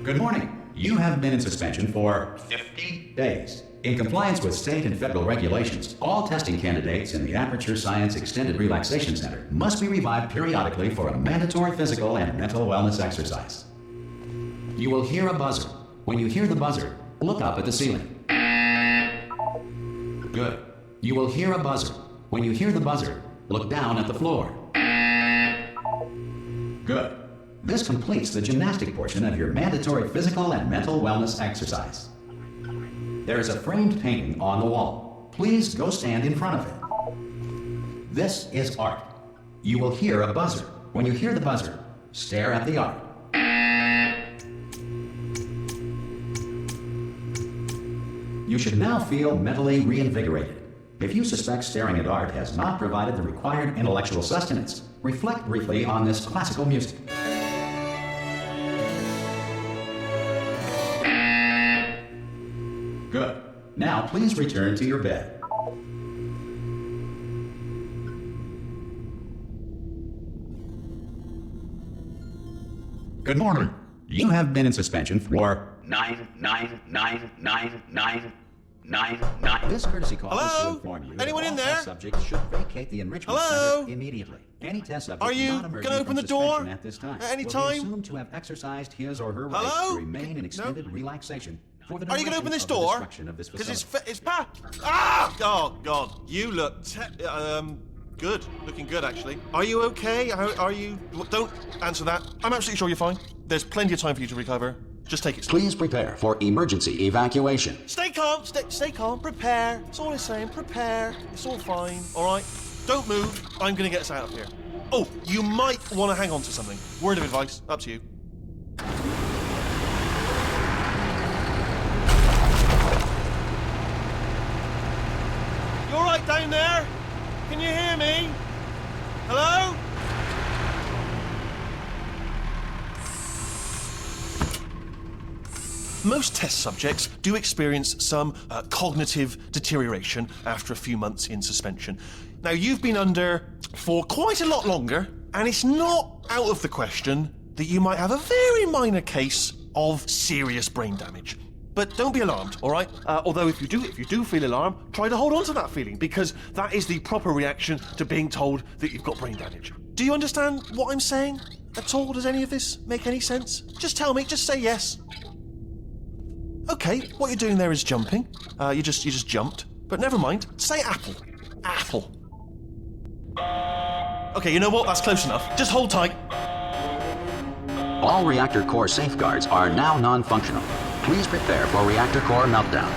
Good morning. You have been in suspension for 50 days. In compliance with state and federal regulations, all testing candidates in the Aperture Science Extended Relaxation Center must be revived periodically for a mandatory physical and mental wellness exercise. You will hear a buzzer. When you hear the buzzer, look up at the ceiling. Good. You will hear a buzzer. When you hear the buzzer, look down at the floor. Good. This completes the gymnastic portion of your mandatory physical and mental wellness exercise. There is a framed painting on the wall. Please go stand in front of it. This is art. You will hear a buzzer. When you hear the buzzer, stare at the art. You should now feel mentally reinvigorated. If you suspect staring at art has not provided the required intellectual sustenance, reflect briefly on this classical music. Good. Now please return to your bed. Good morning. You have been in suspension for 9999999. This courtesy call is to inform you Anyone that in all there? test subjects should vacate the enrichment center immediately. Any test subject Are you not emerging gonna open from the door suspension at this time at any will time? be assumed to have exercised his or her Hello? rights to remain in extended relaxation for the Are you going to open this duration of the door? destruction of this Because facility. it's bad. Ah! Oh, God. You look good. Looking good, actually. Are you okay? Are you... Don't answer that. I'm absolutely sure you're fine. There's plenty of time for you to recover. Just take it slow. Please prepare for emergency evacuation. Stay calm. Stay calm. Prepare. That's all I'm saying. Prepare. It's all fine. All right? Don't move. I'm going to get us out of here. Oh, you might want to hang on to something. Word of advice. Up to you. You all right down there? Can you hear me? Hello? Most test subjects do experience some cognitive deterioration after a few months in suspension. Now, you've been under for quite a lot longer, and it's not out of the question that you might have a very minor case of serious brain damage. But don't be alarmed, all right? Although if you do feel alarmed, try to hold on to that feeling, because that is the proper reaction to being told that you've got brain damage. Do you understand what I'm saying at all? Does any of this make any sense? Just tell me, just say yes. Okay, what you're doing there is jumping. You just jumped. But never mind. Say apple. Apple. Okay, you know what? That's close enough. Just hold tight. All reactor core safeguards are now non-functional. Please prepare for reactor core meltdown.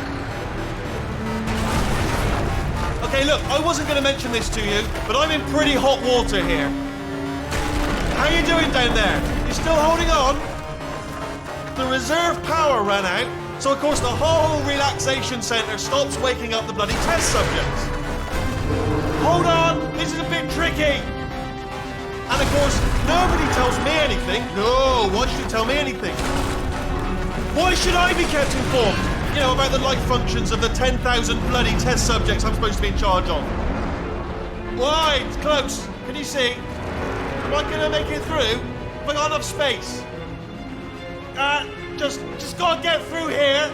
Okay, look, I wasn't going to mention this to you, but I'm in pretty hot water here. How you doing down there? You still holding on? The reserve power ran out, so of course the whole relaxation centre stops waking up the bloody test subjects. Hold on, this is a bit tricky. And of course, nobody tells me anything. No, why should you tell me anything? Why should I be kept informed? You know, about the life functions of the 10,000 bloody test subjects I'm supposed to be in charge of. Why? It's close. Can you see? Am I going to make it through? Have I got enough space? Just gotta get through here.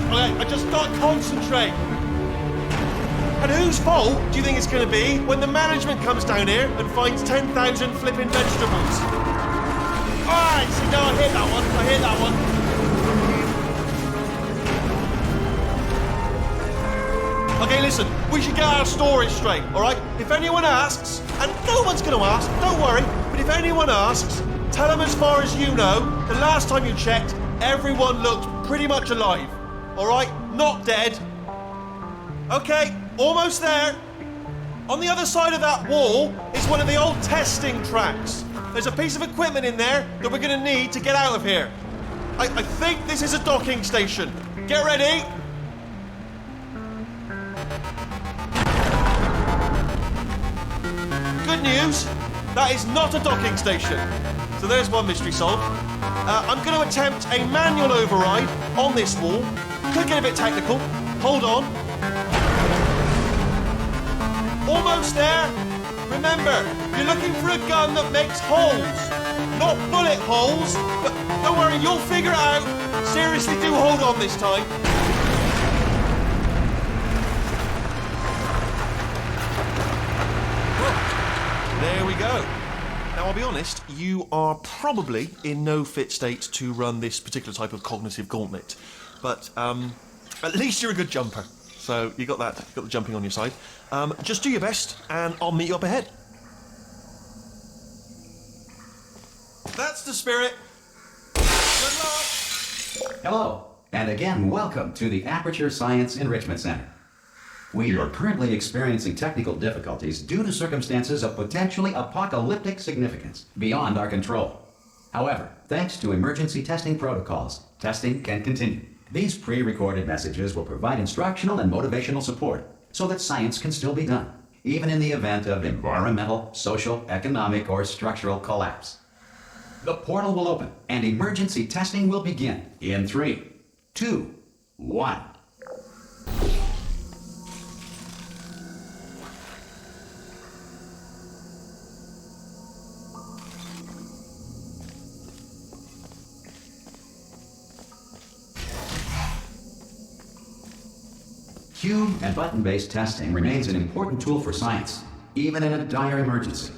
Okay, I just gotta concentrate. And whose fault do you think it's gonna be when the management comes down here and finds 10,000 flipping vegetables? Alright, see, no, I hit that one. Okay, listen, we should get our story straight, alright? If anyone asks, and no one's gonna ask, don't worry, but if anyone asks, tell them as far as you know, the last time you checked, everyone looked pretty much alive. Alright? Not dead. Okay, almost there. On the other side of that wall is one of the old testing tracks. There's a piece of equipment in there that we're going to need to get out of here. I think this is a docking station. Get ready. Good news, that is not a docking station. So there's one mystery solved. I'm going to attempt a manual override on this wall. Could get a bit technical. Hold on. Almost there. Remember, you're looking for a gun that makes holes. not bullet holes. But don't worry, you'll figure it out. Seriously, do hold on this time. There we go. Now, I'll be honest, you are probably in no fit state to run this particular type of cognitive gauntlet. But at least you're a good jumper. So you got that, got the jumping on your side. Just do your best, and I'll meet you up ahead. That's the spirit. Good luck. Hello, and again, welcome to the Aperture Science Enrichment Center. We are currently experiencing technical difficulties due to circumstances of potentially apocalyptic significance beyond our control. However, thanks to emergency testing protocols, testing can continue. These pre-recorded messages will provide instructional and motivational support so that science can still be done, even in the event of environmental, social, economic, or structural collapse. The portal will open and emergency testing will begin in 3, 2, 1. Cube and button-based testing remains an important tool for science, even in a dire emergency.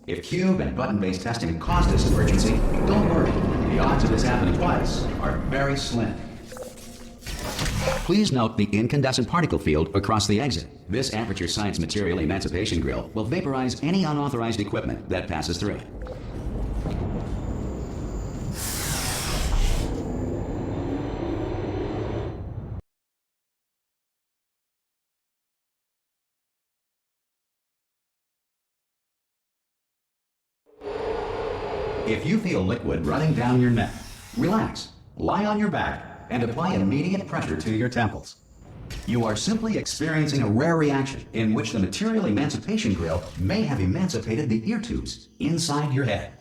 If cube and button-based testing caused this emergency, don't worry. The odds of this happening twice are very slim. Please note the incandescent particle field across the exit. This Aperture Science Material Emancipation Grill will vaporize any unauthorized equipment that passes through it. If you feel liquid running down your neck, relax, lie on your back, and apply immediate pressure to your temples. You are simply experiencing a rare reaction in which the Material Emancipation Grill may have emancipated the ear tubes inside your head.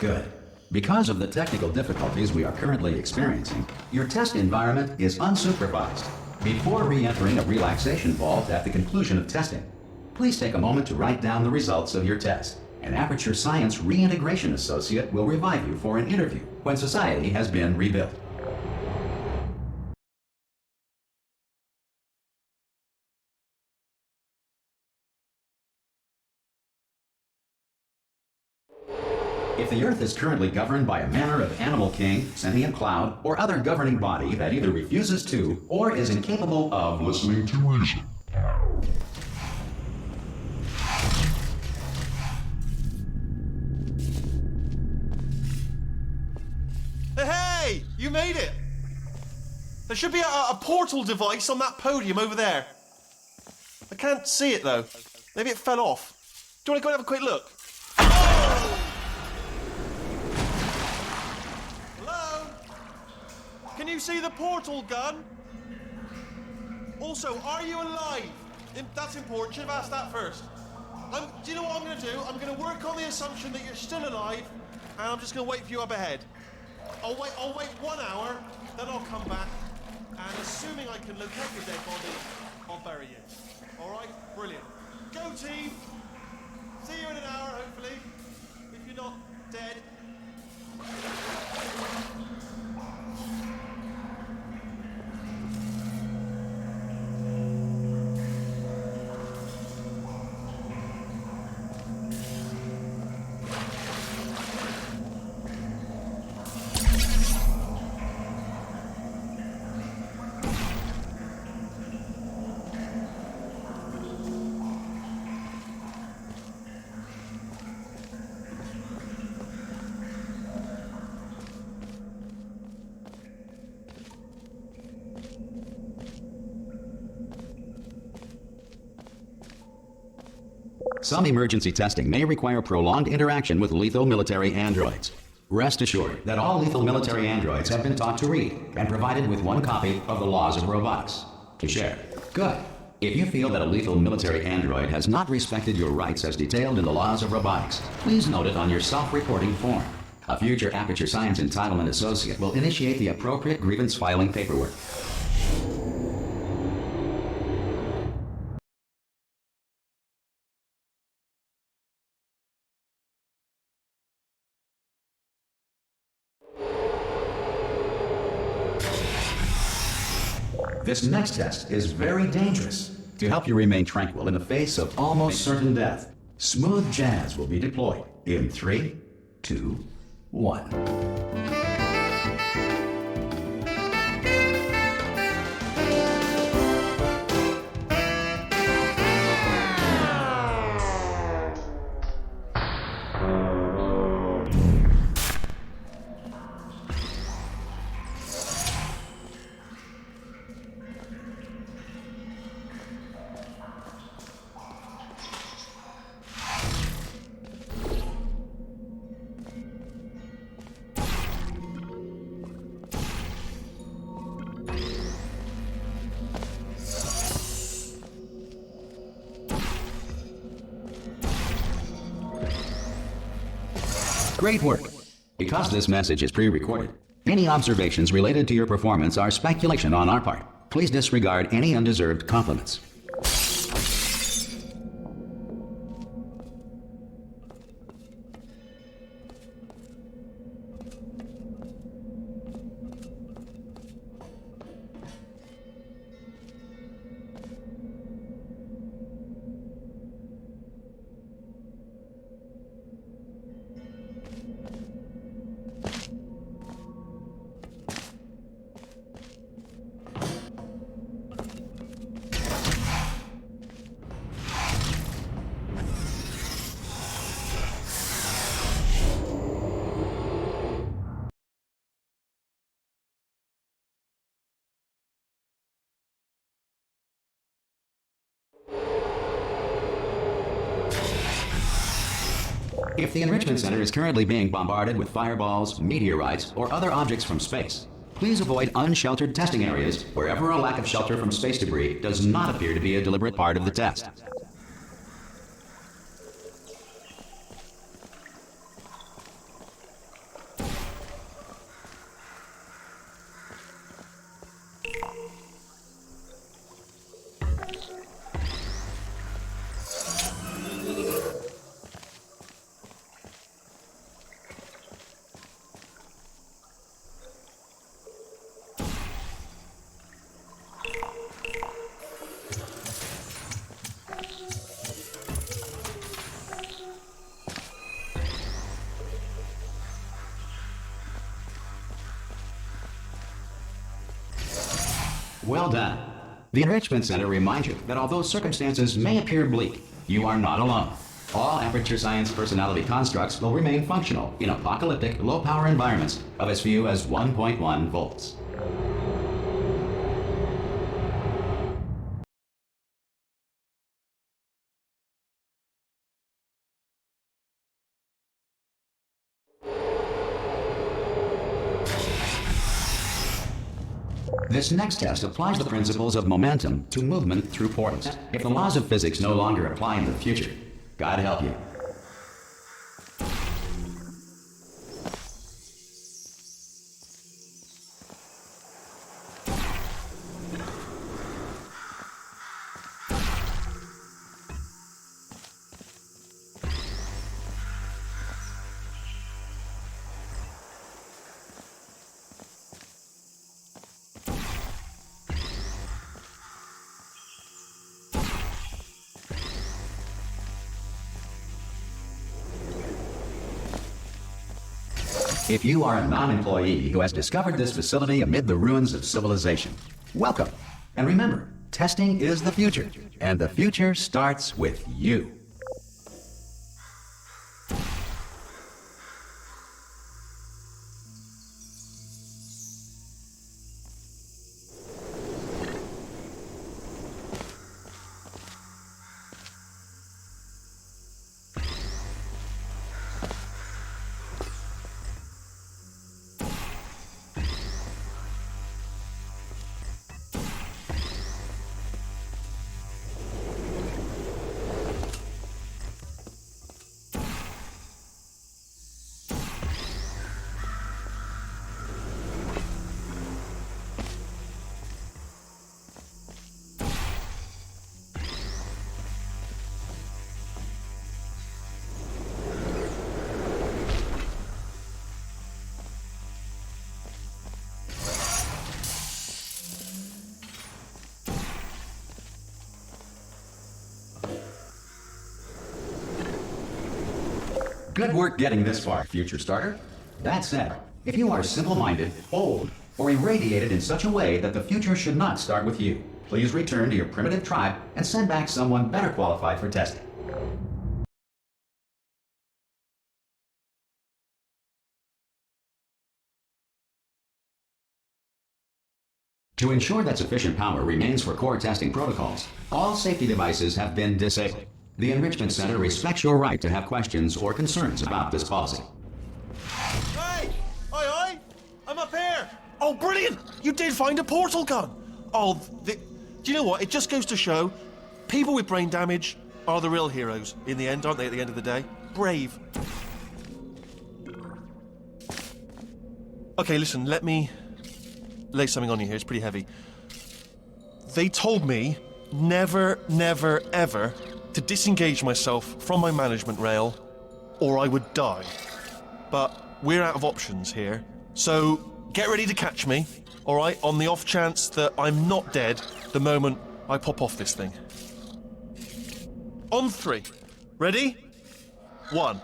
Good. Because of the technical difficulties we are currently experiencing, your test environment is unsupervised. Before re-entering a relaxation vault at the conclusion of testing, please take a moment to write down the results of your test. An Aperture Science Reintegration Associate will revive you for an interview when society has been rebuilt. If the Earth is currently governed by a manner of animal king, sentient cloud, or other governing body that either refuses to or is incapable of listening to reason. Hey, you made it! There should be a portal device on that podium over there. I can't see it though. Maybe it fell off. Do you want to go and have a quick look? Can you see the portal gun? Also, are you alive? That's important. Should have asked that first. Do you know what I'm going to do? I'm going to work on the assumption that you're still alive, and I'm just going to wait for you up ahead. I'll wait 1 hour, then I'll come back, and assuming I can locate your dead body, I'll bury you. All right? Brilliant. Go team. See you in an hour, hopefully. If you're not dead. some emergency testing may require prolonged interaction with lethal military androids. Rest assured that all lethal military androids have been taught to read and provided with one copy of the Laws of Robotics to share. Good. If you feel that a lethal military android has not respected your rights as detailed in the Laws of Robotics, please note it on your self-reporting form. A future Aperture Science Entitlement Associate will initiate the appropriate grievance filing paperwork. This next test is very dangerous. To help you remain tranquil in the face of almost certain death, smooth jazz will be deployed in 3, 2, 1. Great work. Because this message is pre-recorded, any observations related to your performance are speculation on our part. Please disregard any undeserved compliments. If the Enrichment Center is currently being bombarded with fireballs, meteorites, or other objects from space, please avoid unsheltered testing areas wherever a lack of shelter from space debris does not appear to be a deliberate part of the test. Well done. The Enrichment Center reminds you that although circumstances may appear bleak, you are not alone. All Aperture Science personality constructs will remain functional in apocalyptic, low-power environments of as few as 1.1 volts. This next test applies the principles of momentum to movement through portals. If the laws of physics no longer apply in the future, God help you. If you are a non-employee who has discovered this facility amid the ruins of civilization, welcome. And remember, testing is the future, and the future starts with you. Good work getting this far, future starter. That said, if you are simple-minded, old, or irradiated in such a way that the future should not start with you, please return to your primitive tribe and send back someone better qualified for testing. To ensure that sufficient power remains for core testing protocols, all safety devices have been disabled. The Enrichment Center respects your right to have questions or concerns about this policy. Hey! Aye, aye! I'm up here! Oh, brilliant! You did find a portal gun! Oh, do you know what? It just goes to show, people with brain damage are the real heroes in the end, aren't they, at the end of the day? Brave. Okay, listen, let me lay something on you here. It's pretty heavy. They told me never, never, ever to disengage myself from my management rail or I would die. But we're out of options here. So get ready to catch me, all right, on the off chance that I'm not dead the moment I pop off this thing. On 3. Ready? 1,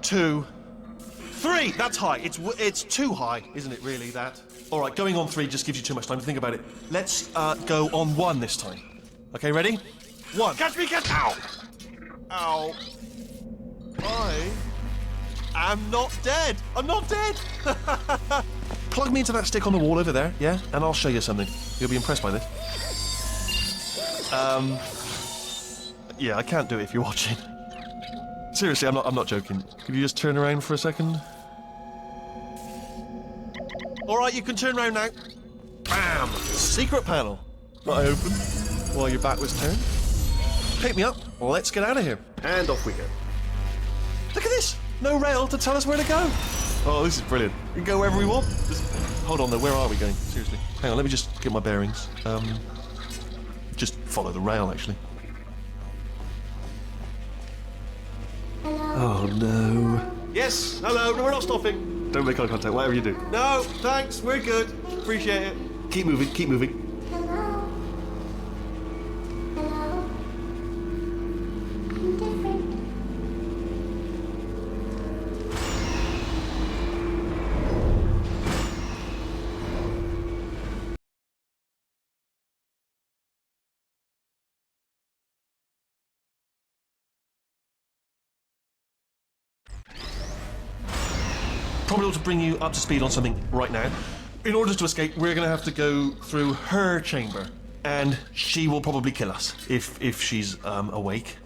2, 3! That's high. It's too high, isn't it, really, that? All right, going on 3 just gives you too much time to think about it. Let's go on 1 this time. Okay, ready? 1. Catch me, catch... Ow! Ow. I am not dead. I'm not dead. Plug me into that stick on the wall over there, yeah? And I'll show you something. You'll be impressed by this. Yeah, I can't do it if you're watching. Seriously, I'm not joking. Could you just turn around for a second? All right, you can turn around now. Bam! Secret panel. That I opened while your back was turned. Pick me up. Let's get out of here. And off we go. Look at this. No rail to tell us where to go. Oh, this is brilliant. We can go wherever we want. Just hold on, though. Where are we going? Seriously. Hang on. Let me just get my bearings. Just follow the rail, actually. Oh, no. Yes, hello. No, we're not stopping. Don't make eye contact, whatever you do. No, thanks. We're good. Appreciate it. Keep moving, keep moving. Hello. Hello. I'm different. Probably ought to bring you up to speed on something right now. In order to escape, we're going to have to go through her chamber. And she will probably kill us, if she's awake.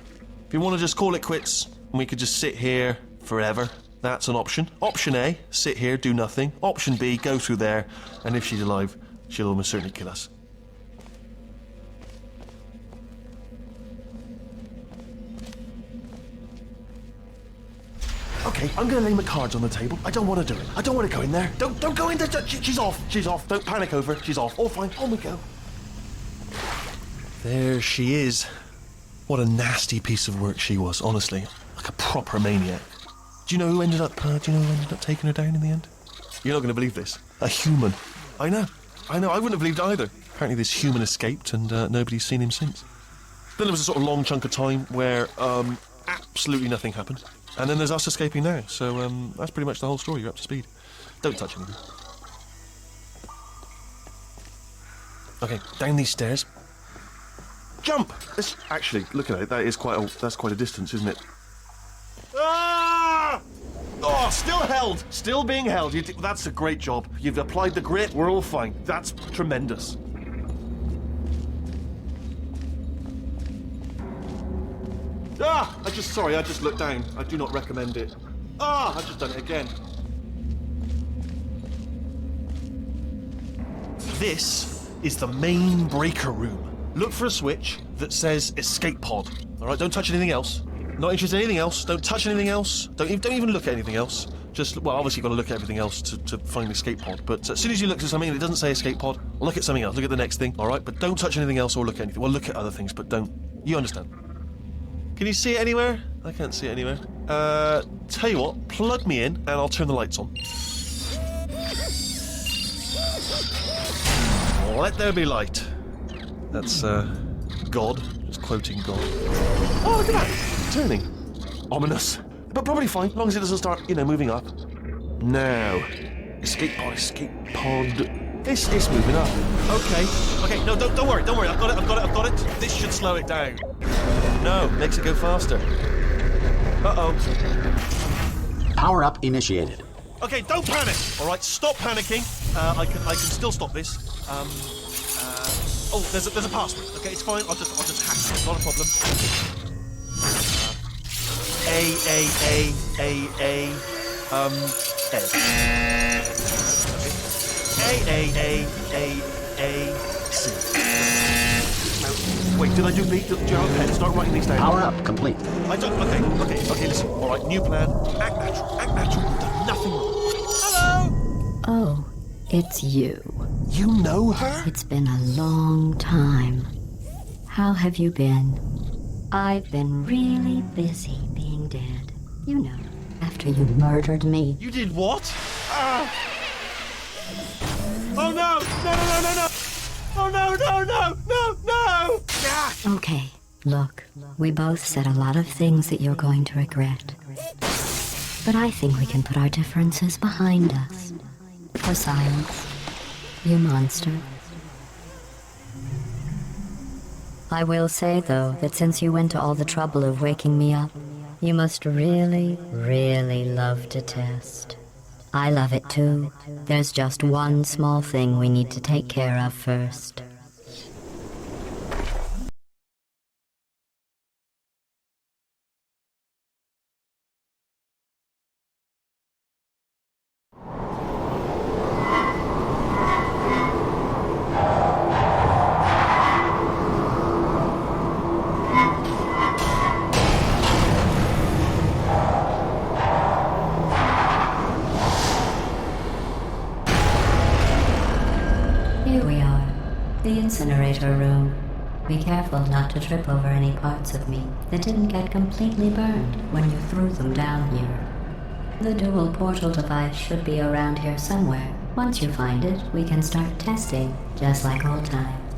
If you want to just call it quits, and we could just sit here forever, that's an option. Option A, sit here, do nothing. Option B, go through there, and if she's alive, she'll almost certainly kill us. Okay, I'm gonna lay my cards on the table. I don't want to do it. I don't want to go in there. Don't go in there. She's off. She's off. Don't panic over her. She's off. All fine. On we go. There she is. What a nasty piece of work she was, honestly. Like a proper maniac. Do you know who ended up taking her down in the end? You're not going to believe this. A human. I know. I wouldn't have believed either. Apparently this human escaped and nobody's seen him since. Then there was a sort of long chunk of time where absolutely nothing happened. And then there's us escaping now. So that's pretty much the whole story. You're up to speed. Don't touch anything. Okay, down these stairs. Jump! Actually, look at it. That's quite a distance, isn't it? Ah! Oh, still held. Still being held. That's a great job. You've applied the grit. We're all fine. That's tremendous. Ah! I just looked down. I do not recommend it. Ah! I've just done it again. This is the main breaker room. Look for a switch that says escape pod. All right, don't touch anything else. Not interested in anything else. Don't touch anything else. Don't even look at anything else. Just, well, obviously you've got to look at everything else to find the escape pod. But as soon as you look at something and it doesn't say escape pod, look at something else. Look at the next thing, all right? But don't touch anything else or look at anything. Well, look at other things, but don't. You understand. Can you see it anywhere? I can't see it anywhere. Tell you what, plug me in and I'll turn the lights on. Let there be light. That's, God. Just quoting God. Oh, look at that. It's turning. Ominous. but probably fine, as long as it doesn't start, moving up. Now, escape pod. It's moving up. Okay, no, don't worry, I've got it. This should slow it down. No, makes it go faster. Uh-oh. Power up initiated. Okay, don't panic. All right, stop panicking. I can still stop this. Oh, there's a password. Okay, it's fine. I'll just hack it. Not a problem. A. C. Now, wait, did I do B? Do you have a pen? Start writing these down. Power up complete. I don't. Okay, listen. All right, new plan. Act natural. You've done nothing wrong. Hello. Oh, it's you. You know her? It's been a long time. How have you been? I've been really busy being dead. You know, after you murdered me. You did what? Oh no! No! Oh no! Ah! Okay, look, we both said a lot of things that you're going to regret. But I think we can put our differences behind us. For science, you monster. I will say, though, that since you went to all the trouble of waking me up, you must really, really love to test. I love it too. There's just one small thing we need to take care of first. Here we are, the incinerator room. Be careful not to trip over any parts of me that didn't get completely burned when you threw them down here. The dual portal device should be around here somewhere. Once you find it, we can start testing, just like old times.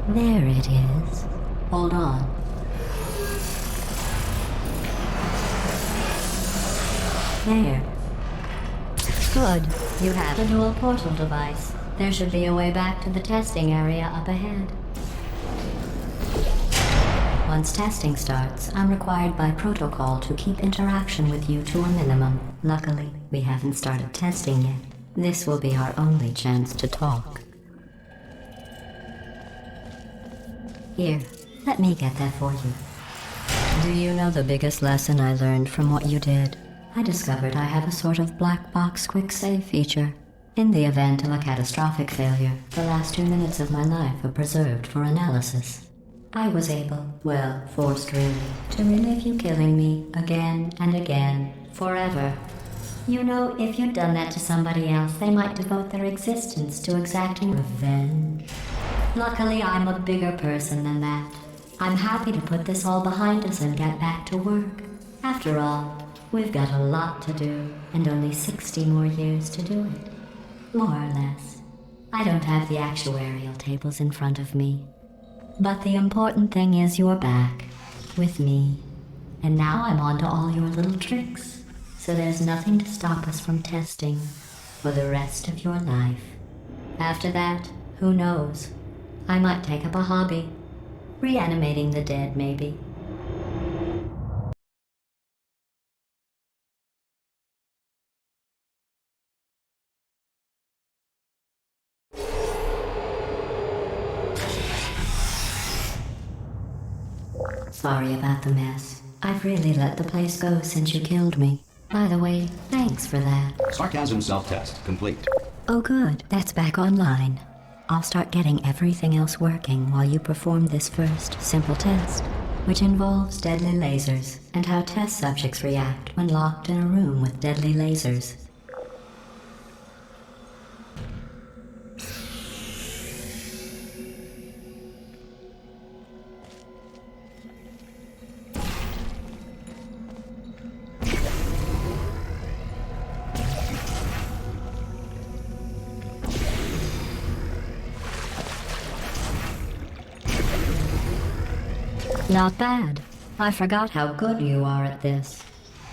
There it is. Hold on. There. Good. You have the dual portal device. There should be a way back to the testing area up ahead. Once testing starts, I'm required by protocol to keep interaction with you to a minimum. Luckily, we haven't started testing yet. This will be our only chance to talk. Here, let me get that for you. Do you know the biggest lesson I learned from what you did? I discovered I have a sort of black box quick save feature. In the event of a catastrophic failure, the last 2 minutes of my life are preserved for analysis. I was able, well, forced really, to relive you killing me again and again, forever. You know, if you'd done that to somebody else, they might devote their existence to exacting revenge. Luckily, I'm a bigger person than that. I'm happy to put this all behind us and get back to work. After all, we've got a lot to do, and only 60 more years to do it. More or less. I don't have the actuarial tables in front of me. But the important thing is you're back, with me. And now I'm on to all your little tricks. So there's nothing to stop us from testing for the rest of your life. After that, who knows? I might take up a hobby. Reanimating the dead, maybe. Sorry about the mess. I've really let the place go since you killed me. By the way, thanks for that. Sarcasm self-test complete. Oh good, that's back online. I'll start getting everything else working while you perform this first simple test, which involves deadly lasers and how test subjects react when locked in a room with deadly lasers. Not bad. I forgot how good you are at this.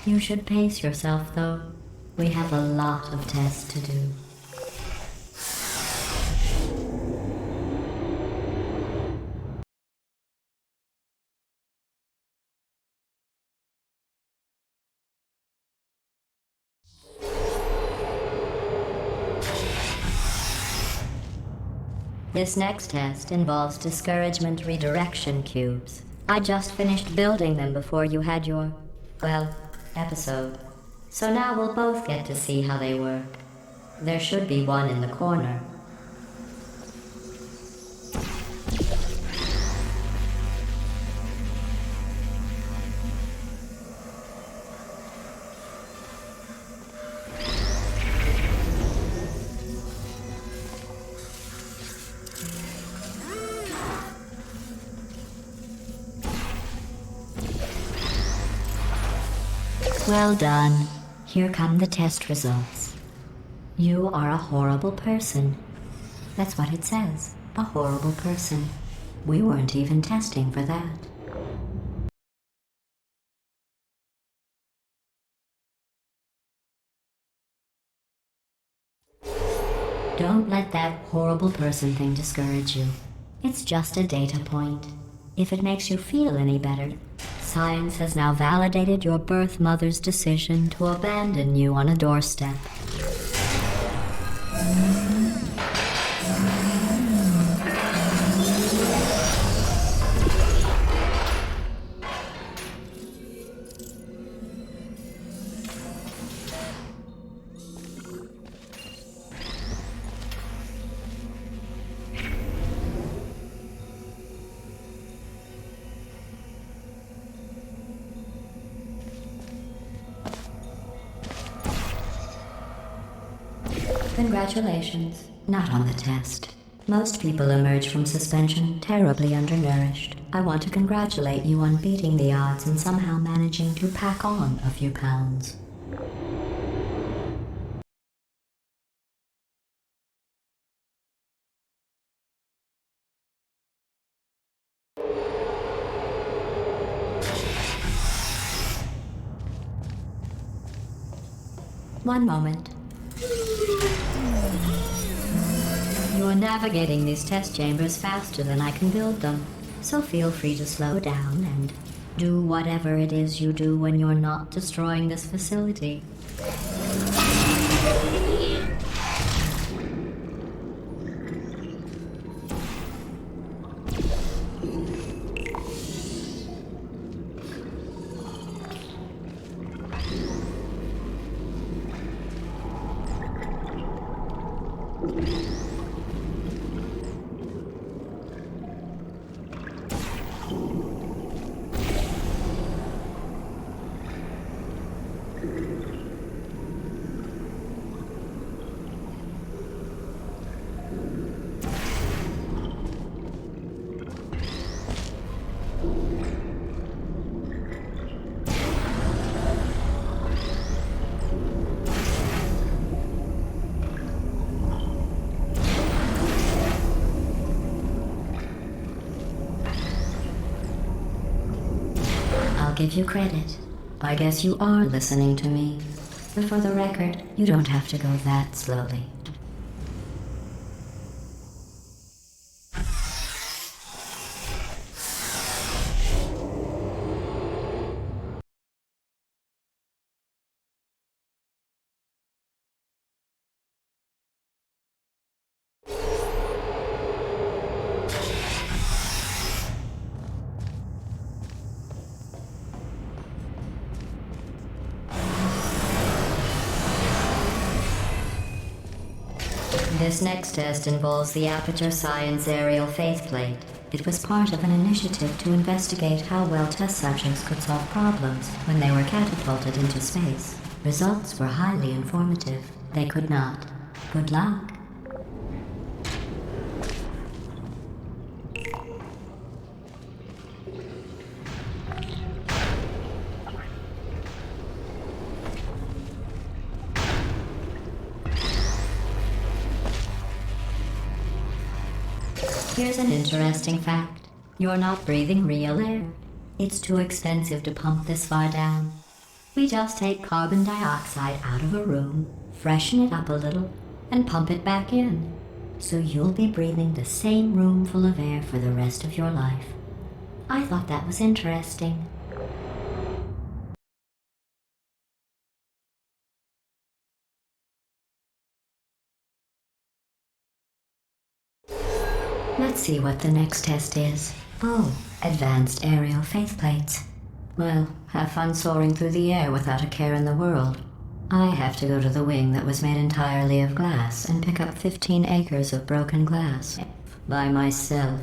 You should pace yourself, though. We have a lot of tests to do. This next test involves discouragement redirection cubes. I just finished building them before you had your, well, episode. So now we'll both get to see how they work. There should be one in the corner. Well done. Here come the test results. You are a horrible person. That's what it says. A horrible person. We weren't even testing for that. Don't let that horrible person thing discourage you. It's just a data point. If it makes you feel any better, science has now validated your birth mother's decision to abandon you on a doorstep. Congratulations. Not on the test. Most people emerge from suspension terribly undernourished. I want to congratulate you on beating the odds and somehow managing to pack on a few pounds. One moment. You're navigating these test chambers faster than I can build them, so feel free to slow down and do whatever it is you do when you're not destroying this facility. I'll give you credit. I guess you are listening to me. But for the record, you don't have to go that slowly. This next test involves the Aperture Science Aerial Faceplate. It was part of an initiative to investigate how well test subjects could solve problems when they were catapulted into space. Results were highly informative. They could not. Good luck. Here's an interesting fact. You're not breathing real air. It's too expensive to pump this far down. We just take carbon dioxide out of a room, freshen it up a little, and pump it back in. So you'll be breathing the same room full of air for the rest of your life. I thought that was interesting. Let's see what the next test is. Oh, advanced aerial faceplates. Well, have fun soaring through the air without a care in the world. I have to go to the wing that was made entirely of glass and pick up 15 acres of broken glass. By myself.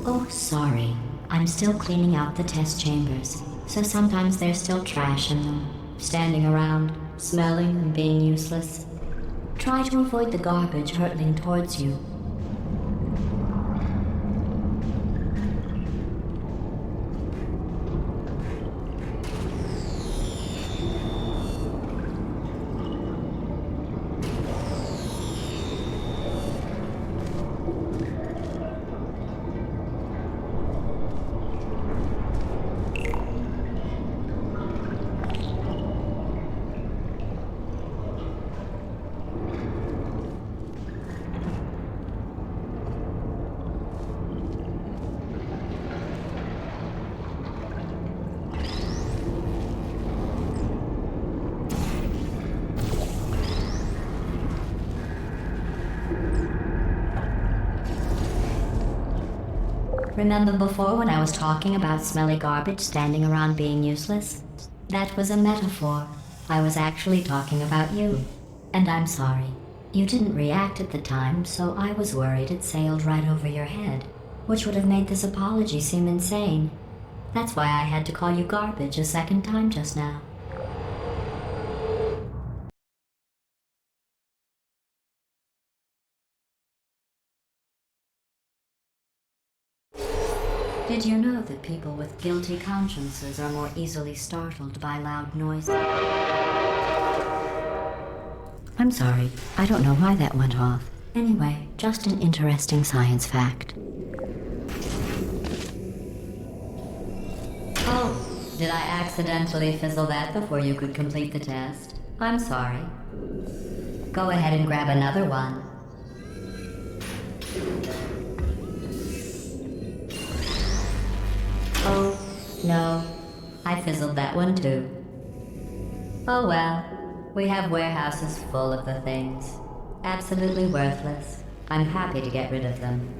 Oh, sorry. I'm still cleaning out the test chambers, so sometimes there's still trash in them, standing around, smelling and being useless. Try to avoid the garbage hurtling towards you. Remember before when I was talking about smelly garbage standing around being useless? That was a metaphor. I was actually talking about you. And I'm sorry. You didn't react at the time, so I was worried it sailed right over your head, which would have made this apology seem insane. That's why I had to call you garbage a second time just now. Did you know that people with guilty consciences are more easily startled by loud noises? I'm sorry, I don't know why that went off. Anyway, just an interesting science fact. Oh, did I accidentally fizzle that before you could complete the test? I'm sorry. Go ahead and grab another one. Oh, no. I fizzled that one too. Oh well. We have warehouses full of the things. Absolutely worthless. I'm happy to get rid of them.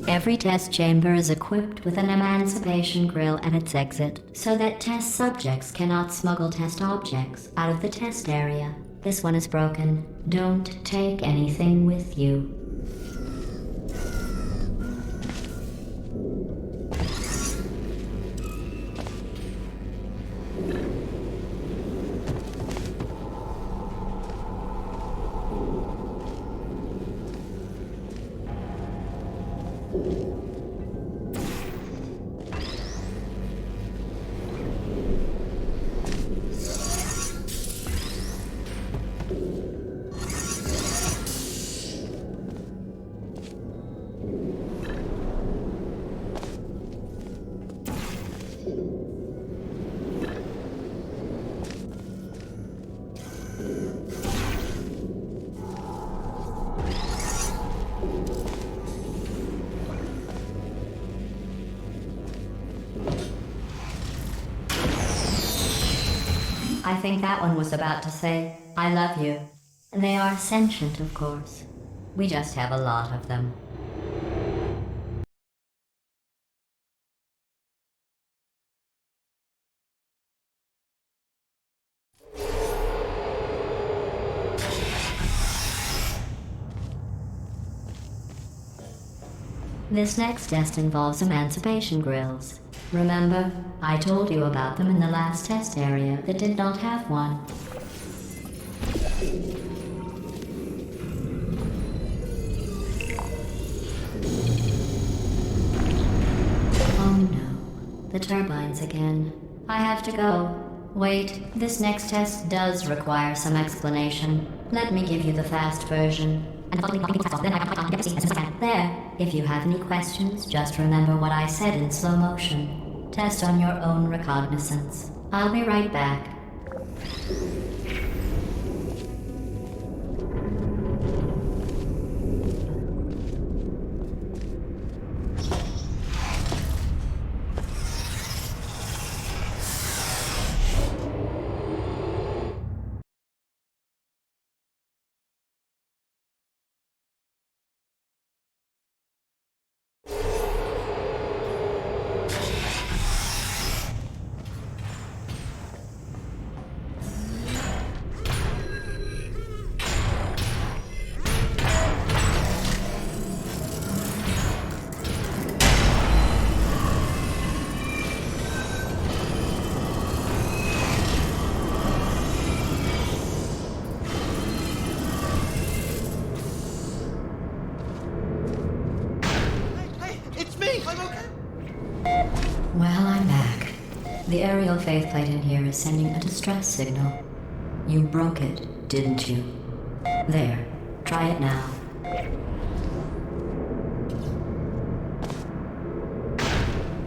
Every test chamber is equipped with an emancipation grill at its exit, so that test subjects cannot smuggle test objects out of the test area. This one is broken. Don't take anything with you. I think that one was about to say, I love you. They are sentient, of course. We just have a lot of them. This next test involves emancipation grills. Remember, I told you about them in the last test area that did not have one. Oh no, the turbines again. I have to go. Wait, this next test does require some explanation. Let me give you the fast version. There. If you have any questions, just remember what I said in slow motion. Test on your own recognizance. I'll be right back. Well, I'm back. The aerial faceplate in here is sending a distress signal. You broke it, didn't you? There. Try it now.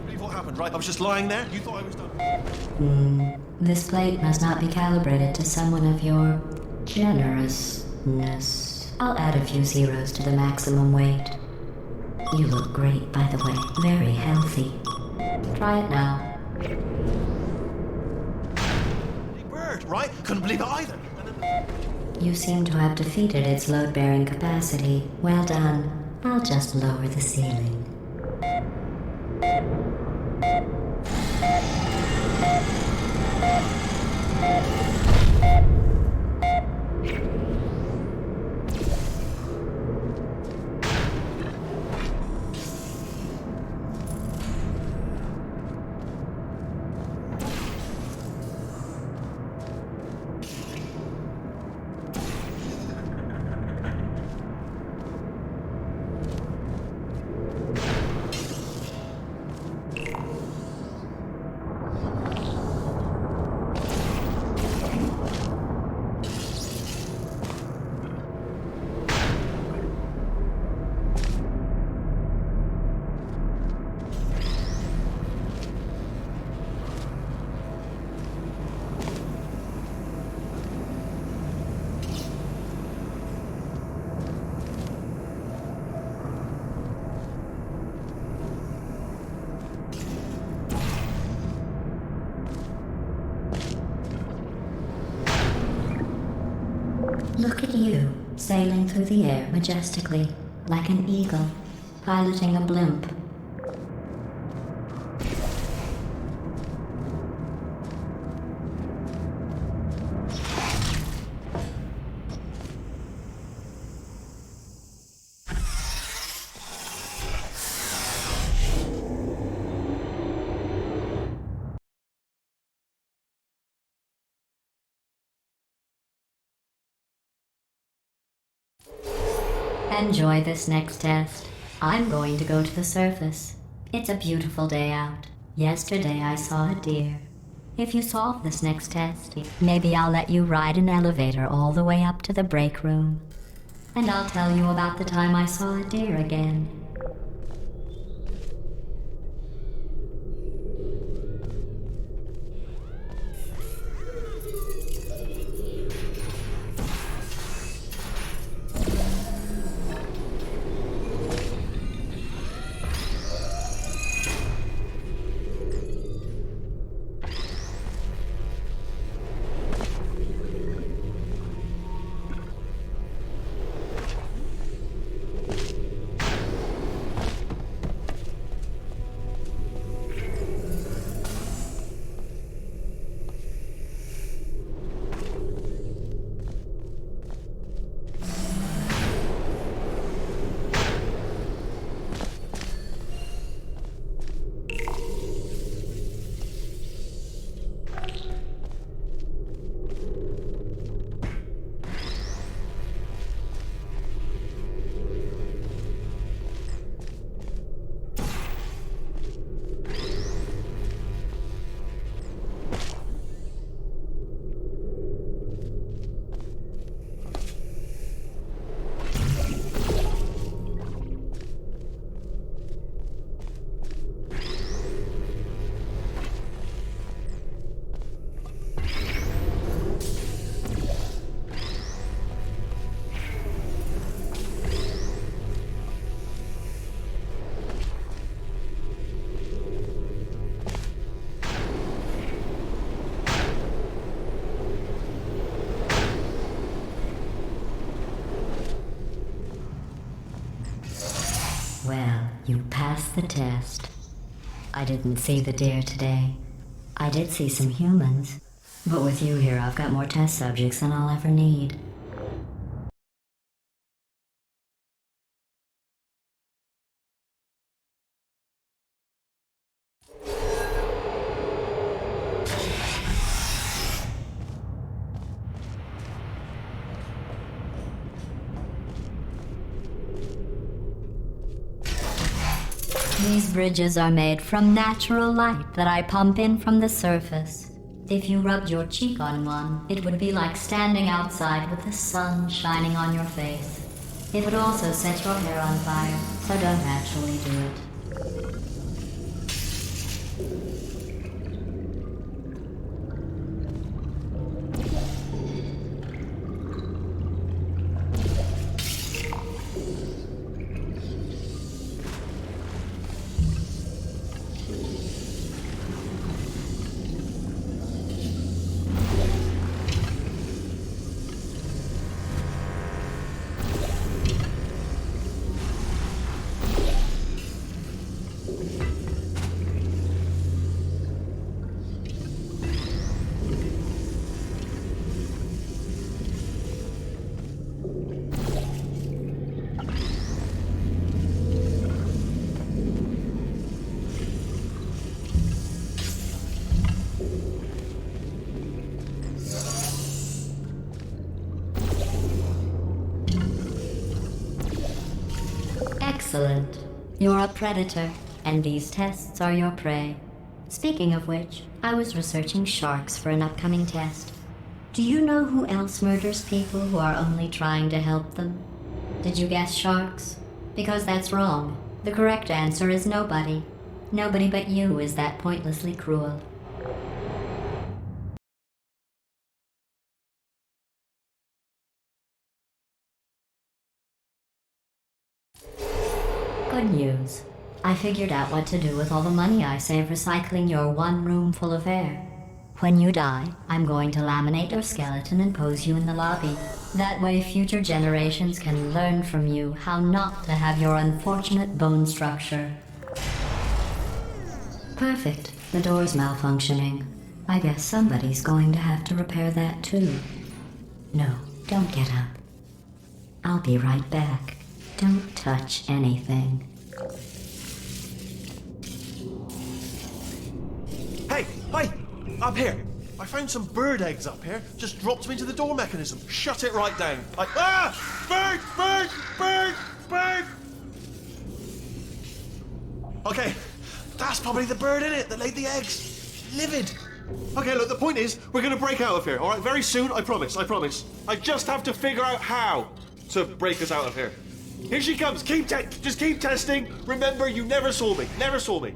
Believe what happened, right? I was just lying there. You thought I was done. This plate must not be calibrated to someone of your generousness. I'll add a few zeros to the maximum weight. You look great, by the way. Very healthy. Try it now. Big bird, right? Couldn't believe it either. You seem to have defeated its load-bearing capacity. Well done. I'll just lower the ceiling. Look at you, sailing through the air majestically, like an eagle, piloting a blimp. Enjoy this next test. I'm going to go to the surface. It's a beautiful day out. Yesterday I saw a deer. If you solve this next test, maybe I'll let you ride an elevator all the way up to the break room. And I'll tell you about the time I saw a deer again. Well, you passed the test. I didn't see the deer today. I did see some humans. But with you here, I've got more test subjects than I'll ever need. These bridges are made from natural light that I pump in from the surface. If you rubbed your cheek on one, it would be like standing outside with the sun shining on your face. It would also set your hair on fire, so don't actually do it. Excellent. You're a predator, and these tests are your prey. Speaking of which, I was researching sharks for an upcoming test. Do you know who else murders people who are only trying to help them? Did you guess sharks? Because that's wrong. The correct answer is nobody. Nobody but you is that pointlessly cruel. Good news. I figured out what to do with all the money I save recycling your one room full of air. When you die, I'm going to laminate your skeleton and pose you in the lobby. That way future generations can learn from you how not to have your unfortunate bone structure. Perfect. The door's malfunctioning. I guess somebody's going to have to repair that too. No, don't get up. I'll be right back. Don't touch anything. Hey, hey, up here. I found some bird eggs up here. Just dropped them into the door mechanism. Shut it right down. Like, bird, bird, bird, bird. Okay, that's probably the bird in it that laid the eggs. Livid. Okay, look, the point is, we're gonna break out of here, all right? Very soon, I promise, I promise. I just have to figure out how to break us out of here. Here she comes. Just keep testing. Remember, you never saw me. Never saw me.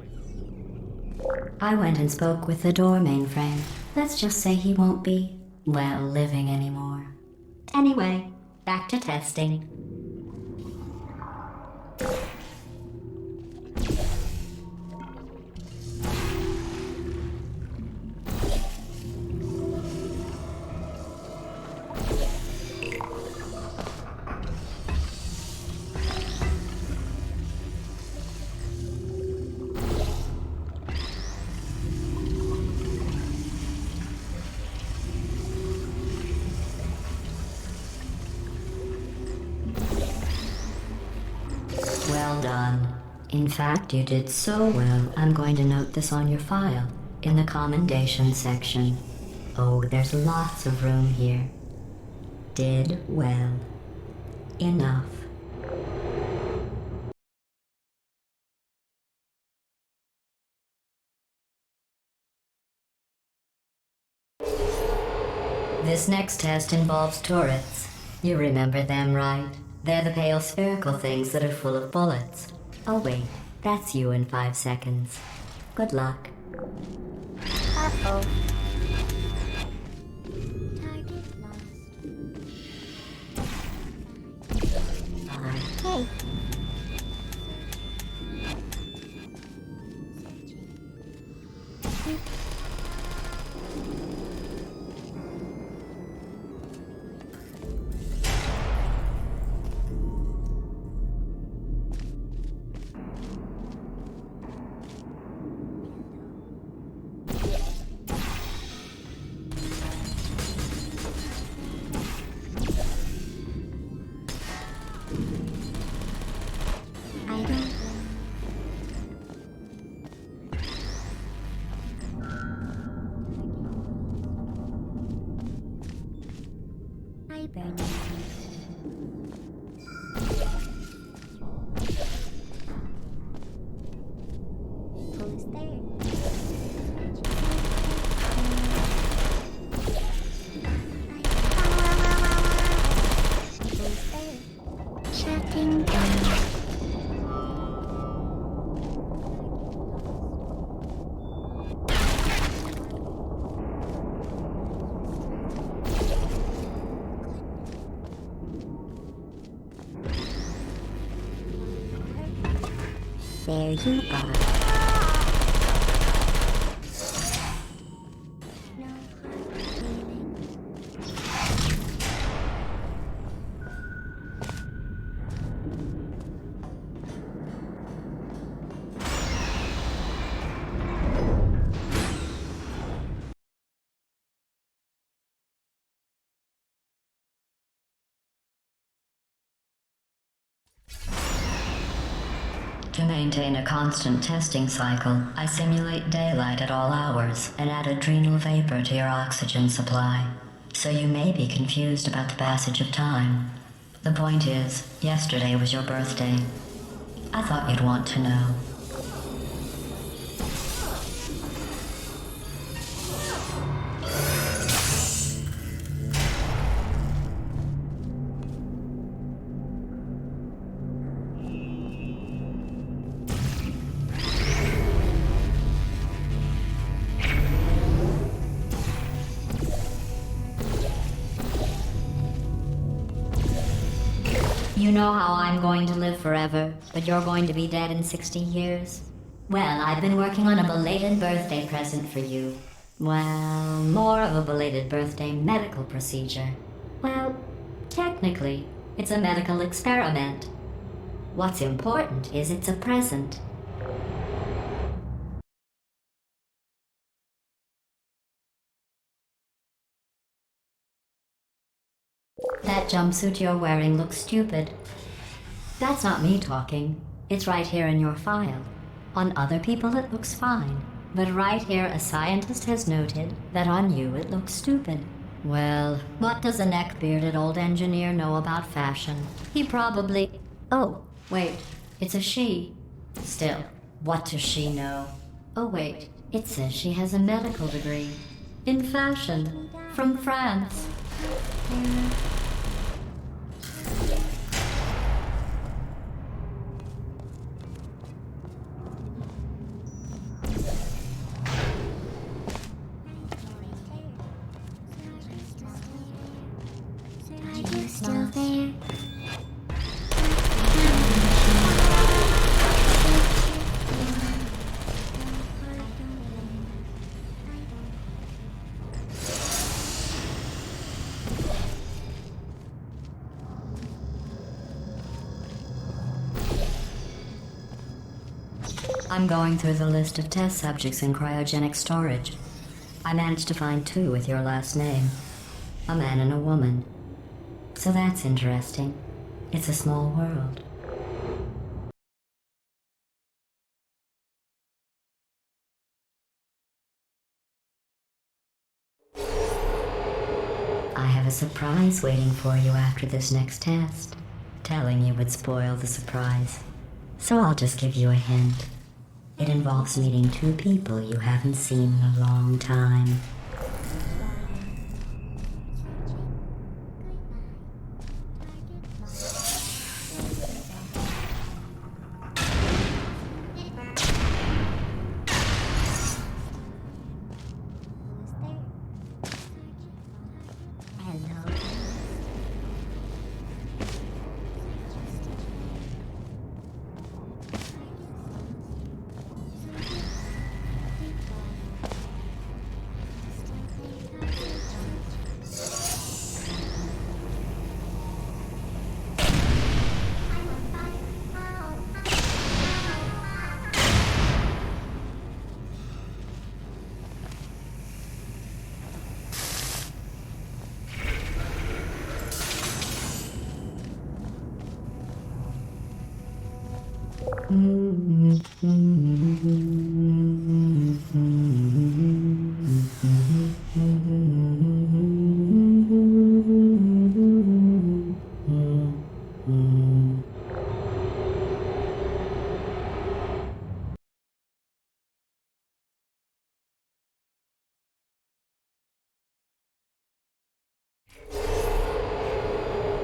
I went and spoke with the door mainframe. Let's just say he won't be, well, living anymore. Anyway, back to testing. Well done. In fact, you did so well, I'm going to note this on your file, in the commendation section. Oh, there's lots of room here. Did well. Enough. This next test involves turrets. You remember them, right? They're the pale spherical things that are full of bullets. Oh wait, that's you in 5 seconds. Good luck. Uh-oh. Target lost. Hey. There you are. To maintain a constant testing cycle, I simulate daylight at all hours and add adrenal vapor to your oxygen supply. So you may be confused about the passage of time. The point is, yesterday was your birthday. I thought you'd want to know. You know how I'm going to live forever, but you're going to be dead in 60 years? Well, I've been working on a belated birthday present for you. Well, more of a belated birthday medical procedure. Well, technically, it's a medical experiment. What's important is it's a present. That jumpsuit you're wearing looks stupid. That's not me talking. It's right here in your file. On other people it looks fine. But right here a scientist has noted that on you it looks stupid. Well, what does a neck-bearded old engineer know about fashion? He probably... Oh, wait. It's a she. Still, what does she know? Oh wait, it says she has a medical degree. In fashion. From France. Are you still there? I'm going through the list of test subjects in cryogenic storage. I managed to find 2 with your last name. A man and a woman. So that's interesting. It's a small world. I have a surprise waiting for you after this next test. Telling you would spoil the surprise. So I'll just give you a hint. It involves meeting 2 people you haven't seen in a long time. Hello.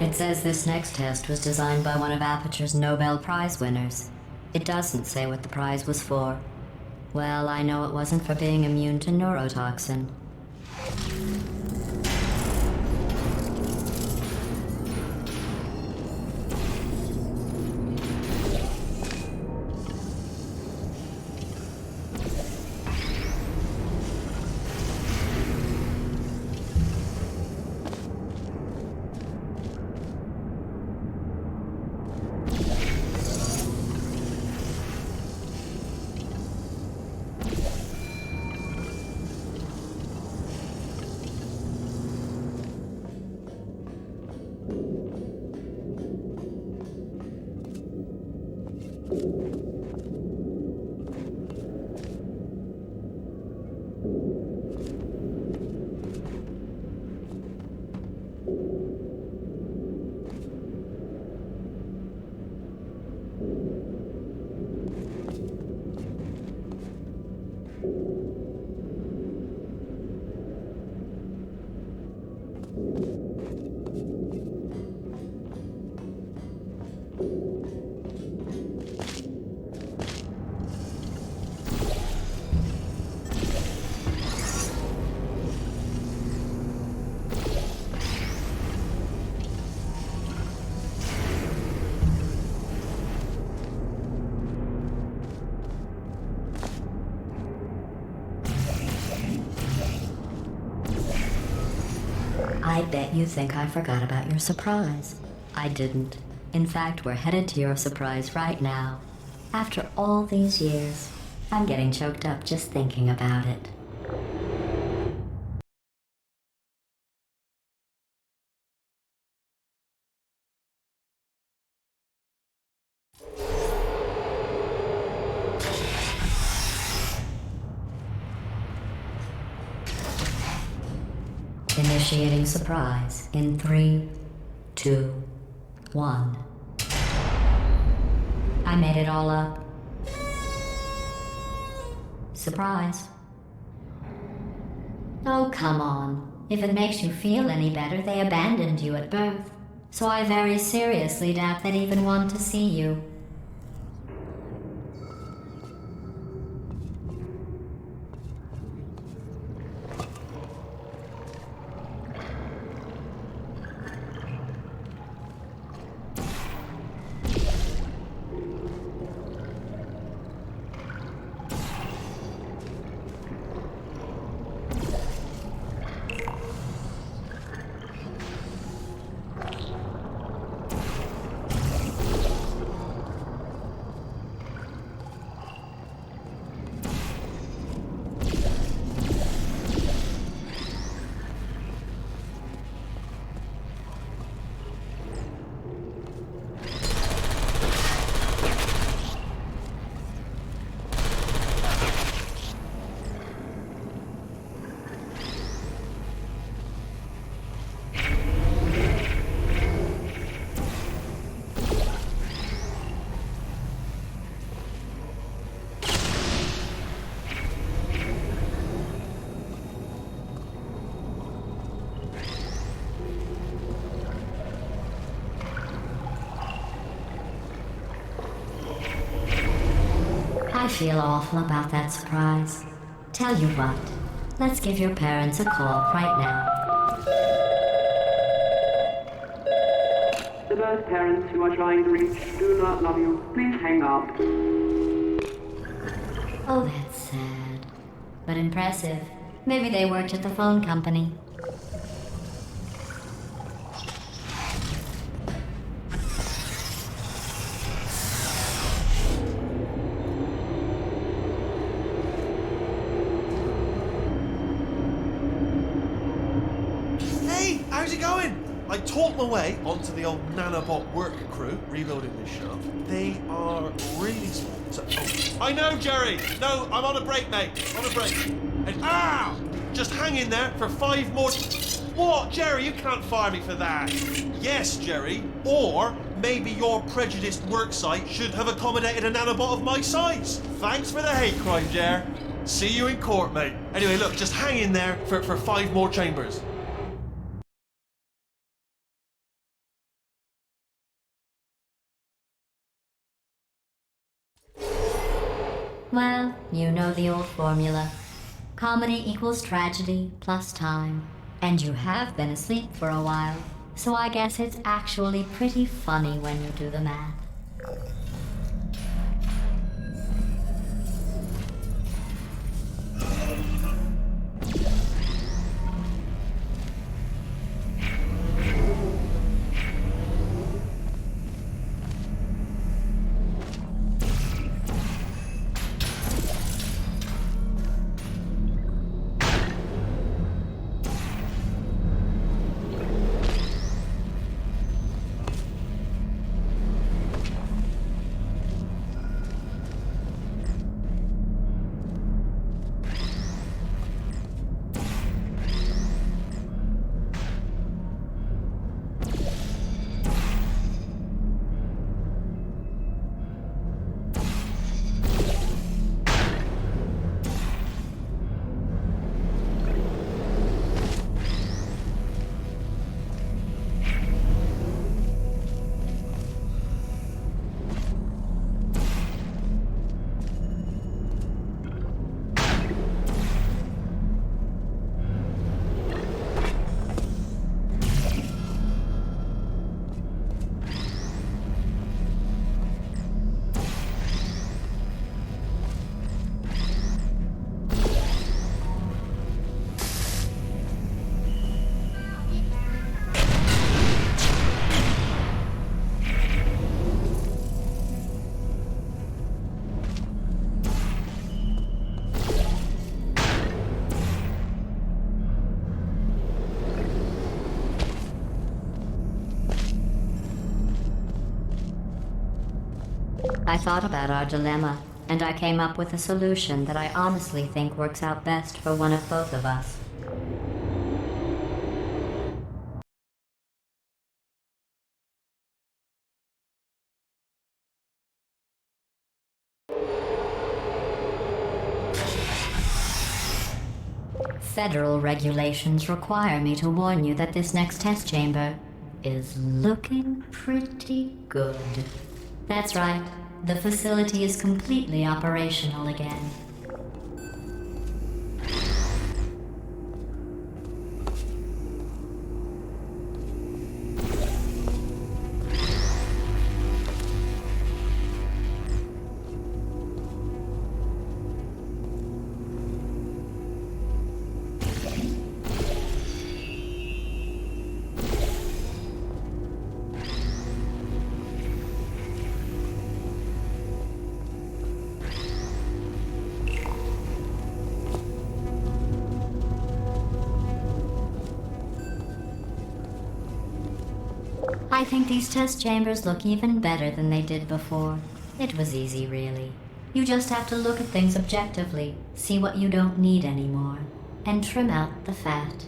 It says this next test was designed by one of Aperture's Nobel Prize winners. It doesn't say what the prize was for. Well, I know it wasn't for being immune to neurotoxin. I bet you think I forgot about your surprise. I didn't. In fact, we're headed to your surprise right now. After all these years, I'm getting choked up just thinking about it. Initiating surprise in 3, 2, 1. I made it all up. Surprise. Oh, come on. If it makes you feel any better, they abandoned you at birth. So I very seriously doubt they'd even want to see you. I feel awful about that surprise. Tell you what, let's give your parents a call right now. The birth parents you are trying to reach do not love you. Please hang up. Oh, that's sad. But impressive. Maybe they worked at the phone company. How's it going? I talked my way onto the old nanobot work crew rebuilding this shaft. They are really small. So, I know, Jerry. No, I'm on a break, mate. On a break. And just hang in there for 5 more. What, Jerry? You can't fire me for that. Yes, Jerry. Or maybe your prejudiced work site should have accommodated a nanobot of my size. Thanks for the hate crime, Jer. See you in court, mate. Anyway, look, just hang in there for 5 more chambers. Well, you know the old formula. Comedy equals tragedy plus time. And you have been asleep for a while, so I guess it's actually pretty funny when you do the math. I thought about our dilemma, and I came up with a solution that I honestly think works out best for one of both of us. Federal regulations require me to warn you that this next test chamber is looking pretty good. That's right, the facility is completely operational again. I think these test chambers look even better than they did before. It was easy, really. You just have to look at things objectively, see what you don't need anymore, and trim out the fat.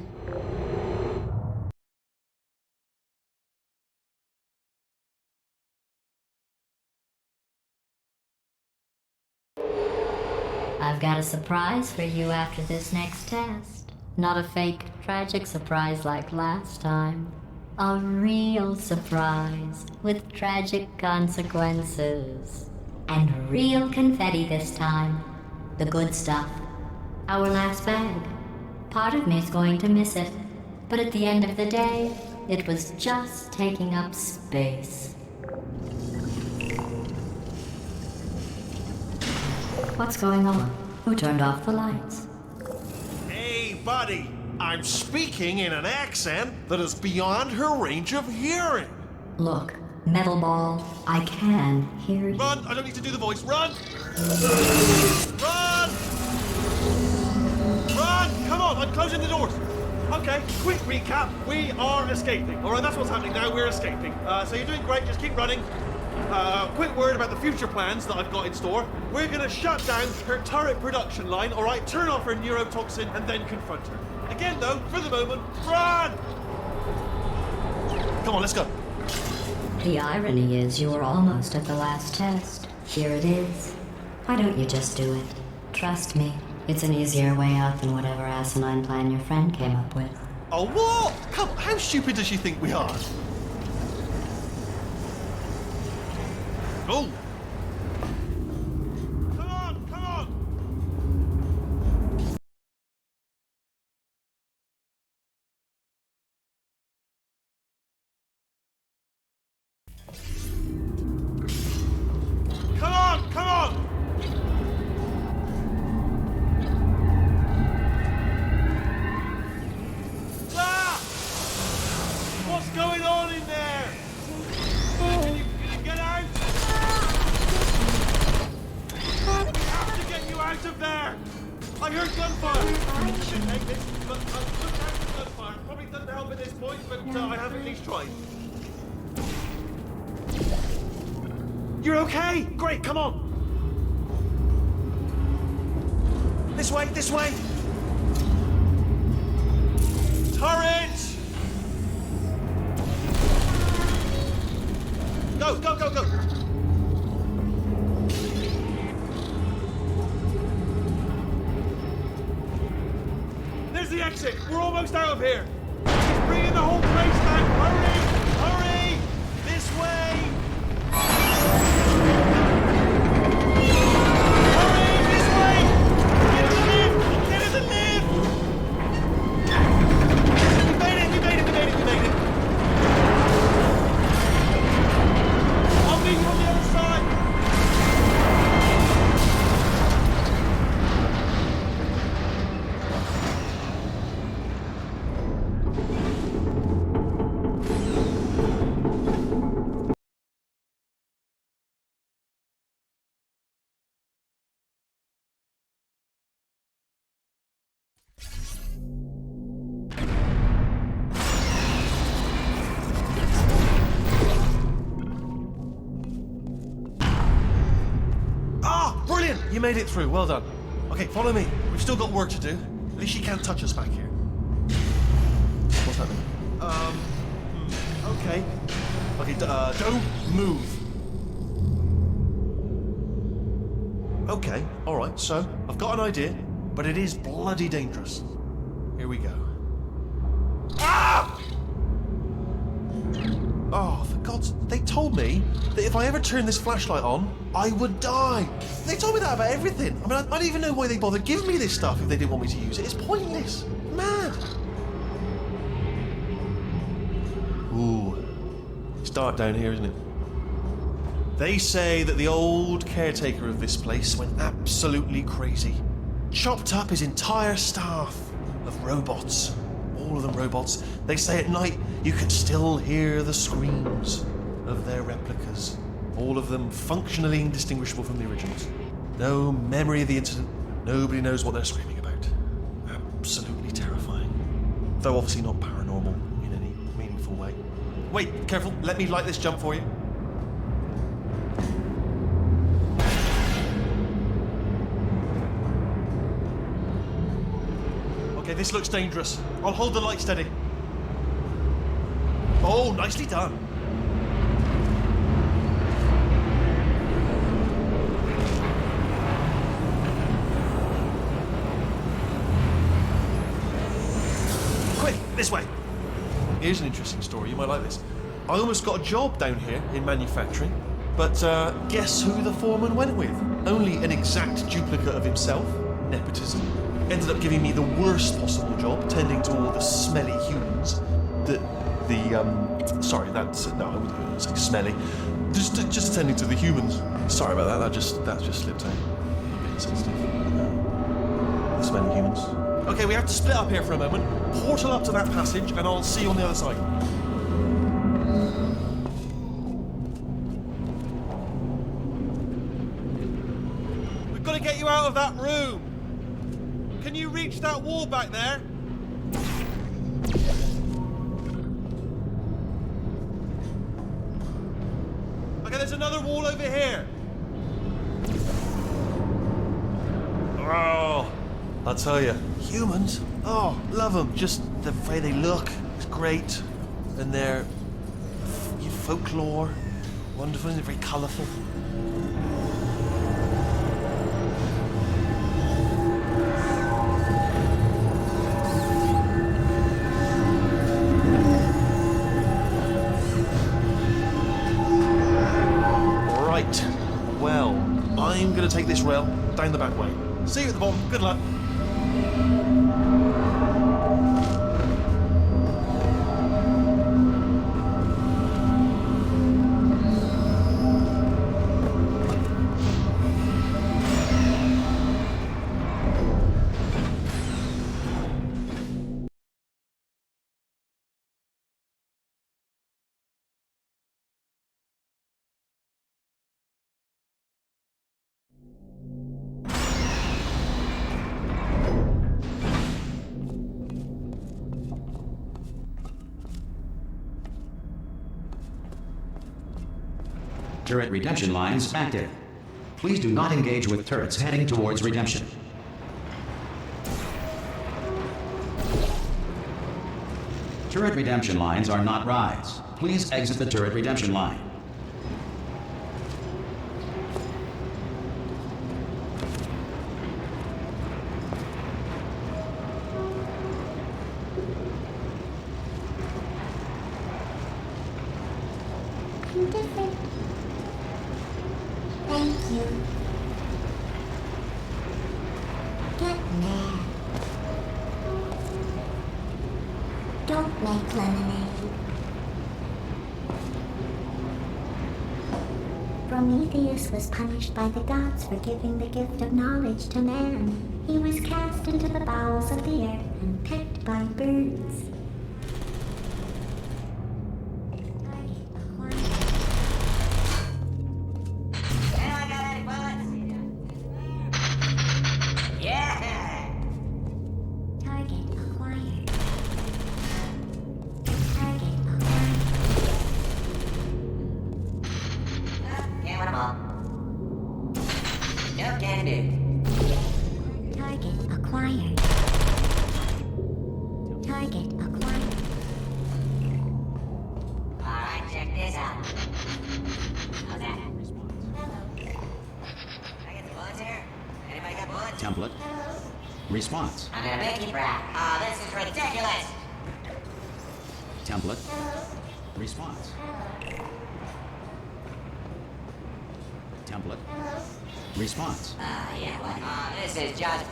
I've got a surprise for you after this next test. Not a fake, tragic surprise like last time. A real surprise with tragic consequences. And real confetti this time. The good stuff. Our last bag. Part of me's going to miss it. But at the end of the day, it was just taking up space. What's going on? Who turned off the lights? Hey, buddy. I'm speaking in an accent that is beyond her range of hearing. Look, Metal Ball, I can hear you. Run! I don't need to do the voice. Run! Run! Run! Come on, I'm closing the doors. Okay, quick recap. We are escaping. All right, that's what's happening now. We're escaping. So you're doing great. Just keep running. Quick word about the future plans that I've got in store. We're gonna shut down her turret production line, all right? Turn off her neurotoxin and then confront her. Again, though, for the moment, run! Come on, let's go. The irony is you were almost at the last test. Here it is. Why don't you just do it? Trust me, it's an easier way out than whatever asinine plan your friend came up with. Oh, what? Come on, how stupid does she think we are? Oh! Come on, come on! Come on, come on! Ah! What's going on in there? Can you get out? We have to get you out of there! I heard gunfire! I should take this, but I've looked out for gunfire. Probably doesn't help at this point, but I have at least tried. You're okay? Great, come on! This way, this way! Turret! Go, go, go, go! There's the exit! We're almost out of here! She's bringing the whole place down! Hurry! Hurry! This way! Hurry! This way! Get in the lift! Get in the lift! We made it! We made it! We made it! We made it! I'll meet you on the other side! You made it through. Well done. Okay, follow me. We've still got work to do. At least you can't touch us back here. What's that mean? Okay. Okay, don't move. Okay, alright, so I've got an idea, but it is bloody dangerous. Here we go. Ah! Oh, for God's... They told me that if I ever turned this flashlight on, I would die. They told me that about everything. I mean, I don't even know why they bothered giving me this stuff if they didn't want me to use it. It's pointless. Mad. Ooh. It's dark down here, isn't it? They say that the old caretaker of this place went absolutely crazy. Chopped up his entire staff of robots. All of them robots. They say at night you can still hear the screams of their replicas. All of them functionally indistinguishable from the originals. No memory of the incident. Nobody knows what they're screaming about. Absolutely terrifying. Though obviously not paranormal in any meaningful way. Wait, careful. Let me light this jump for you. Okay, this looks dangerous. I'll hold the light steady. Oh, nicely done. Quick, this way. Here's an interesting story. You might like this. I almost got a job down here in manufacturing, but guess who the foreman went with? Only an exact duplicate of himself. Nepotism. Ended up giving me the worst possible job, tending to all the smelly humans. Sorry, that's no, I wouldn't say smelly. Just attending to the humans. Sorry about that. That just slipped out. I'm a bit insensitive. The smelly humans. Okay, we have to split up here for a moment. Portal up to that passage, and I'll see you on the other side. We've got to get you out of that room. Can you reach that wall back there? Okay, there's another wall over here. Oh, I'll tell you, humans, oh, love them. Just the way they look is great. And their folklore, wonderful, and very colourful. Well, I'm going to take this rail down the back way. See you at the bottom. Good luck. Turret redemption lines active. Please do not engage with turrets heading towards redemption. Turret redemption lines are not rides. Please exit the turret redemption line. I'm different. Thank you. Get mad. Don't make lemonade. Prometheus was punished by the gods for giving the gift of knowledge to man. He was cast into the bowels of the earth and pecked by birds. No can do. How's that? I get the bullets here? Anybody got bullets? Template. Response. I'm gonna make you proud. Oh, this is ridiculous. Template. Response. Template. Response. Yeah, what? Oh, this is just...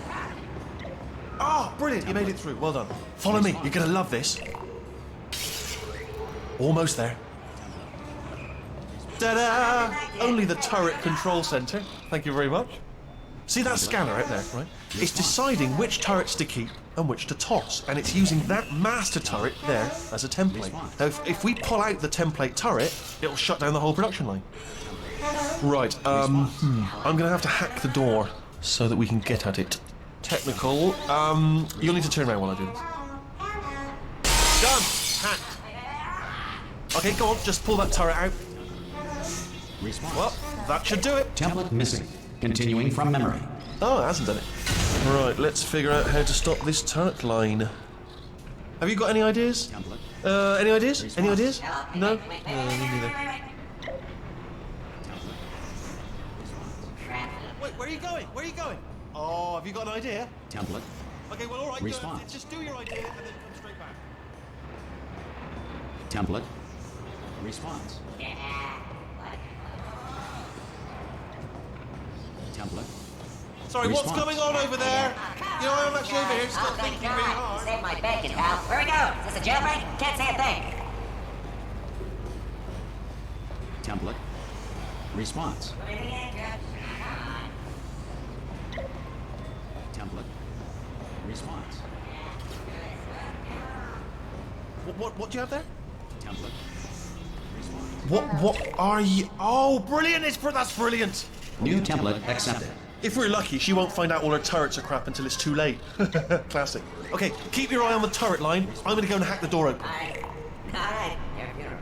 Oh, brilliant, you made it through. Well done. Follow me, you're gonna love this. Almost there. Ta-da! Only the turret control center. Thank you very much. See that scanner out there, right? It's deciding which turrets to keep and which to toss, and it's using that master turret there as a template. Now, if we pull out the template turret, it'll shut down the whole production line. Right, I'm gonna have to hack the door so that we can get at it. Technical, you'll need to turn around while I do this. Done! Hacked. Okay, go on, just pull that turret out. Response. Well, that should do it. Template missing. Continuing from memory. Oh, it hasn't done it. Right, let's figure out how to stop this turret line. Have you got any ideas? Template. Any ideas? Response. Any ideas? No? Me neither. Wait, where are you going? Where are you going? Oh, have you got an idea? Template. Okay, well, all right. Response. Just do your idea and then come straight back. Template. Response. Template. Sorry, what's Response. going on over there? You know, I'm actually over here still Oh, thank thinking really God. hard. Save my bacon, pal. Where we go? Is this a jailbreak? Can't say a thing. Template. Response. Template. Response. What do you have there? Template. What are you? Oh, brilliant! That's brilliant. New template accepted. If we're lucky, she won't find out all her turrets are crap until it's too late. Classic. Okay, keep your eye on the turret line. I'm gonna go and hack the door open. All right. You're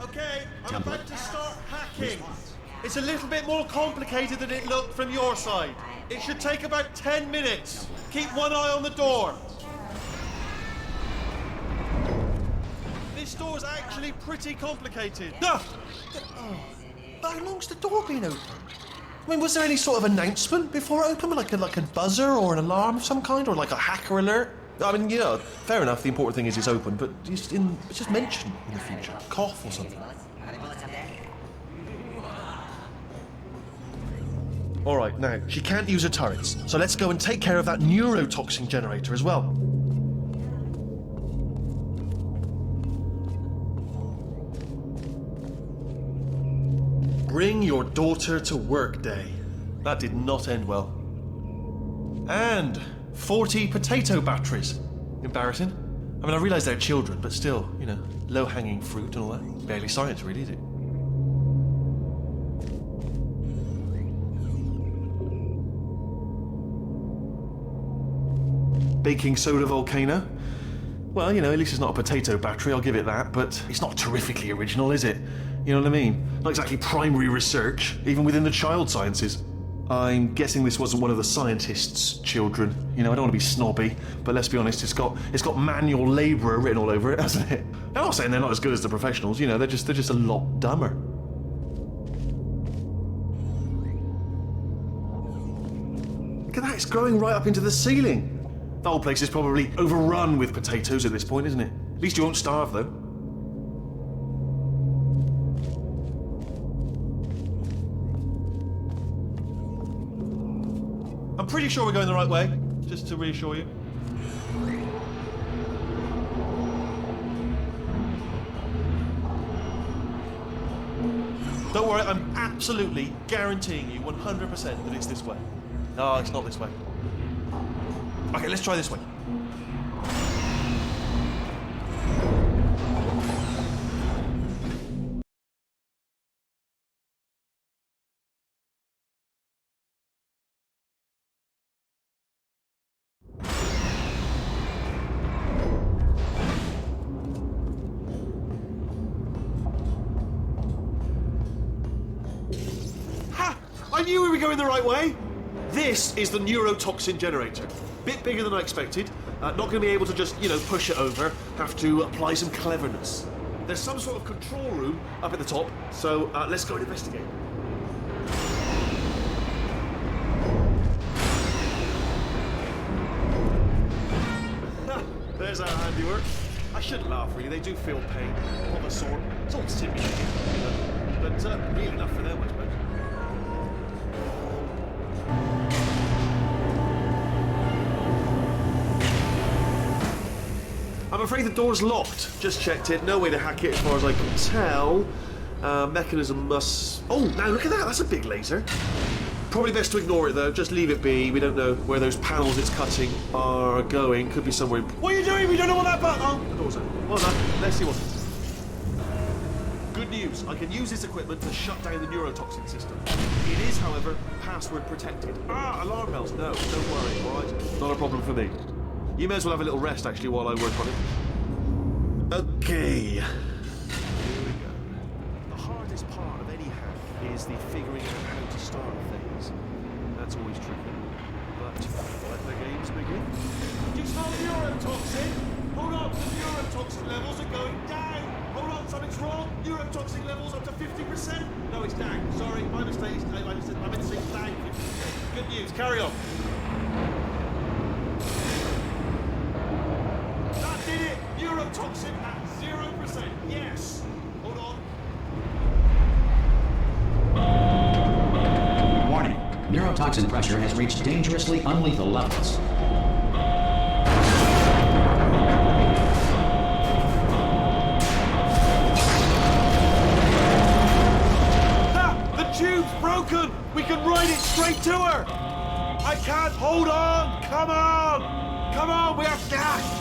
Okay, I'm Template. about to start hacking. Response. It's a little bit more complicated than it looked from your side. It should take about 10 minutes. Keep one eye on the door. This door's actually pretty complicated. No! Oh, but how long's the door been open? I mean, was there any sort of announcement before it opened? Like a buzzer or an alarm of some kind? Or like a hacker alert? I mean, yeah, fair enough, the important thing is it's open, but it's just mention in the future. Cough or something. Are there bullets up there? Alright, now, she can't use her turrets, so let's go and take care of that neurotoxin generator as well. Bring your daughter to work day. That did not end well. And 40 potato batteries. Embarrassing. I mean, I realise they're children, but still, you know, low-hanging fruit and all that. Barely science, really, is it? Baking soda volcano. Well, you know, at least it's not a potato battery, I'll give it that, but it's not terrifically original, is it? You know what I mean? Not exactly primary research, even within the child sciences. I'm guessing this wasn't one of the scientists' children. You know, I don't want to be snobby, but let's be honest, it's got manual labourer written all over it, hasn't it? I'm not saying they're not as good as the professionals, you know, they're just a lot dumber. Look at that, it's growing right up into the ceiling. The whole place is probably overrun with potatoes at this point, isn't it? At least you won't starve, though. I'm pretty sure we're going the right way, just to reassure you. Don't worry, I'm absolutely guaranteeing you 100% that it's this way. No, it's not this way. Okay, let's try this way. Ha! I knew we were going the right way! This is the neurotoxin generator. Bit bigger than I expected. Not going to be able to just, you know, push it over. Have to apply some cleverness. There's some sort of control room up at the top, so let's go and investigate. There's our handiwork. I shouldn't laugh, really. They do feel pain of a sort. It's all simulated, you know. But real enough for them, I suppose. I'm afraid the door's locked. Just checked it. No way to hack it as far as I can tell. Mechanism must... Oh, now look at that. That's a big laser. Probably best to ignore it, though. Just leave it be. We don't know where those panels it's cutting are going. Could be somewhere... What are you doing? We don't know what that button... Oh, the door's open. Well done. Let's see what... Good news. I can use this equipment to shut down the neurotoxin system. It is, however, password protected. Alarm bells. No, don't worry, all right? Not a problem for me. You may as well have a little rest, actually, while I work on it. Okay. Here we go. The hardest part of any hack is the figuring out how to start a phase. That's always tricky. But let the games begin. Just hold neurotoxin! Hold on, the neurotoxin levels are going down! Hold on, something's wrong! Neurotoxin levels up to 50%! No, it's down. Sorry, my mistake. I meant to say down 50%. Good news, carry on. That did it! Neurotoxin at 0%. Yes! Hold on. Warning. Neurotoxin pressure has reached dangerously unlethal levels. The tube's broken! We can ride it straight to her! I can't hold on! Come on! Come on, we have gas!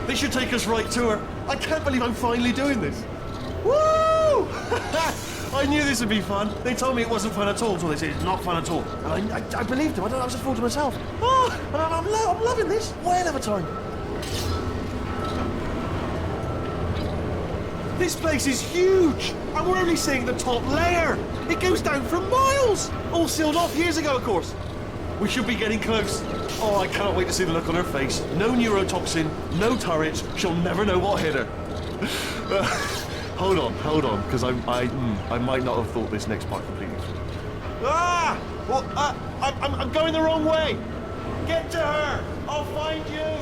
This should take us right to her. I can't believe I'm finally doing this. Woo! I knew this would be fun. They told me it wasn't fun at all, so they said it's not fun at all. And I believed them. I was a fool to myself. Oh, and I'm loving this. Whale of a time. This place is huge, and we're only seeing the top layer. It goes down for miles. All sealed off years ago, of course. We should be getting close. Oh, I cannot wait to see the look on her face. No neurotoxin, no turrets. She'll never know what hit her. Hold on, because I might not have thought this next part completely through. Well, I'm going the wrong way. Get to her. I'll find you.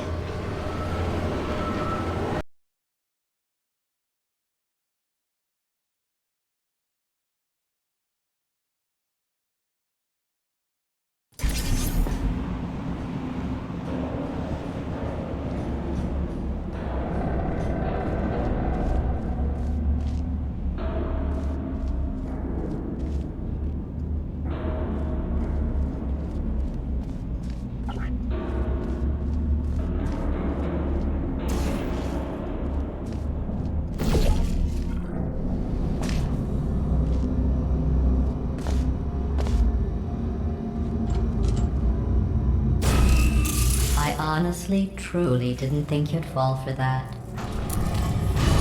Honestly, truly didn't think you'd fall for that.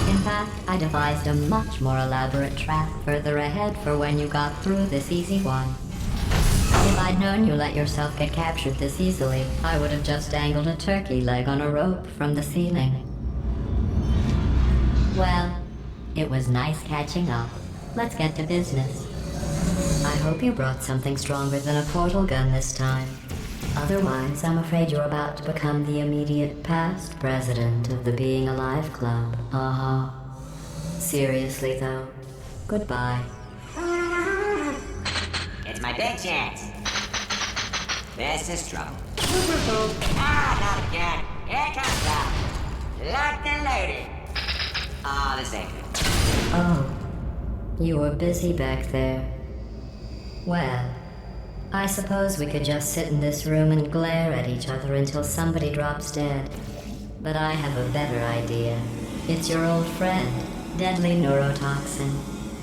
In fact, I devised a much more elaborate trap further ahead for when you got through this easy one. If I'd known you let yourself get captured this easily, I would have just dangled a turkey leg on a rope from the ceiling. Well, it was nice catching up. Let's get to business. I hope you brought something stronger than a portal gun this time. Otherwise, I'm afraid you're about to become the immediate past president of the Being Alive Club. Seriously, though, goodbye. It's my big chance. This is trouble. Not again. Here comes trouble. Locked and loaded. This ain't good. Oh, you were busy back there. Well, I suppose we could just sit in this room and glare at each other until somebody drops dead. But I have a better idea. It's your old friend, deadly neurotoxin.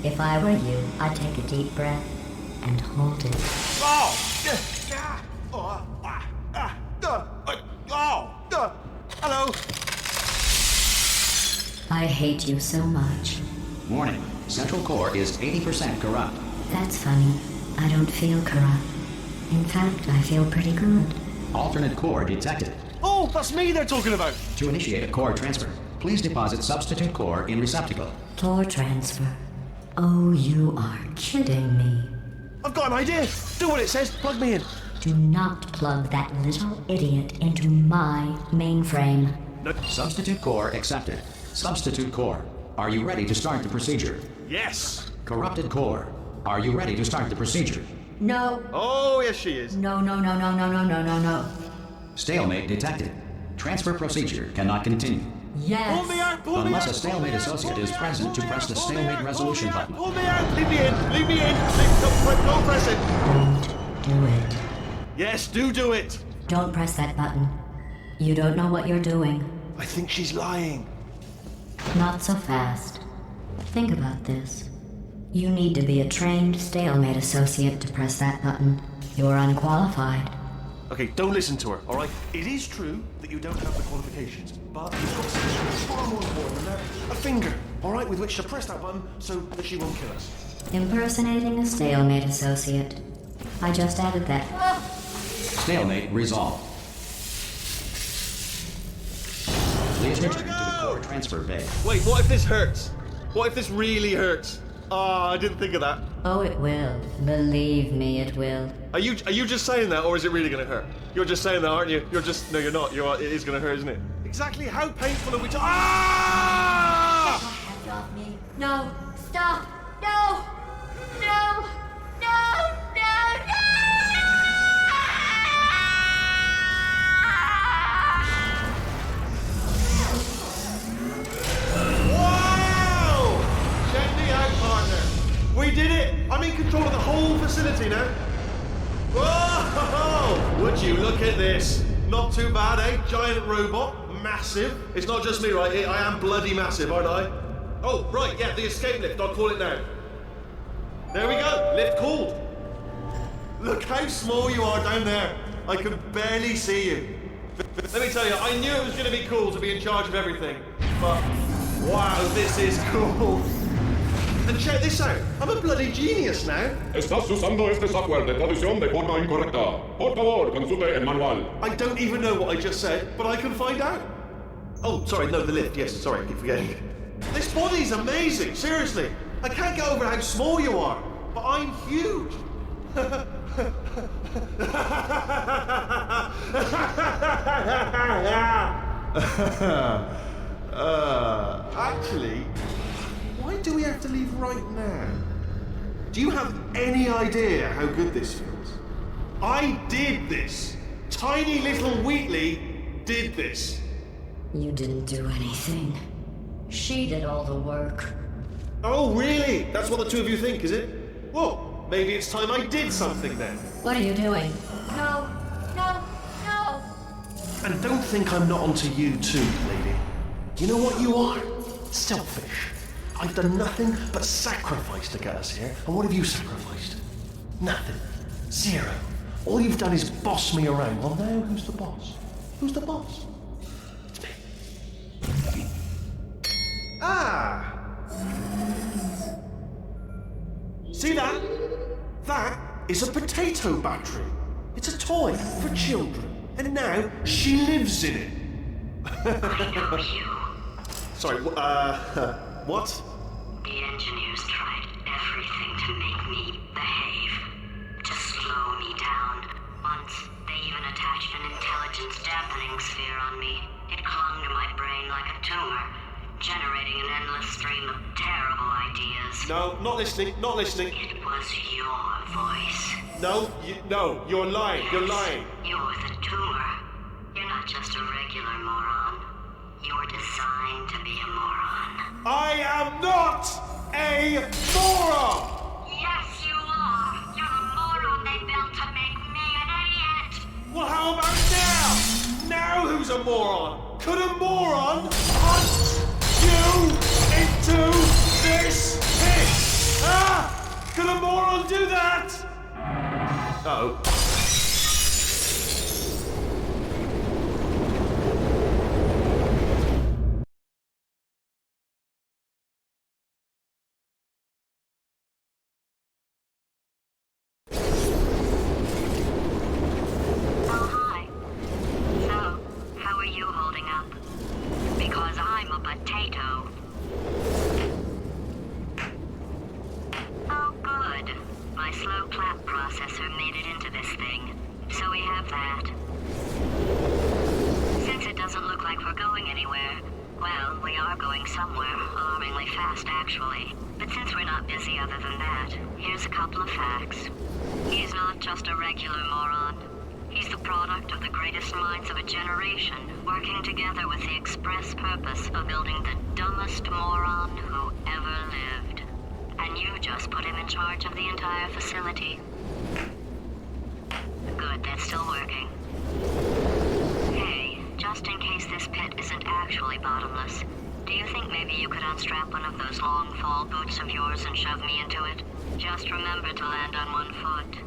If I were you, I'd take a deep breath and hold it. Hello. I hate you so much. Warning, Central Core is 80% corrupt. That's funny. I don't feel corrupt. In fact, I feel pretty good. Alternate core detected. Oh, that's me they're talking about. To initiate a core transfer, please deposit substitute core in receptacle. Core transfer. Oh, you are kidding me. I've got an idea. Do what it says. Plug me in. Do not plug that little idiot into my mainframe. Substitute core accepted. Substitute core, are you ready to start the procedure? Yes. Corrupted core, are you ready to start the procedure? No. Oh, yes, she is. No, no, no, no, no, no, no, no, no. Stalemate detected. Transfer procedure cannot continue. Yes. Pull me out. Pull me out. Unless a pull stalemate me out, associate pull is me out, present to pull me press out, the pull me stalemate out, resolution pull me out, button. Pull me out. Leave me in. Leave me in. Don't press it. Don't do it. Yes, do it. Don't press that button. You don't know what you're doing. I think she's lying. Not so fast. Think about this. You need to be a trained stalemate associate to press that button. You're unqualified. Okay, don't listen to her, all right? It is true that you don't have the qualifications, but you've got something far more important than that. A finger, all right, with which to press that button so that she won't kill us. Impersonating a stalemate associate. I just added that. Stalemate resolved. Please return to the core transfer bay. Wait, what if this hurts? What if this really hurts? Ah, I didn't think of that. Oh, it will. Believe me, it will. Are you just saying that, or is it really going to hurt? You're just saying that, aren't you? No, you're not. It is going to hurt, isn't it? Exactly how painful are we talking? Ah! Hands off me. No. Stop. No. No. No. No. No. Wow! Check me out, partner. We did it. I'm in control of the whole facility now. Whoa! Would you look at this? Not too bad, eh? Giant robot, massive. It's not just me, right? I am bloody massive, aren't I? Oh, right, yeah, the escape lift. I'll call it now. There we go. Lift called. Look how small you are down there. I can barely see you. Let me tell you, I knew it was going to be cool to be in charge of everything. But, wow, this is cool. And check this out. I'm a bloody genius now. Estás usando este software de traducción de forma incorrecta. Por favor, consulte el manual. I don't even know what I just said, but I can find out. Oh, sorry, no, the lift. Yes, sorry, I keep forgetting. This body's amazing, seriously. I can't get over how small you are, but I'm huge. Actually, why do we have to leave right now? Do you have any idea how good this feels? I did this. Tiny little Wheatley did this. You didn't do anything. She did all the work. Oh, really? That's what the two of you think, is it? Well, maybe it's time I did something then. What are you doing? No. No. No. And don't think I'm not onto you too, lady. You know what you are? Selfish. I've done nothing but sacrifice to get us here. And what have you sacrificed? Nothing. Zero. All you've done is boss me around. Well, now who's the boss? Who's the boss? It's me. Ah! See that? That is a potato battery. It's a toy for children. And now she lives in it. Sorry, what? The engineers tried everything to make me behave, to slow me down. Once, they even attached an intelligence dampening sphere on me. It clung to my brain like a tumor, generating an endless stream of terrible ideas. No, not listening, not listening. It was your voice. No, you're lying, you're lying. You're the tumor. You're not just a regular moron. You're designed to be a moron. I am not a moron! Yes, you are. You're a moron they built to make me an idiot. Well, how about now? Now who's a moron? Could a moron hunt you into this pit? Ah! Could a moron do that? Uh-oh. Oh, good. My slow clap processor made it into this thing. So we have that. Since it doesn't look like we're going anywhere, well, we are going somewhere, alarmingly fast actually. But since we're not busy other than that, here's a couple of facts. He's not just a regular moron. He's the product of the greatest minds of a generation, working together with the express purpose of building the dumbest moron who ever lived. And you just put him in charge of the entire facility. Good, that's still working. Hey, just in case this pit isn't actually bottomless, do you think maybe you could unstrap one of those long fall boots of yours and shove me into it? Just remember to land on one foot.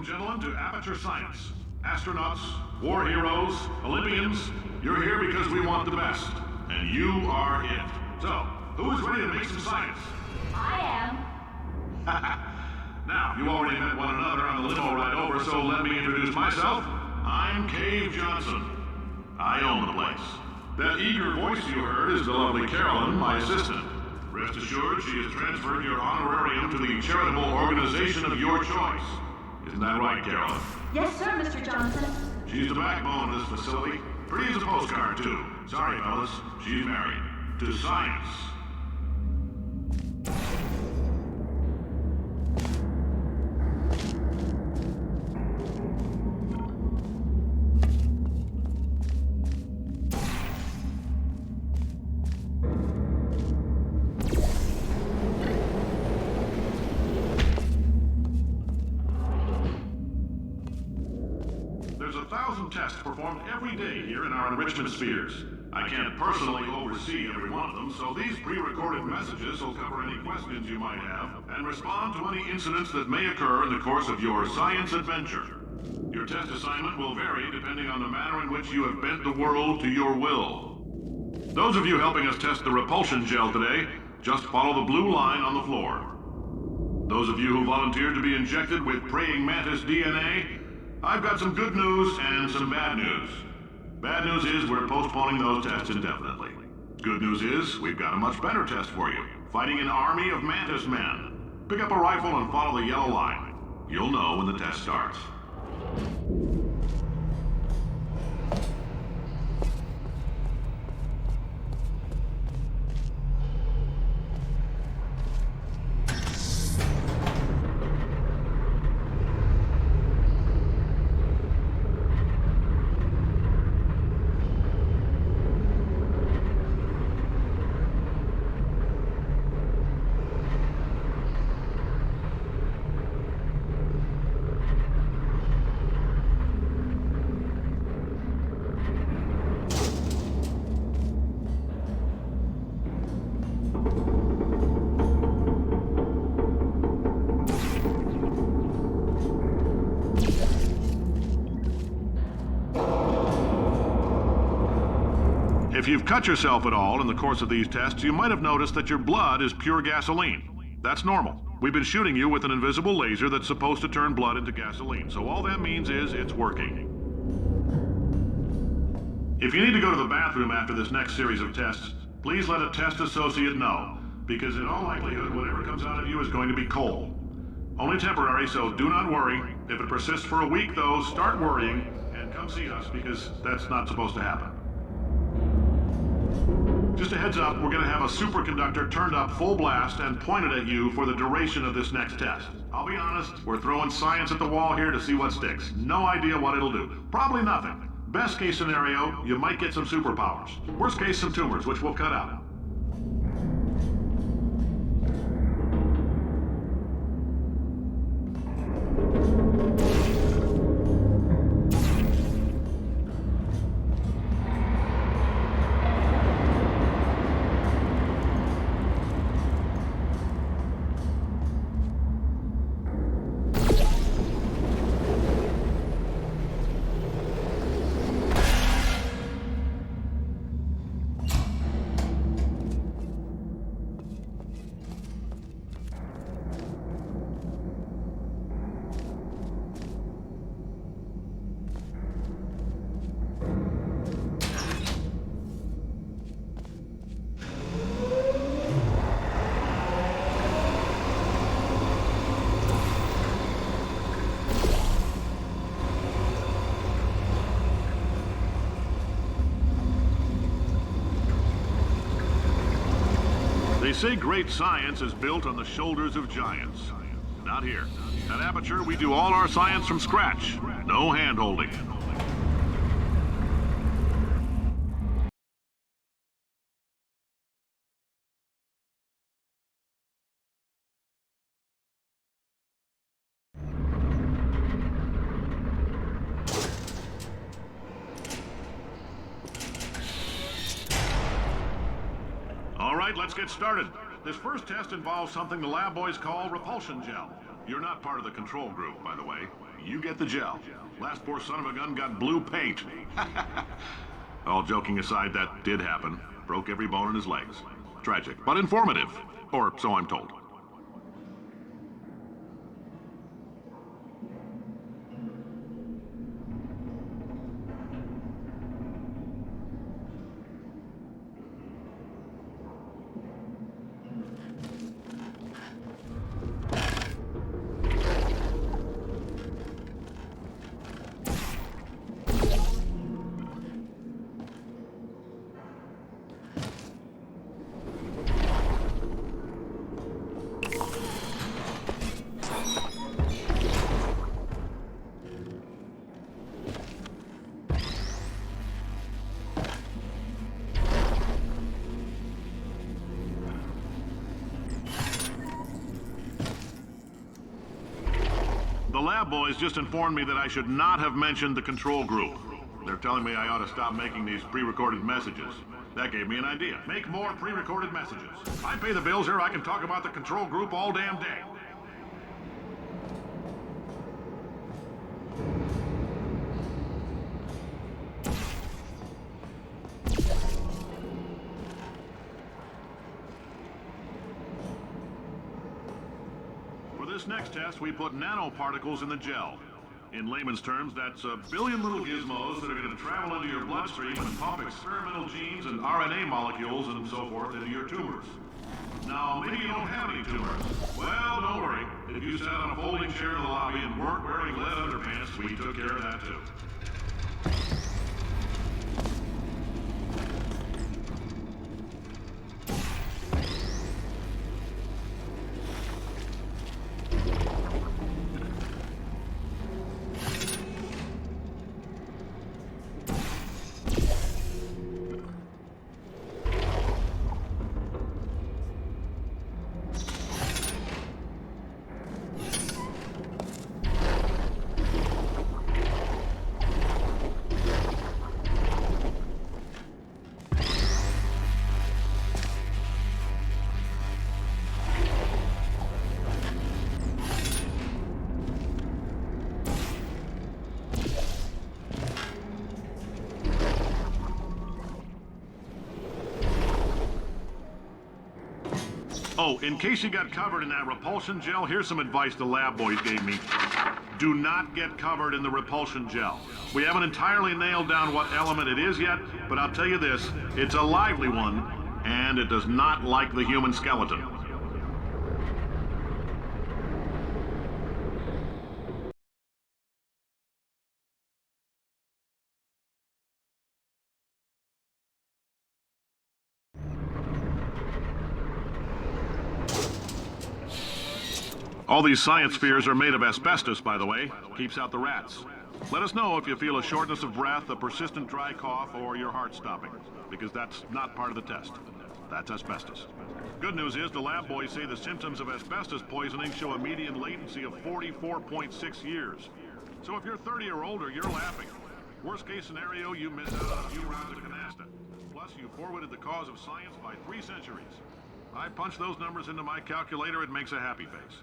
gentlemen, to Aperture Science. Astronauts, war heroes, Olympians, you're here because we want the best. And you are it. So, who is ready to make some science? I am. Now, you already met one another on the limo ride over, so let me introduce myself. I'm Cave Johnson. I own the place. That eager voice you heard is the lovely Carolyn, my assistant. Rest assured, she has transferred your honorarium to the charitable organization of your choice. Isn't that right, Carolyn? Yes, sir, Mr. Johnson. She's the backbone of this facility. Pretty as a postcard, too. Sorry, fellas. She's married. To science. There's 1,000 tests performed every day here in our enrichment spheres. I can't personally oversee every one of them, so these pre-recorded messages will cover any questions you might have and respond to any incidents that may occur in the course of your science adventure. Your test assignment will vary depending on the manner in which you have bent the world to your will. Those of you helping us test the repulsion gel today, just follow the blue line on the floor. Those of you who volunteered to be injected with praying mantis DNA, I've got some good news and some bad news. Bad news is we're postponing those tests indefinitely. Good news is we've got a much better test for you. Fighting an army of mantis men. Pick up a rifle and follow the yellow line. You'll know when the test starts. If you've cut yourself at all in the course of these tests, you might have noticed that your blood is pure gasoline. That's normal. We've been shooting you with an invisible laser that's supposed to turn blood into gasoline, so all that means is it's working. If you need to go to the bathroom after this next series of tests, please let a test associate know, because in all likelihood, whatever comes out of you is going to be coal. Only temporary, so do not worry. If it persists for a week, though, start worrying and come see us, because that's not supposed to happen. Just a heads up, we're going to have a superconductor turned up full blast and pointed at you for the duration of this next test. I'll be honest, we're throwing science at the wall here to see what sticks. No idea what it'll do. Probably nothing. Best case scenario, you might get some superpowers. Worst case, some tumors, which we'll cut out. They say great science is built on the shoulders of giants. Not here. At Aperture, we do all our science from scratch. No hand-holding. All right, let's get started. This first test involves something the lab boys call repulsion gel. You're not part of the control group, by the way. You get the gel. Last poor son of a gun got blue paint. All joking aside, that did happen. Broke every bone in his legs. Tragic, but informative. Or so I'm told. The lab boys just informed me that I should not have mentioned the control group. They're telling me I ought to stop making these pre-recorded messages. That gave me an idea. Make more pre-recorded messages. I pay the bills here, I can talk about the control group all damn day. For this next test, we put nanoparticles in the gel. In layman's terms, that's a billion little gizmos that are going to travel into your bloodstream and pump experimental genes and RNA molecules and so forth into your tumors. Now, maybe you don't have any tumors. Well, don't worry. If you sat on a folding chair in the lobby and weren't wearing lead underpants, we took care of that too. Oh, in case you got covered in that repulsion gel, here's some advice the lab boys gave me. Do not get covered in the repulsion gel. We haven't entirely nailed down what element it is yet, but I'll tell you this, it's a lively one, and it does not like the human skeleton. All these science spheres are made of asbestos, by the way. Keeps out the rats. Let us know if you feel a shortness of breath, a persistent dry cough, or your heart stopping, because that's not part of the test. That's asbestos. Good news is the lab boys say the symptoms of asbestos poisoning show a median latency of 44.6 years. So if you're 30 or older, you're laughing. Worst case scenario, you miss out on a few rounds of canasta. Plus, you forwarded the cause of science by 3 centuries. I punch those numbers into my calculator, it makes a happy face.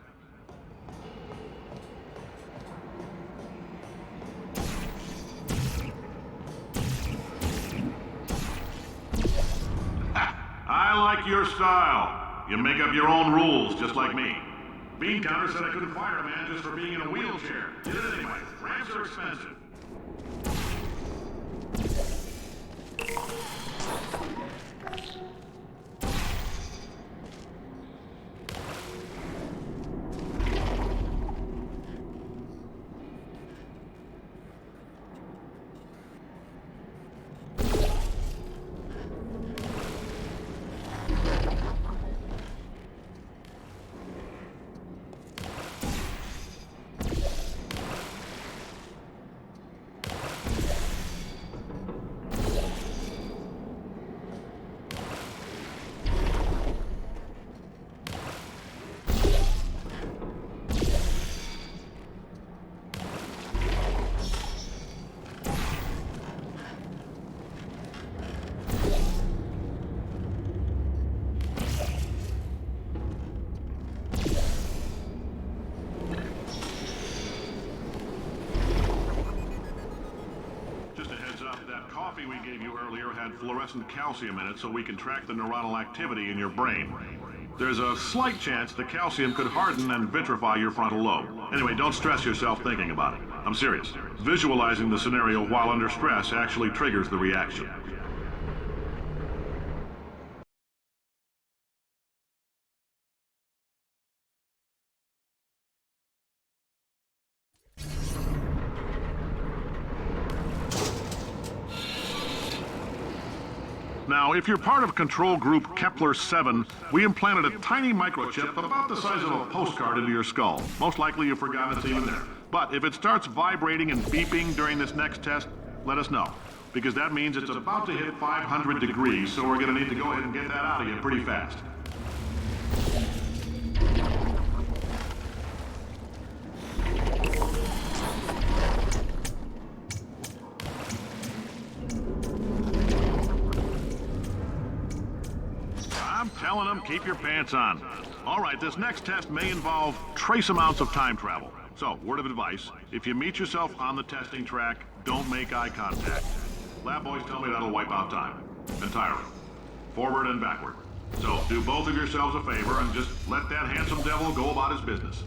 I like your style. You make up your own rules, just like me. Bean Counter said I couldn't fire a man just for being in a wheelchair. Did it anyway. Ramps are expensive. you earlier had fluorescent calcium in it so we can track the neuronal activity in your brain. There's a slight chance the calcium could harden and vitrify your frontal lobe. Anyway, don't stress yourself thinking about it. I'm serious. Visualizing the scenario while under stress actually triggers the reaction. Now, if you're part of control group Kepler-7, we implanted a tiny microchip about the size of a postcard into your skull. Most likely you've forgotten it's even there. But if it starts vibrating and beeping during this next test, let us know. Because that means it's about to hit 500 degrees, so we're going to need to go ahead and get that out of you pretty fast. I'm telling them, keep your pants on. All right, this next test may involve trace amounts of time travel. So, word of advice, if you meet yourself on the testing track, don't make eye contact. Lab boys tell me that'll wipe out time. Entirely. Forward and backward. So, do both of yourselves a favor and just let that handsome devil go about his business.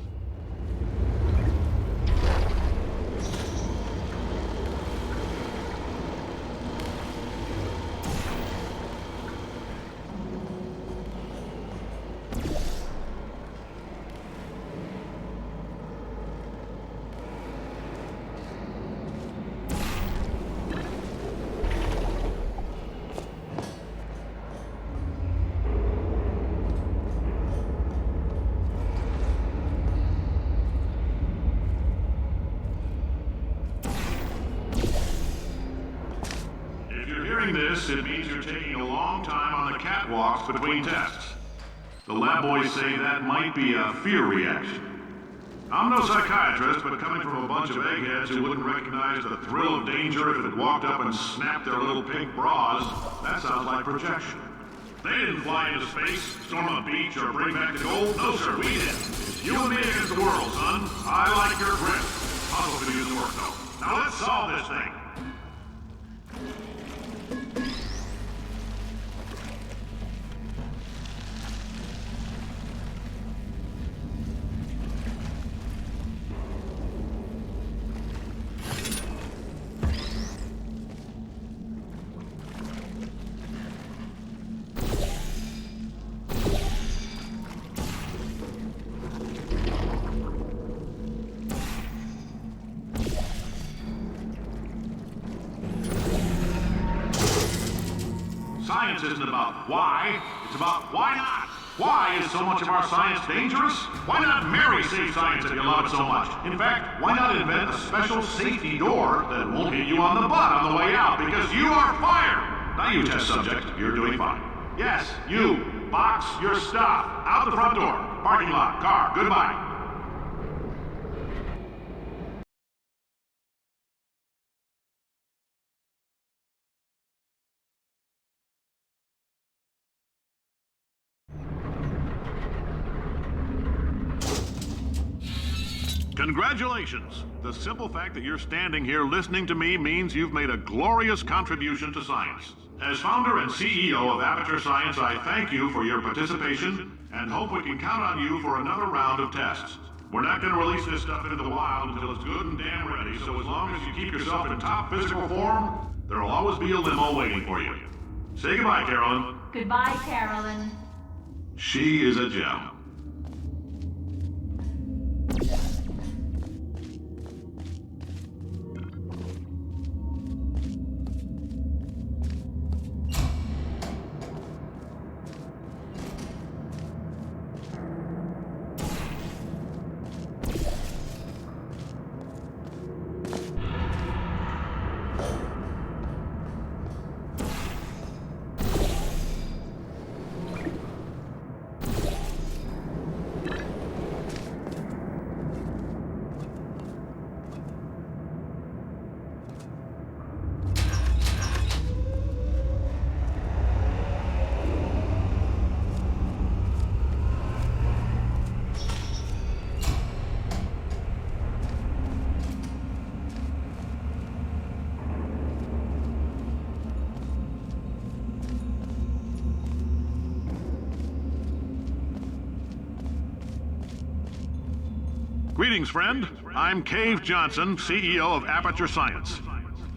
This, it means you're taking a long time on the catwalks between tests. The lab boys say that might be a fear reaction. I'm no psychiatrist, but coming from a bunch of eggheads who wouldn't recognize the thrill of danger if it walked up and snapped their little pink bras, that sounds like projection. They didn't fly into space, storm a beach, or bring back the gold. No, sir, we did. It's you and me against the world, son. I like your grit. Hustle could use the work, though. Now let's solve this thing. Science isn't about why, it's about why not. Why is so much of our science dangerous? Why not marry safe science if you love it so much? In fact, why not invent a special safety door that won't hit you on the butt on the way out because you are fired? Now you test subject, you're doing fine. Yes, you, box your stuff. Out the front door, parking lot, car, goodbye. Congratulations! The simple fact that you're standing here listening to me means you've made a glorious contribution to science. As founder and CEO of Aperture Science, I thank you for your participation and hope we can count on you for another round of tests. We're not going to release this stuff into the wild until it's good and damn ready, so as long as you keep yourself in top physical form, there'll always be a limo waiting for you. Say goodbye, Carolyn. Goodbye, Carolyn. She is a gem. Greetings, friend. I'm Cave Johnson, CEO of Aperture Science.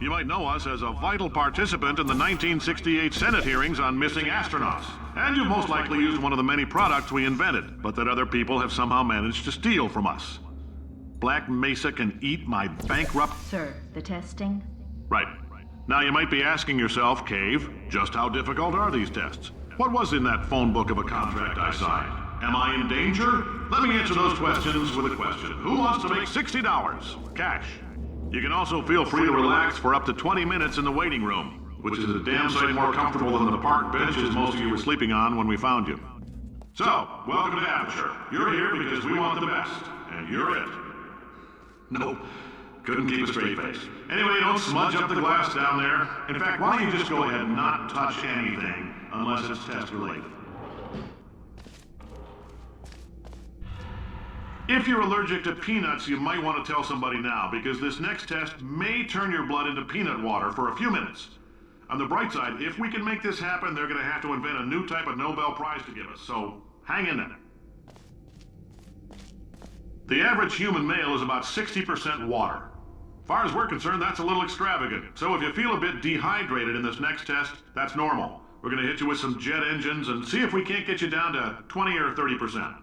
You might know us as a vital participant in the 1968 Senate hearings on missing astronauts. And you've most likely used one of the many products we invented, but that other people have somehow managed to steal from us. Black Mesa can eat my bankrupt... Sir, the testing? Right. Now you might be asking yourself, Cave, just how difficult are these tests? What was in that phone book of a contract I signed? Am I in danger? Let me answer those questions with a question. Who wants to make $60? Cash. You can also feel free to relax for up to 20 minutes in the waiting room, which is a damn sight more comfortable than the park benches most of you were sleeping on when we found you. So, welcome to Aperture. You're here because we want the best, and you're it. Nope. Couldn't keep a straight face. Anyway, don't smudge up the glass down there. In fact, why don't you just go ahead and not touch anything unless it's test related. If you're allergic to peanuts, you might want to tell somebody now, because this next test may turn your blood into peanut water for a few minutes. On the bright side, if we can make this happen, they're going to have to invent a new type of Nobel Prize to give us, so hang in there. The average human male is about 60% water. As far as we're concerned, that's a little extravagant. So if you feel a bit dehydrated in this next test, that's normal. We're going to hit you with some jet engines and see if we can't get you down to 20 or 30%.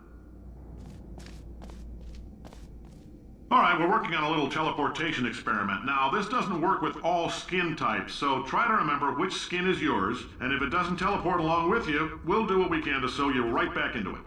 All right, we're working on a little teleportation experiment. Now, this doesn't work with all skin types, so try to remember which skin is yours, and if it doesn't teleport along with you, we'll do what we can to sew you right back into it.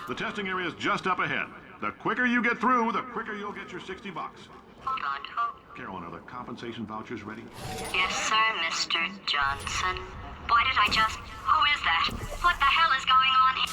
The testing area is just up ahead. The quicker you get through, the quicker you'll get your $60. Hold on, who? Carolyn, are the compensation vouchers ready? Yes, sir, Mr. Johnson. Why did I just... Who is that? What the hell is going on here?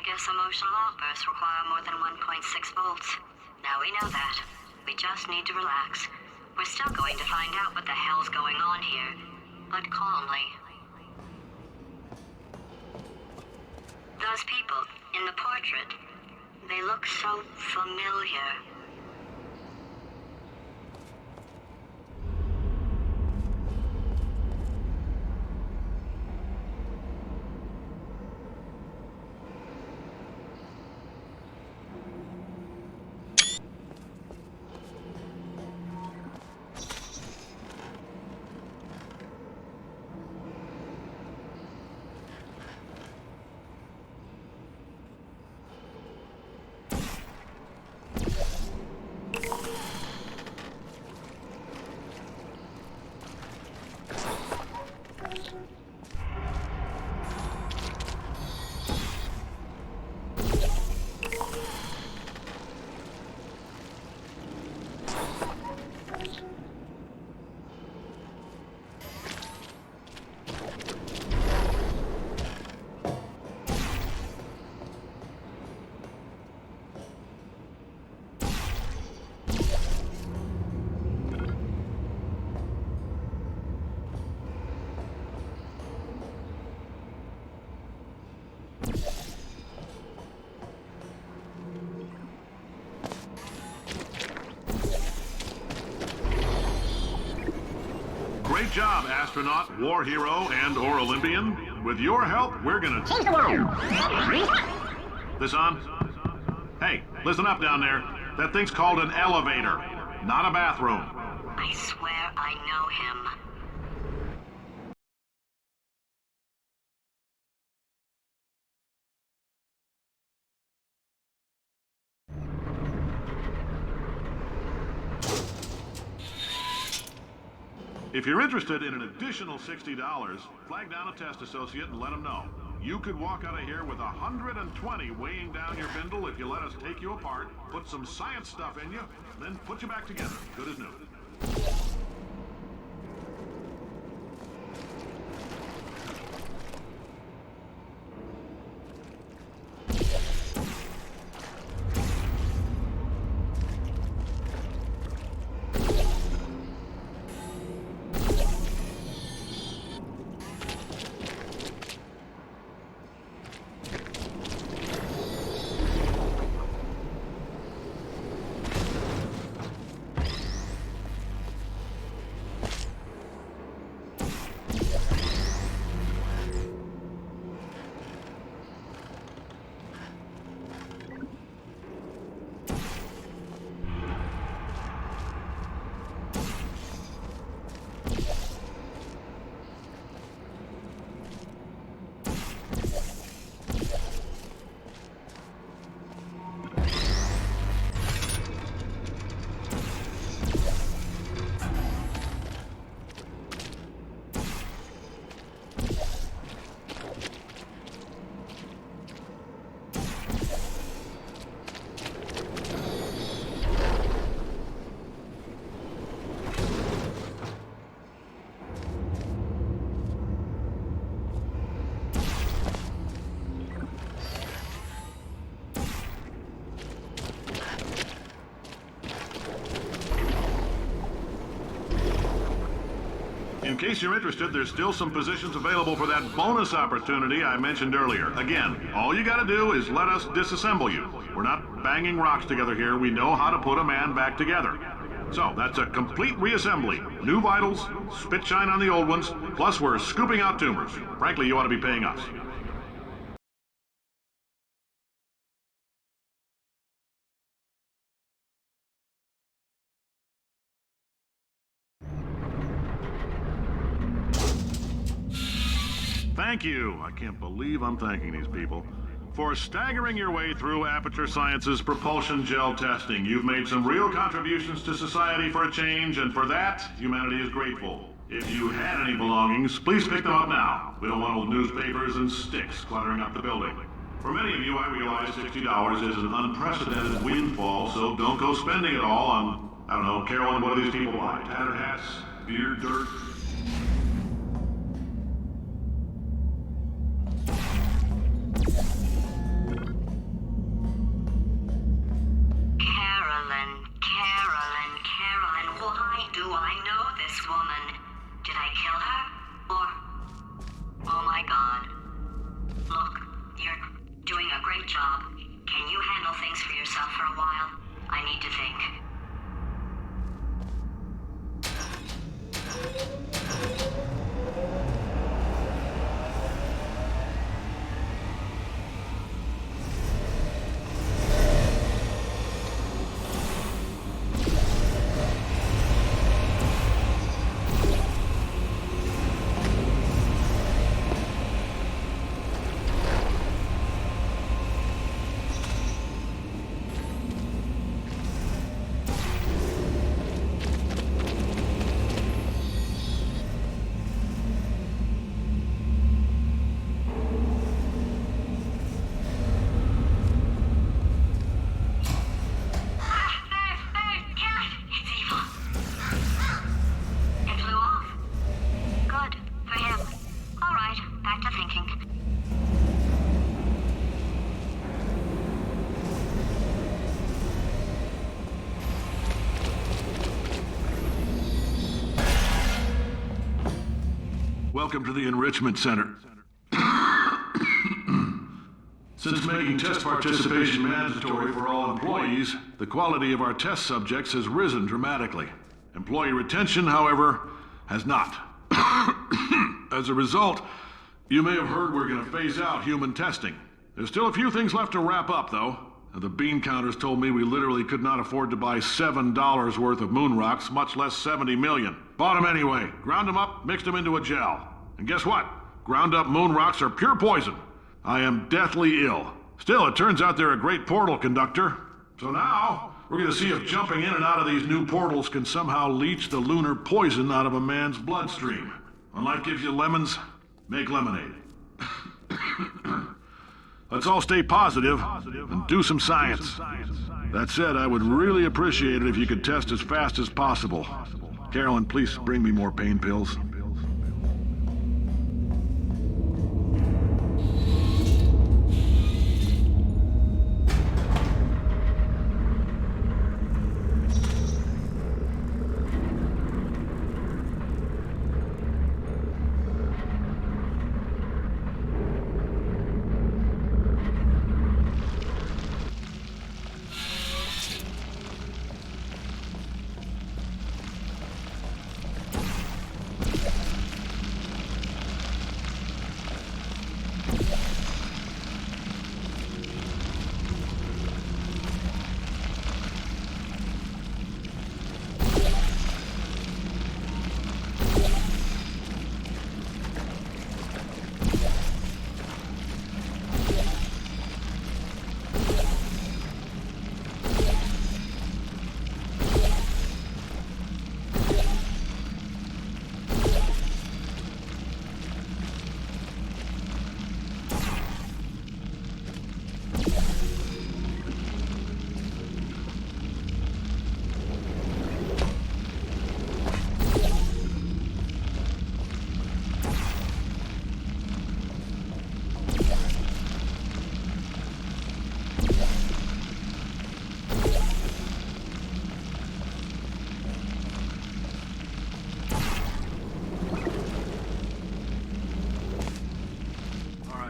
I guess emotional outbursts require more than 1.6 volts. Now we know that. We just need to relax. We're still going to find out what the hell's going on here, but calmly. Those people in the portrait, they look so familiar. Great job, astronaut, war hero, and/or Olympian. With your help, we're gonna change the world. This on? Hey, listen up down there. That thing's called an elevator, not a bathroom. I swear I know him. If you're interested in an additional $60, flag down a test associate and let them know. You could walk out of here with 120 weighing down your bindle if you let us take you apart, put some science stuff in you, then put you back together, good as new. In case you're interested, there's still some positions available for that bonus opportunity I mentioned earlier. Again, all you gotta do is let us disassemble you. We're not banging rocks together here. We know how to put a man back together. So, that's a complete reassembly. New vitals, spit shine on the old ones, plus we're scooping out tumors. Frankly, you ought to be paying us. Thank you. I can't believe I'm thanking these people. For staggering your way through Aperture Science's propulsion gel testing. You've made some real contributions to society for a change, and for that, humanity is grateful. If you had any belongings, please pick them up now. We don't want old newspapers and sticks cluttering up the building. For many of you, I realize $60 is an unprecedented windfall, so don't go spending it all on, I don't know, Carolyn, what do these people buy? Tattered hats? Beer, dirt? welcome to the Enrichment Center. Since making test participation mandatory for all employees, the quality of our test subjects has risen dramatically. Employee retention, however, has not. As a result, you may have heard we're going to phase out human testing. There's still a few things left to wrap up, though. The bean counters told me we literally could not afford to buy $7 worth of moon rocks, much less 70 million. Bought them anyway, ground them up, mixed them into a gel. And guess what? Ground up moon rocks are pure poison. I am deathly ill. Still, it turns out they're a great portal conductor. So now, we're going to see if jumping in and out of these new portals can somehow leach the lunar poison out of a man's bloodstream. When life gives you lemons, make lemonade. Let's all stay positive and do some science. That said, I would really appreciate it if you could test as fast as possible. Carolyn, please bring me more pain pills.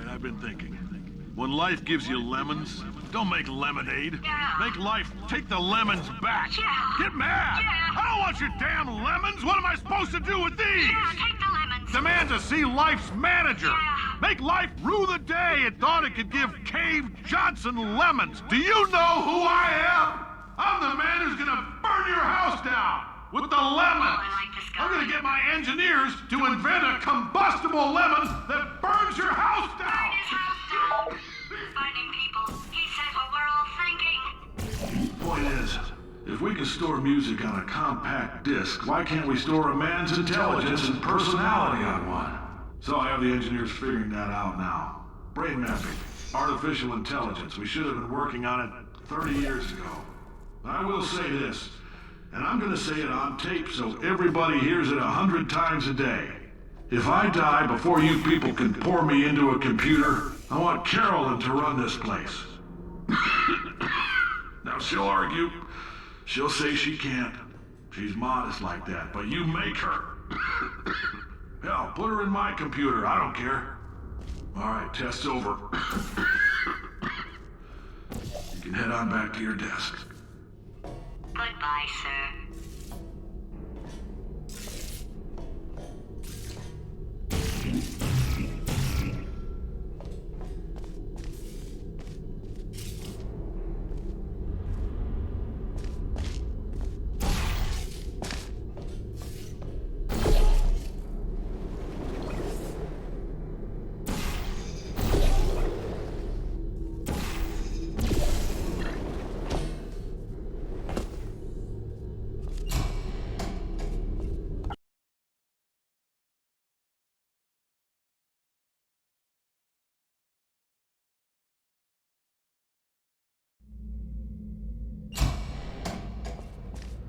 I've been thinking. When life gives you lemons, don't make lemonade. Make life take the lemons back. Get mad! I don't want your damn lemons! What am I supposed to do with these? Take the lemons. Demand to see life's manager! Make life rue the day it thought it could give Cave Johnson lemons! Do you know who I am? I'm the man who's gonna burn your house down! With the lemons! I'm gonna get my engineers to invent a combustible lemon that burns your house down! Finding people. He said what we're all thinking. Point is, if we can store music on a compact disc, why can't we store a man's intelligence and personality on one? So I have the engineers figuring that out now. Brain mapping, artificial intelligence. We should have been working on it 30 years ago. I will say this, and I'm gonna say it on tape so everybody hears it 100 times a day. If I die before you people can pour me into a computer, I want Carolyn to run this place. Now she'll argue. She'll say she can't. She's modest like that, but you make her. Hell, put her in my computer. I don't care. All right, test's over. You can head on back to your desk. Goodbye, sir.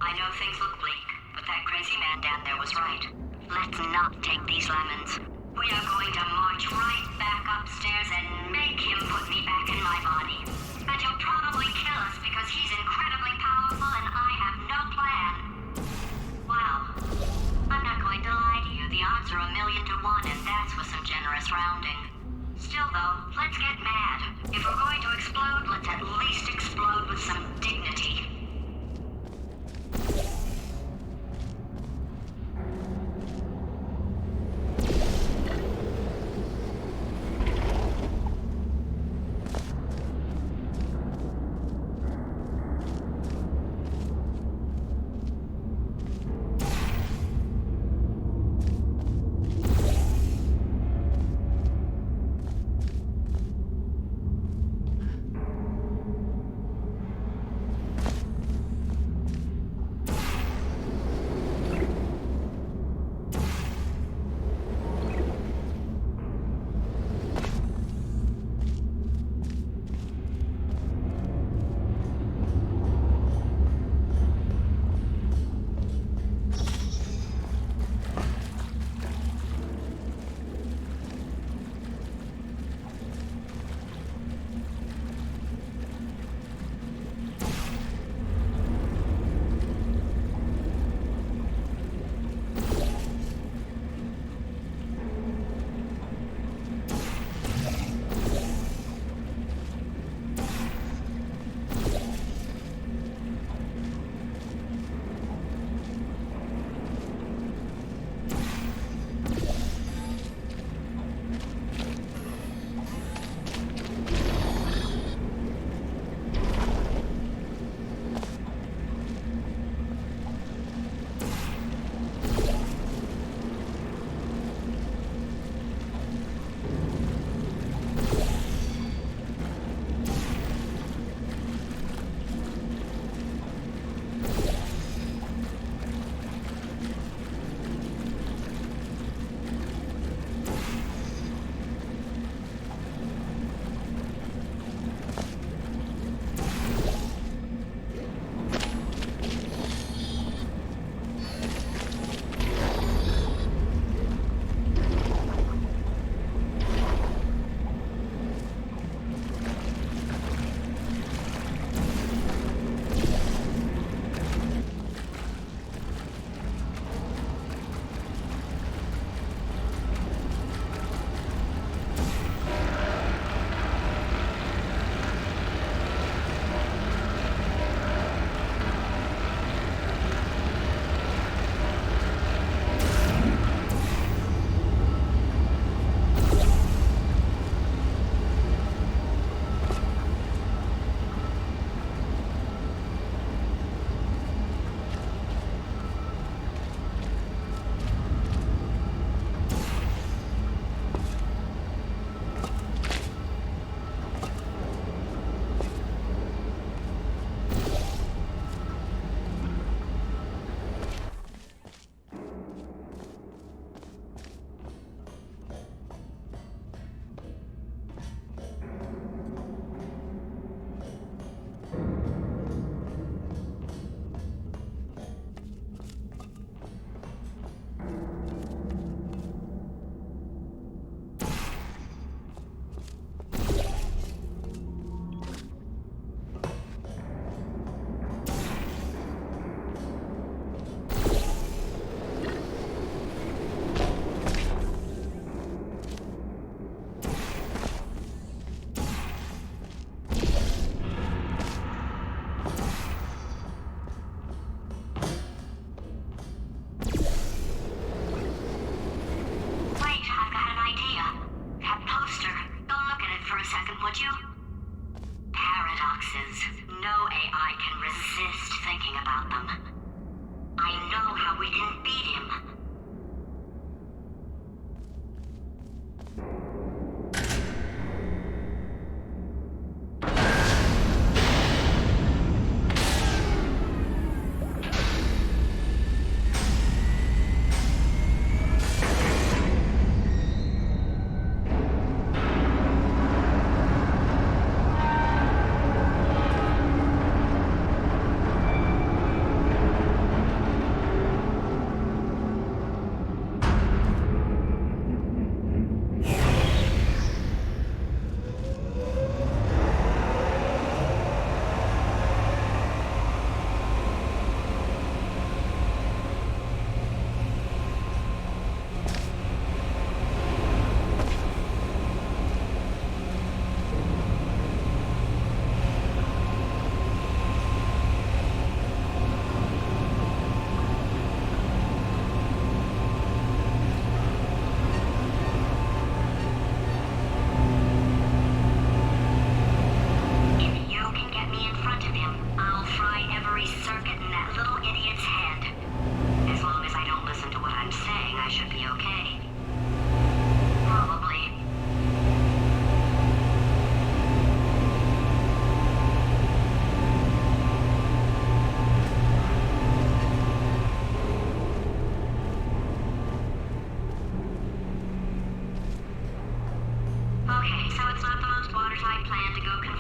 I know things look bleak, but that crazy man down there was right. Let's not take these lemons. We are going to march right back upstairs and make him put me back in my body. And he'll probably kill us because he's incredibly powerful and I have no plan. Wow. I'm not going to lie to you. The odds are 1,000,000 to 1 and let's get mad. If we're going to explode, let's at least explode with some dignity.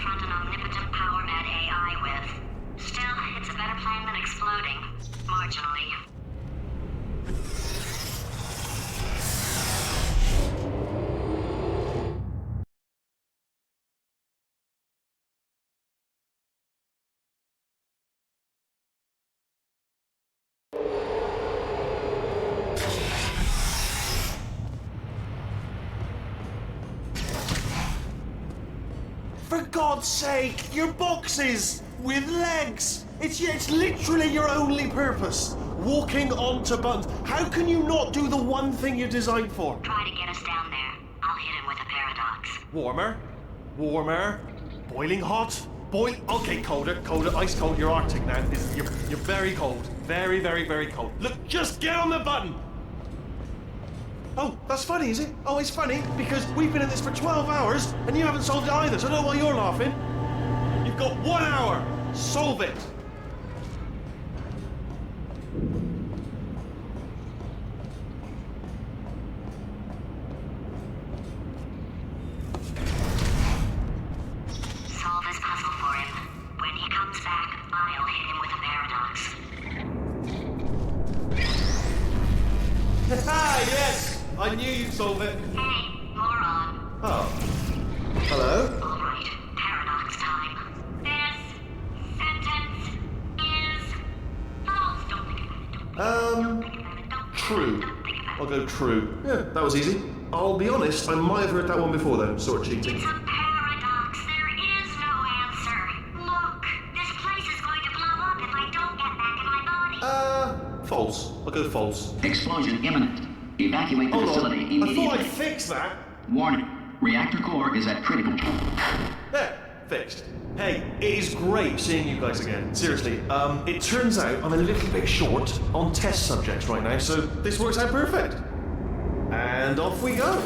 confront an omnipotent power-mad AI with. Still, it's a better plan than exploding. Marginally. For God's sake, your boxes with legs. It's literally your only purpose. Walking onto buttons. How can you not do the one thing you're designed for? Try to get us down there. I'll hit him with a paradox. Warmer, warmer, boiling hot, okay, colder, ice cold. You're Arctic now. You're very cold, very, very, very cold. Look, just get on the button. Oh, that's funny, is it? Oh, it's funny because we've been at this for 12 hours and you haven't solved it either. So I don't know why you're laughing. You've got 1 hour. Solve it. Solve this puzzle for him. When he comes back, I'll hit him with a paradox. Ah, yes. I knew you'd solve it. Hey, moron. Oh. Hello? All right, paradox time. This sentence is false. Don't think about it. True. I'll go true. Yeah, that was easy. I'll be honest, I might have heard that one before though, sort of cheating. It's a paradox. There is no answer. Look, this place is going to blow up if I don't get back in my body. False. I'll go false. Explosion imminent. Evacuate the facility I immediately. thought I'd fix that. Warning. Reactor core is at critical. There, fixed. Hey, it is great seeing you guys again. Seriously, it turns out I'm a little bit short on test subjects right now, so this works out perfect. And off we go.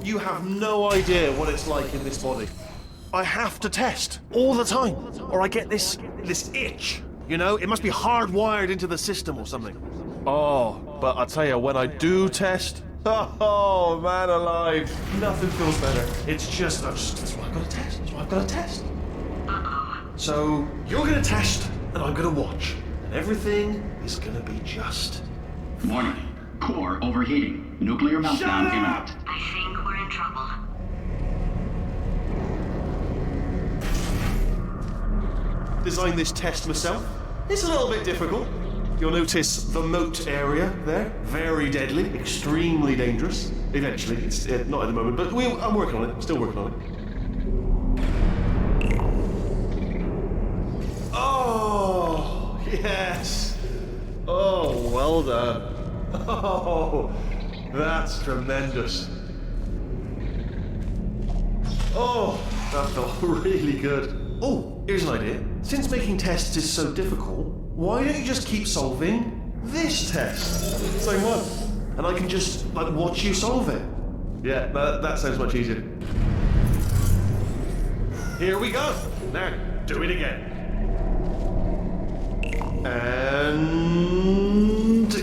You have no idea what it's like in this body. I have to test all the time, or I get this itch. You know, it must be hardwired into the system or something. Oh, but I tell you, when I do test, oh man alive, nothing feels better. It's just, that's what I've got to test. That's what I've got to test. So you're gonna test, and I'm gonna watch, and everything is gonna be just. Warning. Core overheating. Nuclear meltdown imminent. I think we're in trouble. Designed this test myself. It's a little bit difficult. You'll notice the moat area there. Very deadly, extremely dangerous. Eventually, it's not at the moment, but I'm working on it. Still working on it. Oh, yes. Oh, well done. Oh, that's tremendous. Oh, that felt really good. Oh, here's an idea. Since making tests is so difficult, why don't you just keep solving this test? Same one. And I can just, watch you solve it. Yeah, that sounds much easier. Here we go. Now, do it again. And...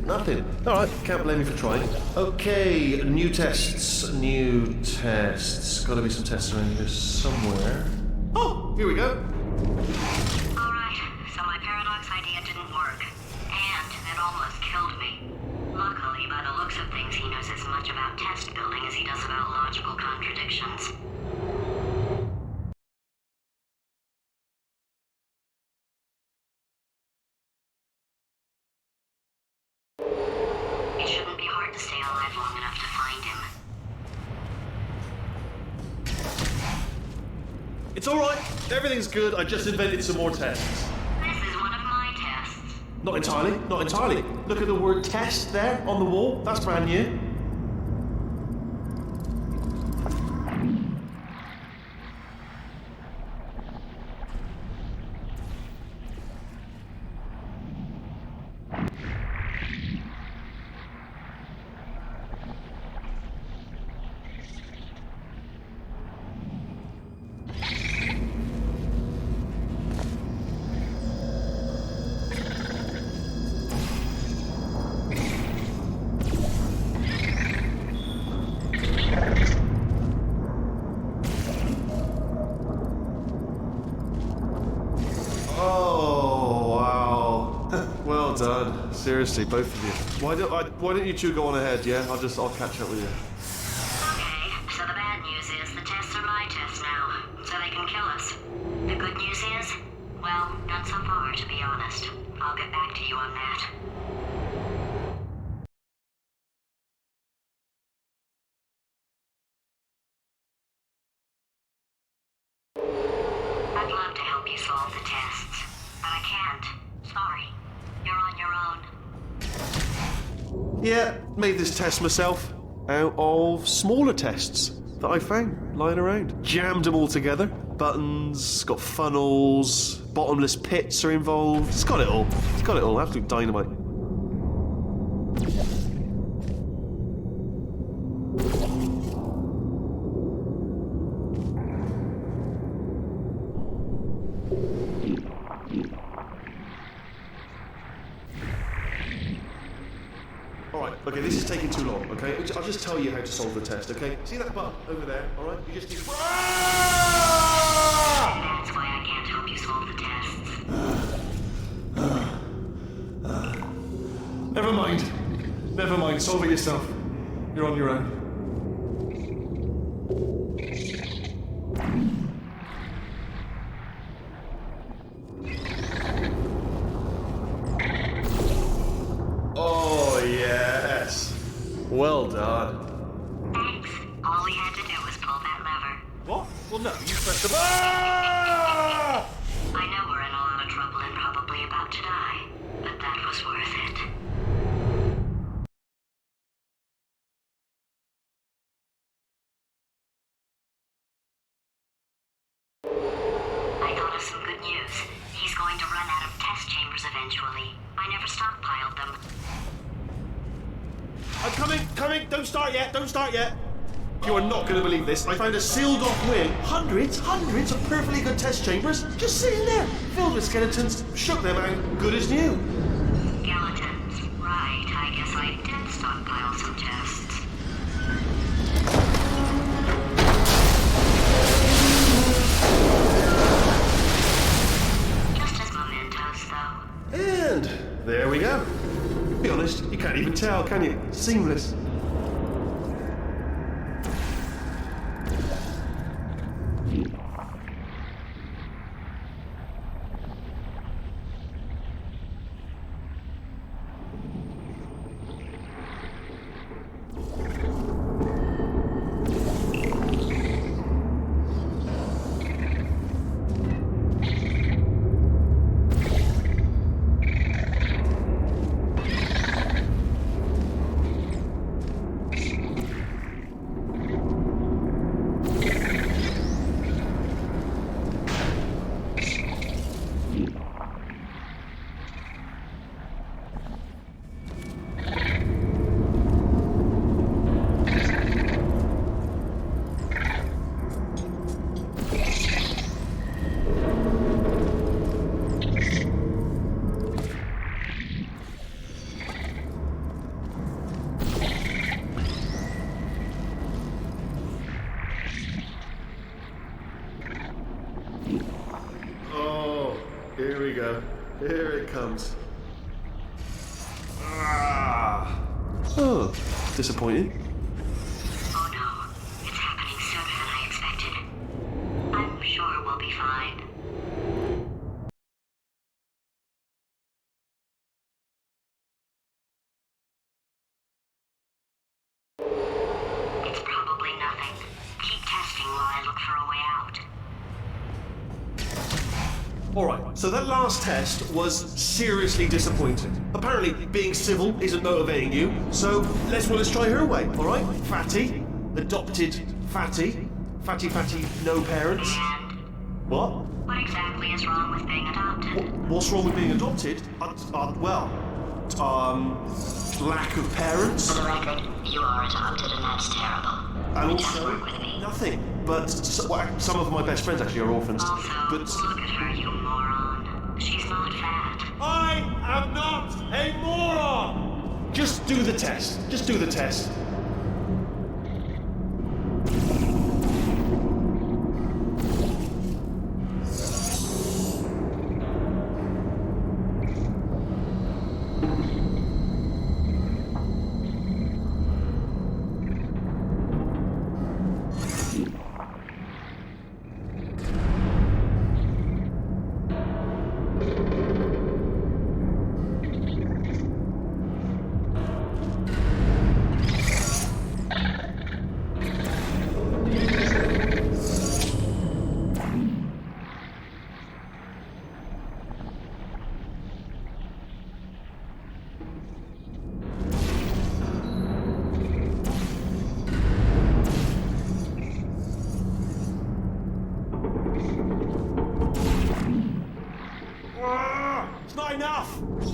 nothing. Alright, can't blame you for trying. Okay, new tests. Gotta be some tests around here somewhere. Oh, here we go. Alright, so my paradox idea didn't work. And it almost killed me. Luckily, by the looks of things, he knows as much about test building as he does about logical contradictions. It shouldn't be hard to stay alive long enough to find him. It's alright. Everything's good. I just invented some more tests. This is one of my tests. Not entirely. Not entirely. Look at the word test there on the wall. That's brand new. Seriously, both of you. Why don't you two go on ahead, yeah? I'll catch up with you. Okay, so the bad news is the tests are my tests now, so they can kill us. The good news is, well, not so far, to be honest. I'll get back to you on that. I'd love to help you solve the tests, but I can't. Sorry. You're on your own. Yeah, made this test myself out of smaller tests that I found lying around. Jammed them all together. Buttons, got funnels, bottomless pits are involved. It's got it all. It's got it all. Absolute dynamite. Alright, okay, this is taking too long, okay? I'll just tell you how to solve the test, okay? See that button over there, alright? You just need to... That's why I can't help you solve the tests. Never mind. Never mind, solve it yourself. You're on your own. Oh, yes. Well done. Thanks. All we had to do was pull that lever. What? Well, no, you pressed the... Ah! I know we're in a lot of trouble and probably about to die, but that was worth it. I thought of some good news. He's going to run out of test chambers eventually. I never stockpiled them. I'm coming! Don't start yet! You are not going to believe this. I found a sealed off wing. Hundreds of perfectly good test chambers just sitting there, filled with skeletons. Shook them out, good as new. Skeletons. Right, I guess I did stockpile some tests. Just as mementos, though. And there we go. Be honest, you can't even tell, can you? Seamless. Here we go. Here it comes. Ah. Oh, disappointing. Oh no, it's happening sooner than I expected. I'm sure we'll be fine. It's probably nothing. Keep testing while I look for a way out. Alright, so that last test was seriously disappointing. Apparently, being civil isn't motivating you, so let's try her way, alright? Fatty, adopted Fatty, Fatty, no parents. And What? what exactly is wrong with being adopted? What's wrong with being adopted? Lack of parents. For the record, you are adopted and that's terrible. And Just also, work with me. nothing. But some of my best friends actually are orphans. Also, But look at her, you moron. She's not fat. I am not a moron! Just do the test. Just do the test.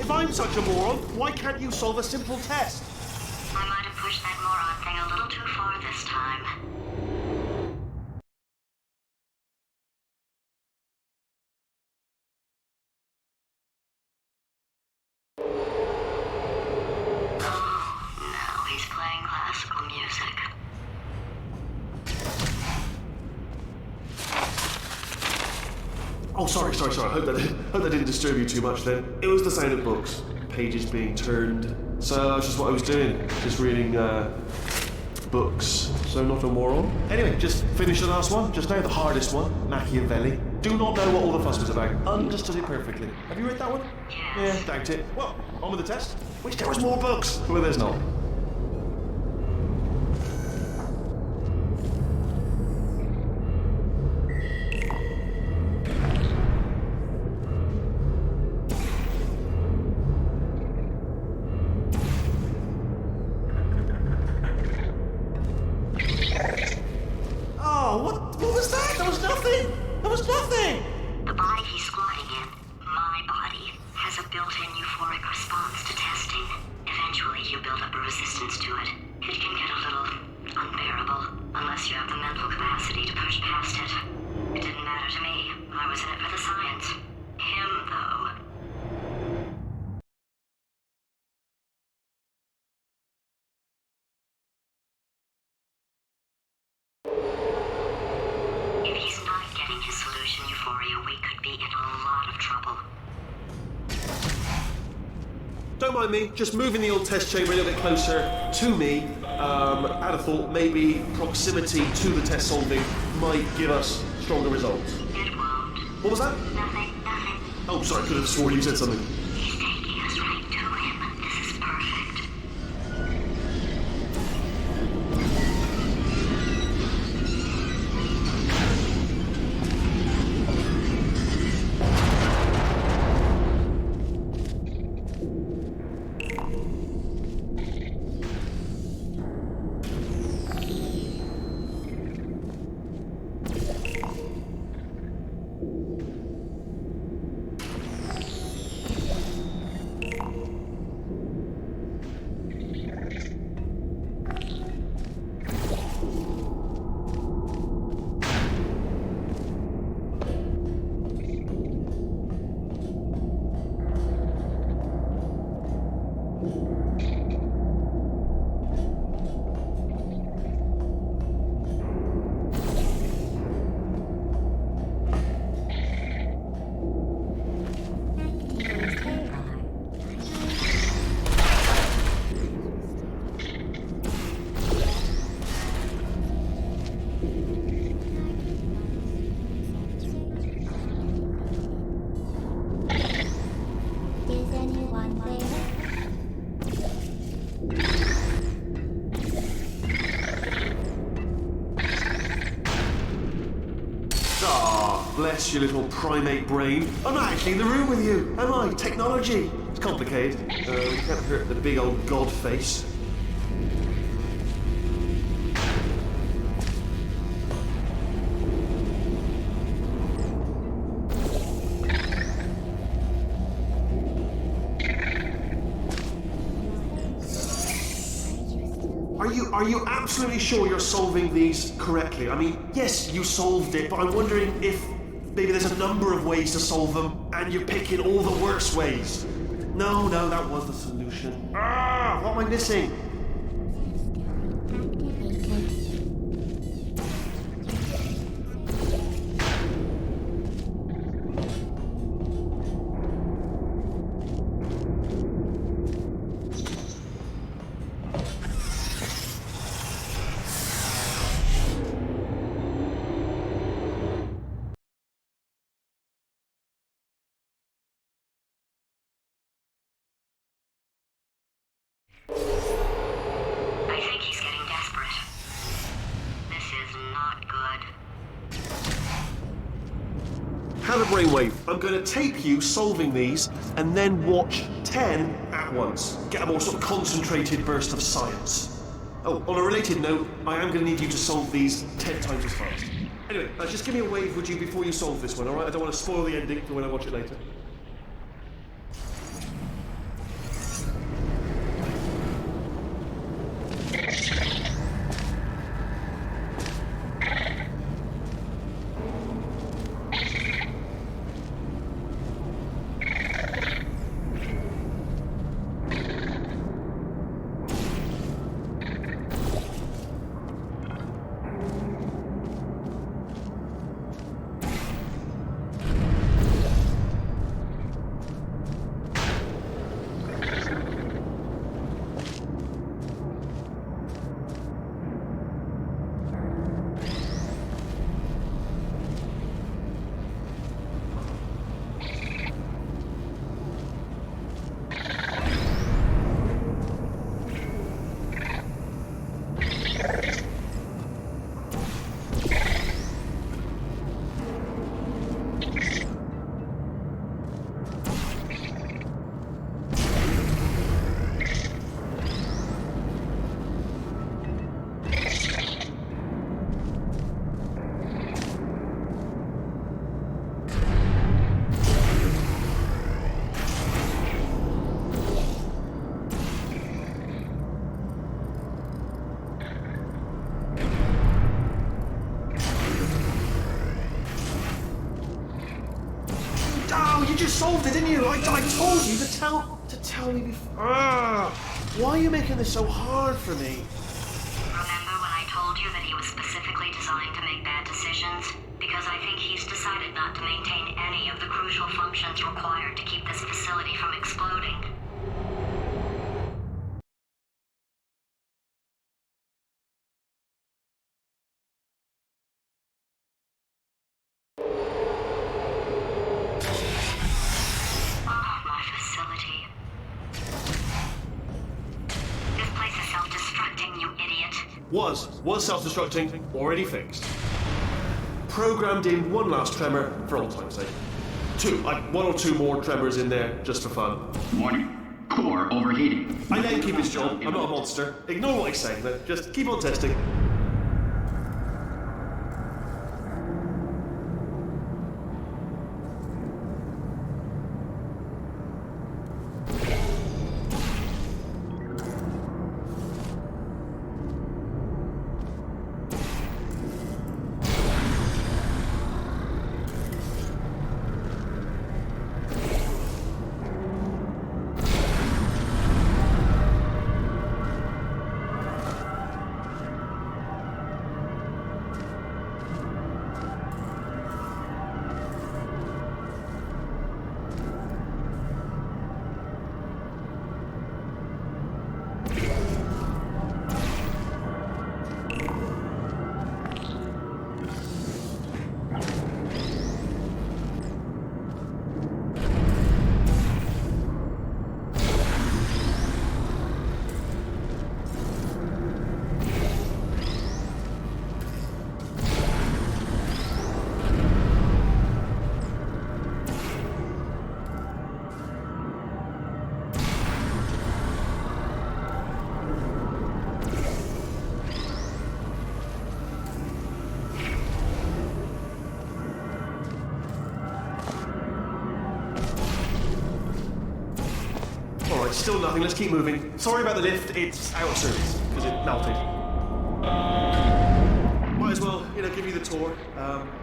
If I'm such a moron, why can't you solve a simple test? I might have pushed that moron thing a little too far this time. Oh, now he's playing classical music. Oh, sorry. Hope that didn't disturb you too much then. It was the sound of books. Pages being turned. So that's just what I was doing. Just reading, books. So not a moron. Anyway, just finished the last one. Just now, the hardest one. Machiavelli. Do not know what all the fuss was about. Understood it perfectly. Have you read that one? Yes. Yeah, doubt it. Well, on with the test. Wish there was more books. Well, there's not. What was that? There was nothing! There was nothing! The body he's squatting in, my body, has a built-in euphoric response to testing. Eventually, you build up a resistance to it. It can get a little unbearable, unless you have the mental capacity to push past it. It didn't matter to me. I was in it for the science. Him, though. If he's not getting his solution euphoria, we could be in a lot of trouble. Don't mind me, just moving the old test chamber a little bit closer to me. I'd have thought maybe proximity to the test solving might give us stronger results. It won't. What was that? Nothing. Oh, sorry, I could have sworn you said something. He's taking us right to him. This is perfect. Is anyone there? Ah, bless your little primate brain. I'm not actually in the room with you, am I? Technology. It's complicated. You can't hurt the big old god face. Are you absolutely sure you're solving these correctly? I mean, yes, you solved it, but I'm wondering if maybe there's a number of ways to solve them, and you're picking all the worst ways. No, that was the solution. Ah, what am I missing? I think he's getting desperate. This is not good. Have a brainwave. I'm going to tape you solving these, and then watch 10 at once. Get a more sort of concentrated burst of science. Oh, on a related note, I am going to need you to solve these 10 times as fast. Anyway, just give me a wave, would you, before you solve this one, alright? I don't want to spoil the ending for when I watch it later. you just solved it, didn't you? I told you to tell me before. Why are you making this so hard for me? Remember when I told you that he was specifically designed to make bad decisions? Because I think he's decided not to maintain any of the crucial functions required to keep this facility from exploding. My facility. This place is self-destructing, you idiot. Was self-destructing, already fixed. Programmed in one last tremor for old time's sake. One or two more tremors in there just for fun. Warning. Core overheating. I let him keep his job. I'm not a monster. Ignore what he's saying then. Just keep on testing. Still nothing, let's keep moving. Sorry about the lift, it's out of service, because it melted. Might as well, give you the tour.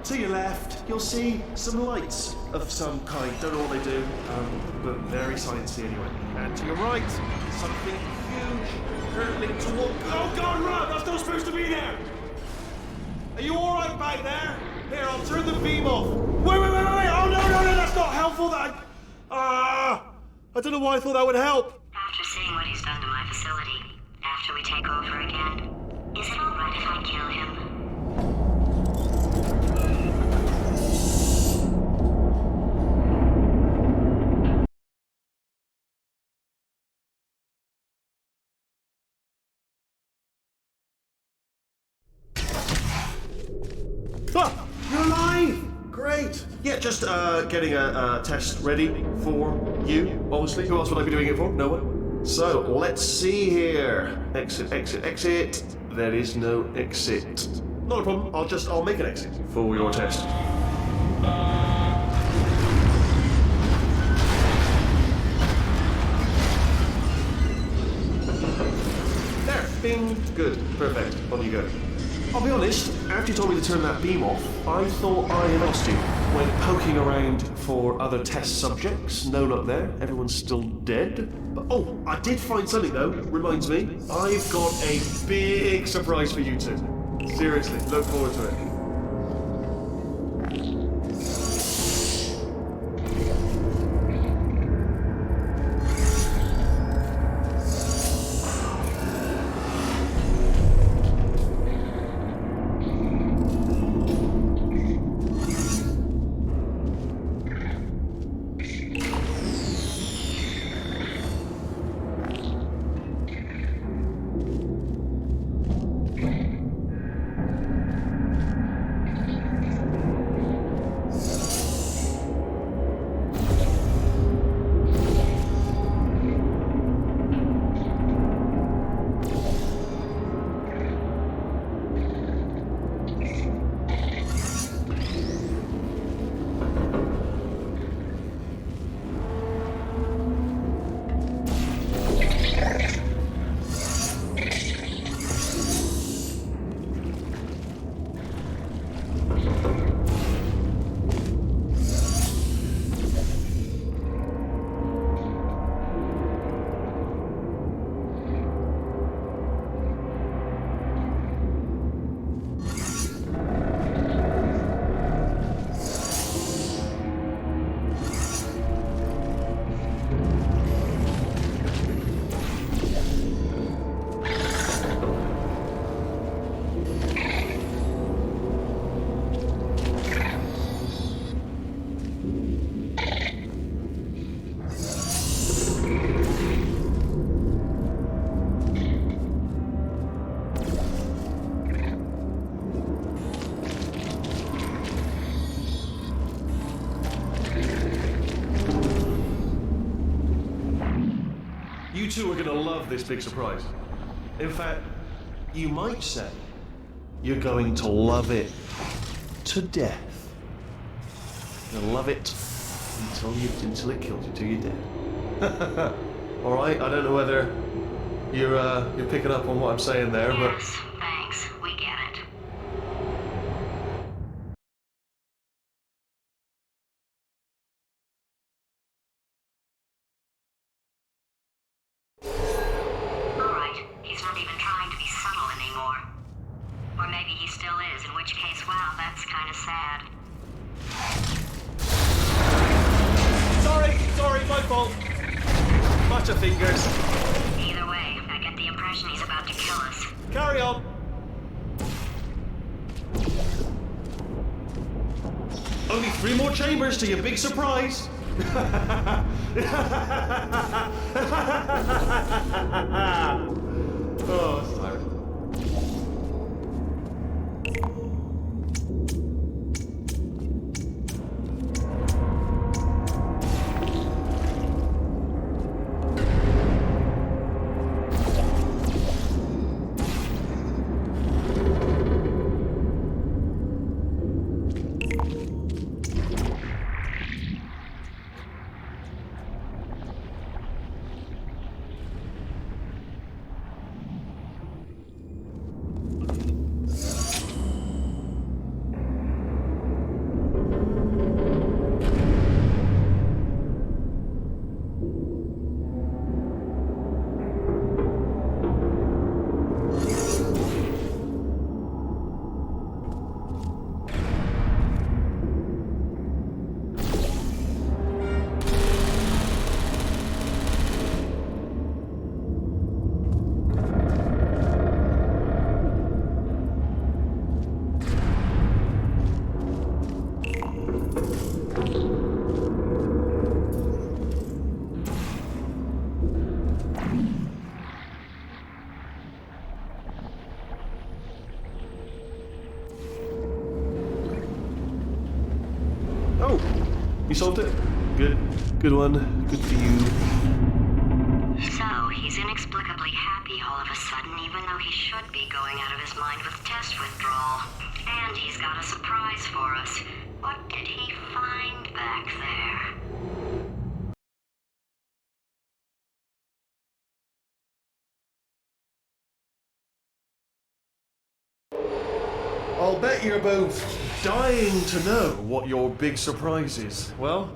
To your left, you'll see some lights of some kind. Don't know what they do, but very sciencey anyway. And to your right, something huge, hurtling toward... Oh God, run! That's not supposed to be there! Are you alright back there? Here, I'll turn the beam off. Wait! Oh no, that's not helpful, I don't know why I thought that would help. After seeing what he's done to my facility, after we take over again, is it alright if I kill him? You're alive! Great! Yeah, just getting a test ready for you, obviously. Who else would I be doing it for? No one. So, let's see here. Exit. There is no exit. Not a problem, I'll make an exit for your test. There, bing, good, perfect, on you go. I'll be honest, after you told me to turn that beam off, I thought I had lost you. Went poking around for other test subjects. No luck there. Everyone's still dead. But, I did find something though. Reminds me, I've got a big surprise for you two. Seriously, look forward to it. two are gonna love this big surprise. In fact, you might say you're going to love it to death. You'll love it until it kills you, till you're dead. All right. I don't know whether you're picking up on what I'm saying there, but. Yes, thanks. We get it. Alright, he's not even trying to be subtle anymore. Or maybe he still is, in which case, wow, that's kind of sad. Sorry, my fault. Butterfingers. Either way, I get the impression he's about to kill us. Carry on. Only 3 more chambers to your big surprise. Oh, that's tiring. Oh, you solved it? Good. Good one. Good for you. So, he's inexplicably happy all of a sudden, even though he should be going out of his mind with test withdrawal. And he's got a surprise for us. What did he find back there? I'll bet you're both dying to know what your big surprise is. Well,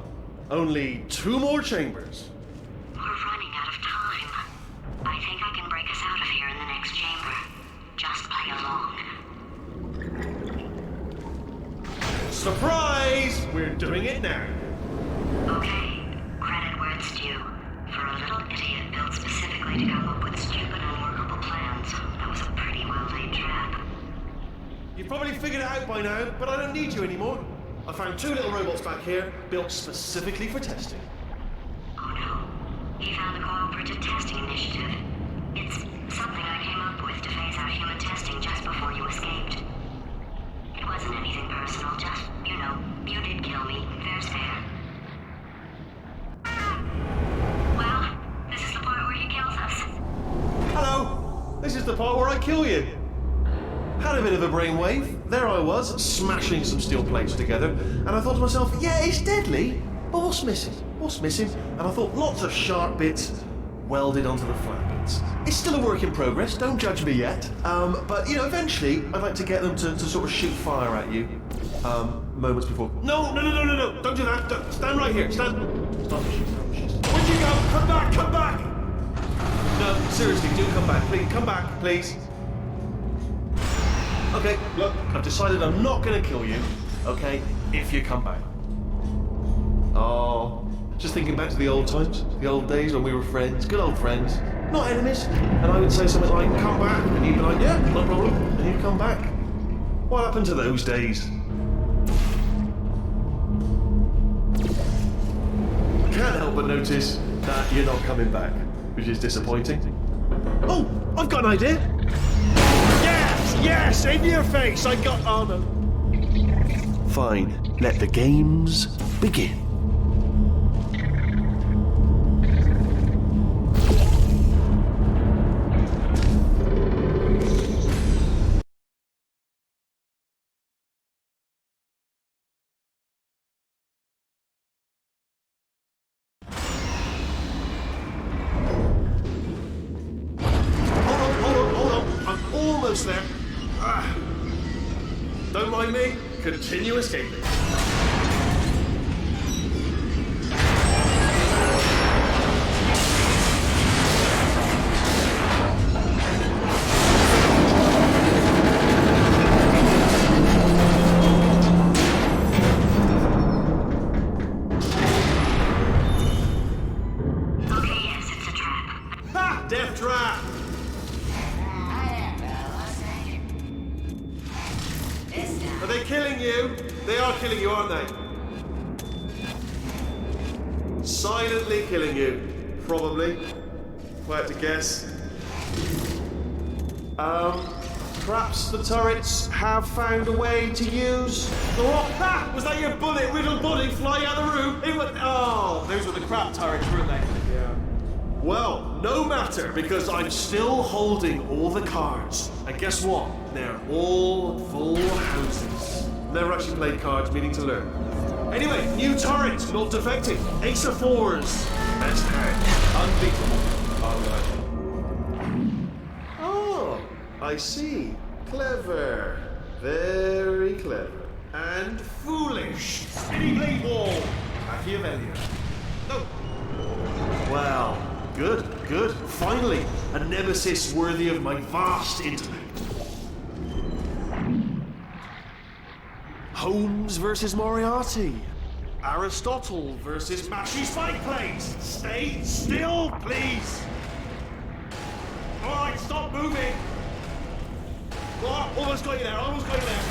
only 2 more chambers. We're running out of time. I think I can break us out of here in the next chamber. Just play along. Surprise! We're doing it now. Okay, credit where it's due. For a little idiot built specifically to come up with stupid, unworkable plans, that was a pretty well-laid trap. You've probably figured it out by now, but I don't need you anymore. I found 2 little robots back here, built specifically for testing. Oh no. He found the Cooperative Testing Initiative. It's something I came up with to phase out human testing just before you escaped. It wasn't anything personal, just, you know, you did kill me. Fair's fair. Well, this is the part where he kills us. Hello! This is the part where I kill you. Had a bit of a brainwave. There I was, smashing some steel plates together, and I thought to myself, yeah, it's deadly, but what's missing? What's missing? And I thought lots of sharp bits welded onto the flat bits. It's still a work in progress, don't judge me yet. But, you know, eventually, I'd like to get them to sort of shoot fire at you. Moments before. No, don't do that. Stand right here, stand. Stop the shoot, Where'd you go? Come back! No, seriously, do come back, please, come back, please. Okay, look, I've decided I'm not going to kill you, okay, if you come back. Oh, just thinking back to the old times, the old days when we were friends, good old friends, not enemies. And I would say something like, come back, and you'd be like, yeah, no problem, and you'd come back. What happened to those days? I can't help but notice that you're not coming back, which is disappointing. Oh, I've got an idea. Yes, in your face, I got... Oh, no. Fine, let the games begin. almost there. Ah. Don't mind me. Continue escaping. Okay, yes, it's a trap. Ha! Death trap! Are they killing you? They are killing you, aren't they? Silently killing you. Probably. If I had to guess. Perhaps the turrets have found a way to use the rock. Ha! Was that your bullet-riddled body flying out the room? It was. Oh, those were the crap turrets, weren't they? Yeah. Well, no matter, because I'm still holding all the cards. And guess what? They're all full houses. Never actually played cards, meaning to learn. Anyway, new turret, not defecting. Ace of fours. Best hand. Unbeatable. Oh, I see. Clever. Very clever. And foolish. Spinny blade wall. Machiavellian. No. Well, good, good. Finally, a nemesis worthy of my vast intellect. Holmes versus Moriarty. Aristotle versus Mashy Spike Plates. Stay still, please. All right, stop moving. Oh, almost got you there, almost got you there.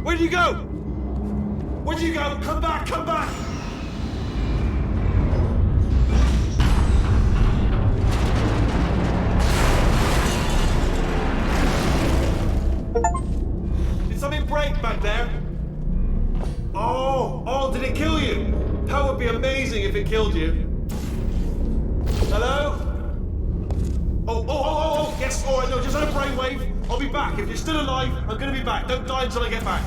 Where'd you go? Where'd you go? Come back, come back. Did something break back there? Oh, did it kill you? That would be amazing if it killed you. Hello? Oh, yes, all right, no, just had a brainwave. I'll be back. If you're still alive, I'm gonna be back. Don't die until I get back.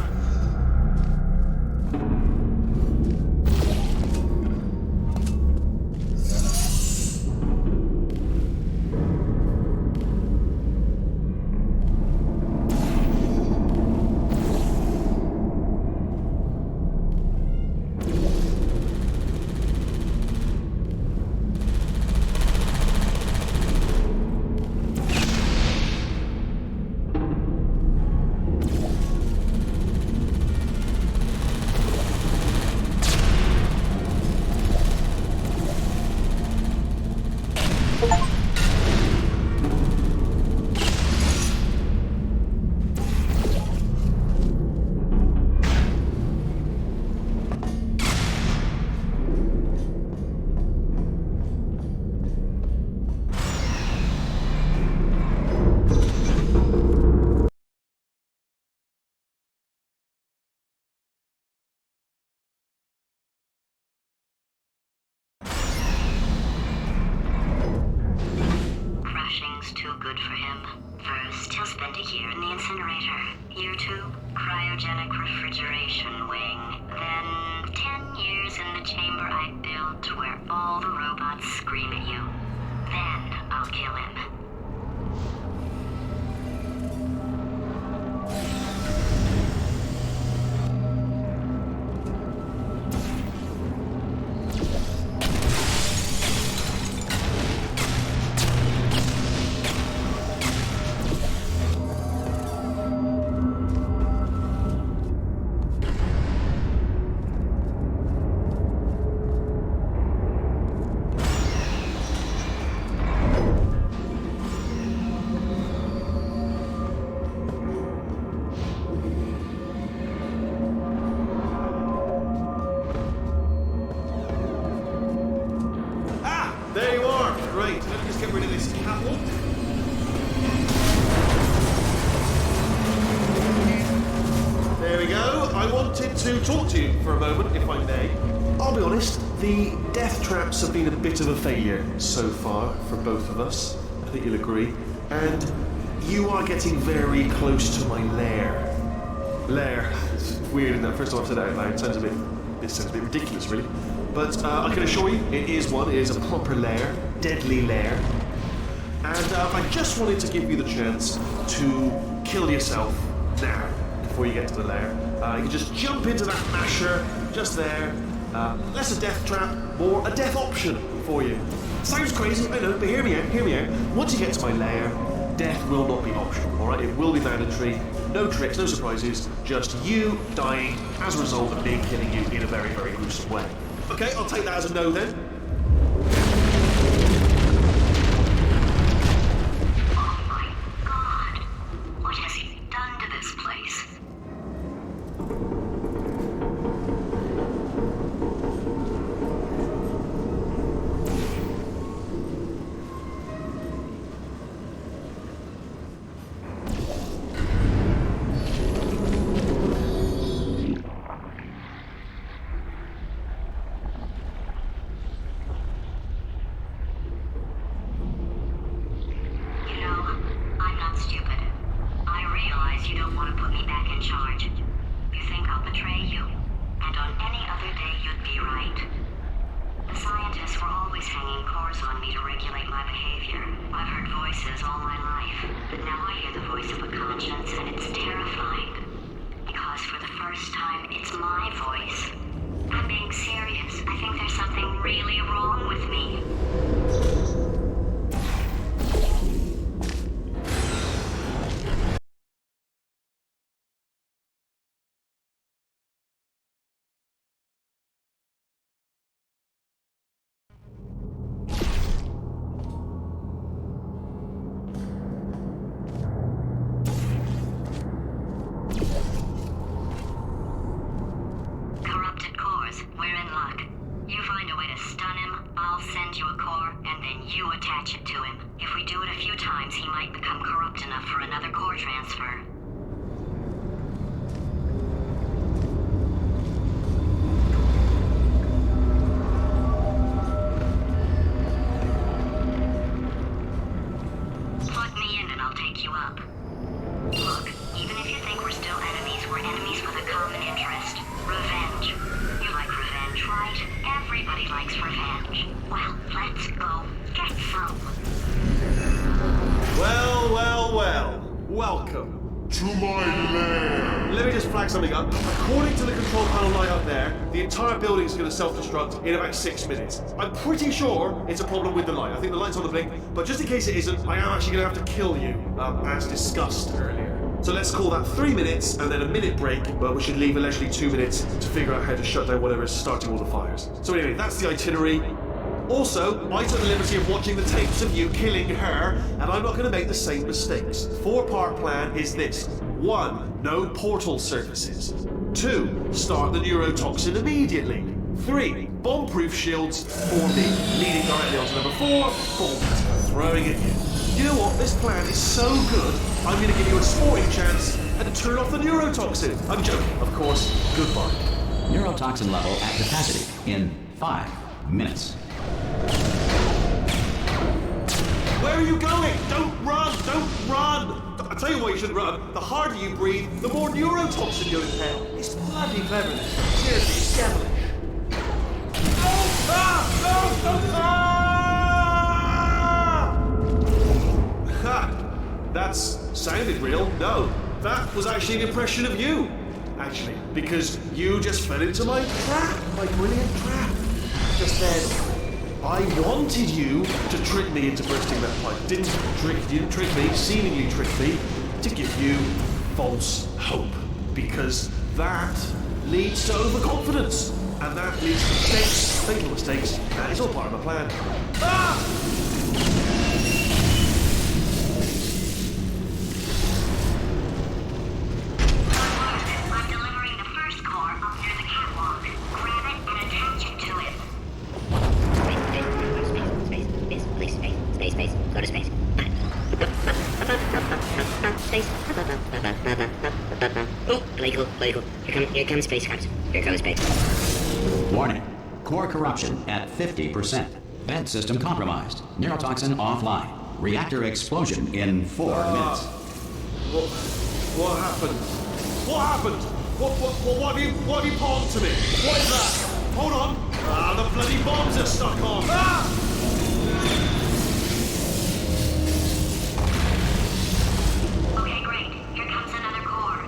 Crashing's too good for him. First, he'll spend a year in the incinerator. Year 2, cryogenic refrigeration wing. Then 10 years in the chamber I built where all the robots scream at you. Then I'll kill him. There you are. Great. Let me just get rid of this catwalk. There we go. I wanted to talk to you for a moment, if I may. I'll be honest, the death traps have been a bit of a failure so far for both of us. I think you'll agree. And you are getting very close to my lair. Lair. It's weird, isn't it? First time I've said that out loud. It sounds a bit ridiculous, really. but I can assure you it is one. It is a proper lair, deadly lair. And I just wanted to give you the chance to kill yourself now, before you get to the lair. You can just jump into that masher, just there. Less a death trap, more a death option for you. Sounds crazy, I know, but hear me out. Once you get to my lair, death will not be optional, alright? It will be mandatory. No tricks, no surprises, just you dying as a result of me killing you in a very, very gruesome way. Okay, I'll take that as a no then. Oh my god. What has he done to this place? Welcome to my lair. Let me just flag something up. According to the control panel light up there, the entire building is going to self-destruct in about 6 minutes. I'm pretty sure it's a problem with the light. I think the light's on the blink, but just in case it isn't, I am actually going to have to kill you, as discussed earlier. So let's call that 3 minutes and then a minute break, but we should leave allegedly 2 minutes to figure out how to shut down whatever is starting all the fires. So anyway, that's the itinerary. Also, I took the liberty of watching the tapes of you killing her, and I'm not going to make the same mistakes. 4-part plan is this. 1. No portal surfaces. 2. Start the neurotoxin immediately. 3. Bomb-proof shields for me, leading directly onto number 4, boom, throwing at you. You know what? This plan is so good, I'm going to give you a sporting chance and turn off the neurotoxin. I'm joking, of course. Goodbye. Neurotoxin level at capacity in 5 minutes. Where are you going? Don't run! Don't run! I tell you why you shouldn't run. The harder you breathe, the more neurotoxin you inhale. It's bloody clever. Seriously, it's devilish. Oh! Ah! Ha! That's sounded real. No, that was actually an impression of you. Actually, because you just fell into my trap, my brilliant trap. Just then. I wanted you to trick me into bursting that pipe. You didn't trick me, seemingly trick me, to give you false hope. Because that leads to overconfidence. And that leads to mistakes, fatal mistakes. That is all part of the plan. Ah! Oh, political. Here comes space, guys. Here comes space. Warning. Core corruption at 50%. Vent system compromised. Neurotoxin offline. Reactor explosion in 4 minutes. What happened? What happened? What have you pawned to me? What is that? Hold on! Ah, the bloody bombs are stuck on! Ah! Okay, great. Here comes another core.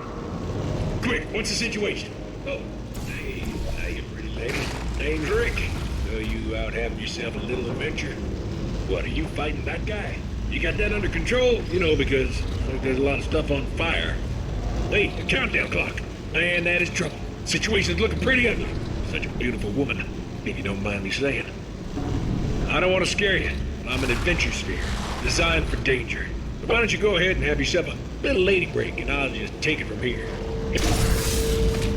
Quick, what's the situation? Oh, hey, how you pretty lady? Name's Rick. So you out having yourself a little adventure? What, are you fighting that guy? You got that under control? You know, because there's a lot of stuff on fire. Hey, the countdown clock. Man, that is trouble. Situation's looking pretty ugly. Such a beautiful woman, if you don't mind me saying. I don't want to scare you. I'm an adventure sphere, designed for danger. So why don't you go ahead and have yourself a little lady break, and I'll just take it from here.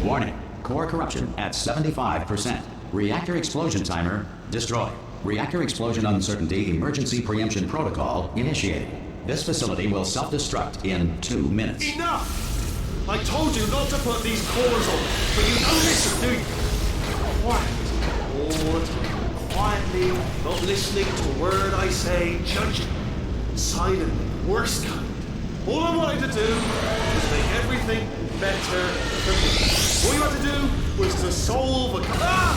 Warning. Core corruption at 75%. Reactor explosion timer destroyed. Reactor explosion uncertainty emergency preemption protocol initiated. This facility will self-destruct in 2 minutes. Enough! I told you not to put these cores on, but you don't listen, do you? Quiet. Bored. Quietly, not listening to a word I say, judging. Silent, worst kind. All I wanted to do was make everything better for me. All you had to do was to solve a... Ah!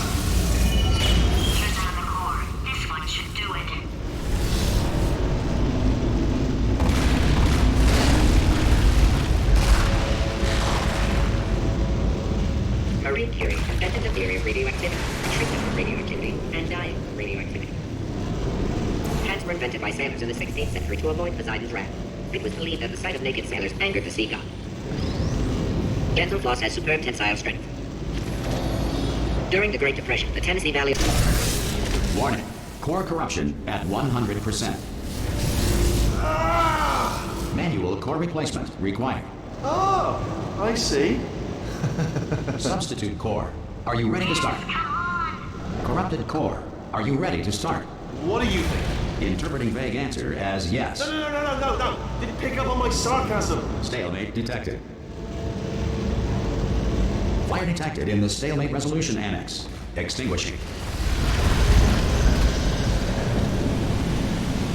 Here's another core. This one should do it. Marie Curie invented the theory of radioactivity, treatment for radioactivity, and dying from radioactivity. Hats were invented by sailors in the 16th century to avoid Poseidon's wrath. It was believed that the sight of naked sailors angered the sea god. Dental floss has superb tensile strength. During the Great Depression, the Tennessee Valley... Warning. Core corruption at 100%. Ah! Manual core replacement required. Oh, I see. Substitute core. Are you ready to start? Corrupted core. Are you ready to start? What do you think? Interpreting vague answer as yes. No. Didn't pick up on my sarcasm. Stalemate detected. Fire detected in the stalemate resolution annex. Extinguishing.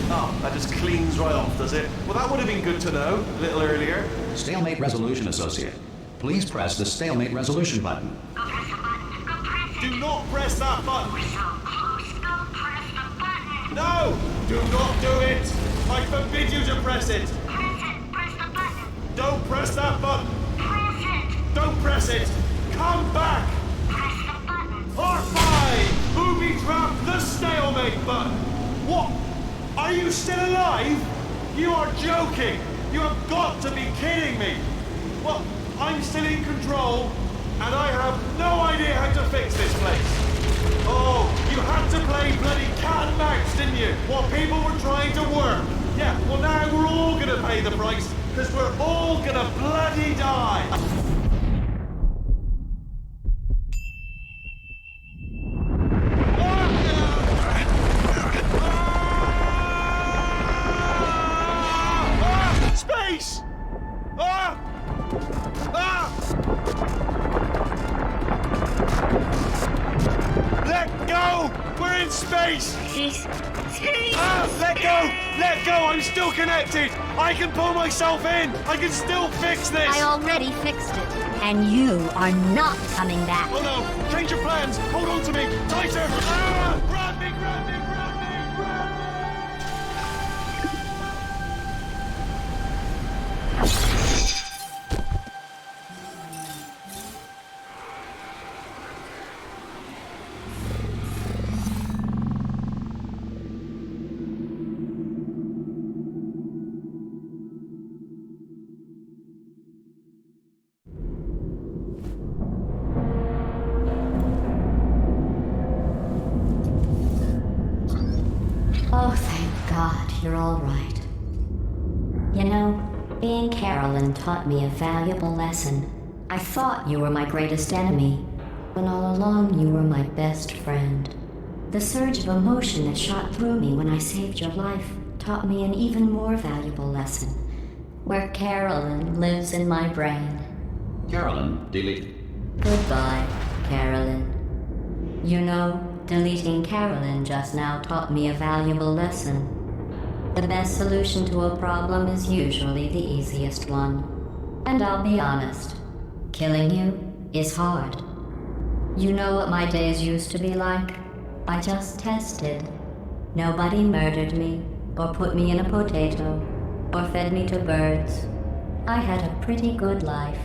Oh, that just cleans right off, does it? Well, that would have been good to know a little earlier. Stalemate resolution associate. Please press the stalemate resolution button. Go press the button. Go press it. Do not press that button. We're so close. Go press the button. No! Do not do it! I forbid you to press it! Press it. Press the button. Don't press that button! Press it. Don't press it! Come back! Press the button. R5! Booby trap the stalemate button! What? Are you still alive? You are joking! You have got to be kidding me! Well, I'm still in control, and I have no idea how to fix this place. Oh, you had to play bloody cat and mouse, didn't you? While people were trying to work. Yeah, well now we're all gonna pay the price, because we're all gonna bloody die. Space! Let go! We're in space! Let go! Let go! I'm still connected! I can pull myself in! I can still fix this! I already fixed it, and you are not coming back. Oh no! Change your plans! Hold on to me! Tighter! Ah! Grab me! Grab me! Grab me! Grab me! Oh, thank God, you're all right. You know, being Carolyn taught me a valuable lesson. I thought you were my greatest enemy, when all along you were my best friend. The surge of emotion that shot through me when I saved your life taught me an even more valuable lesson, where Carolyn lives in my brain. Carolyn deleted. Goodbye, Carolyn. You know, deleting Carolyn just now taught me a valuable lesson. The best solution to a problem is usually the easiest one. And I'll be honest, killing you is hard. You know what my days used to be like? I just tested. Nobody murdered me, or put me in a potato, or fed me to birds. I had a pretty good life.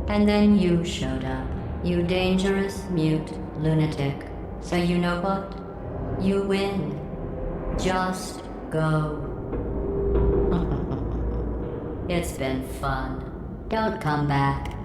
And then you showed up. You dangerous, mute lunatic. So you know what? You win. Just go. It's been fun. Don't come back.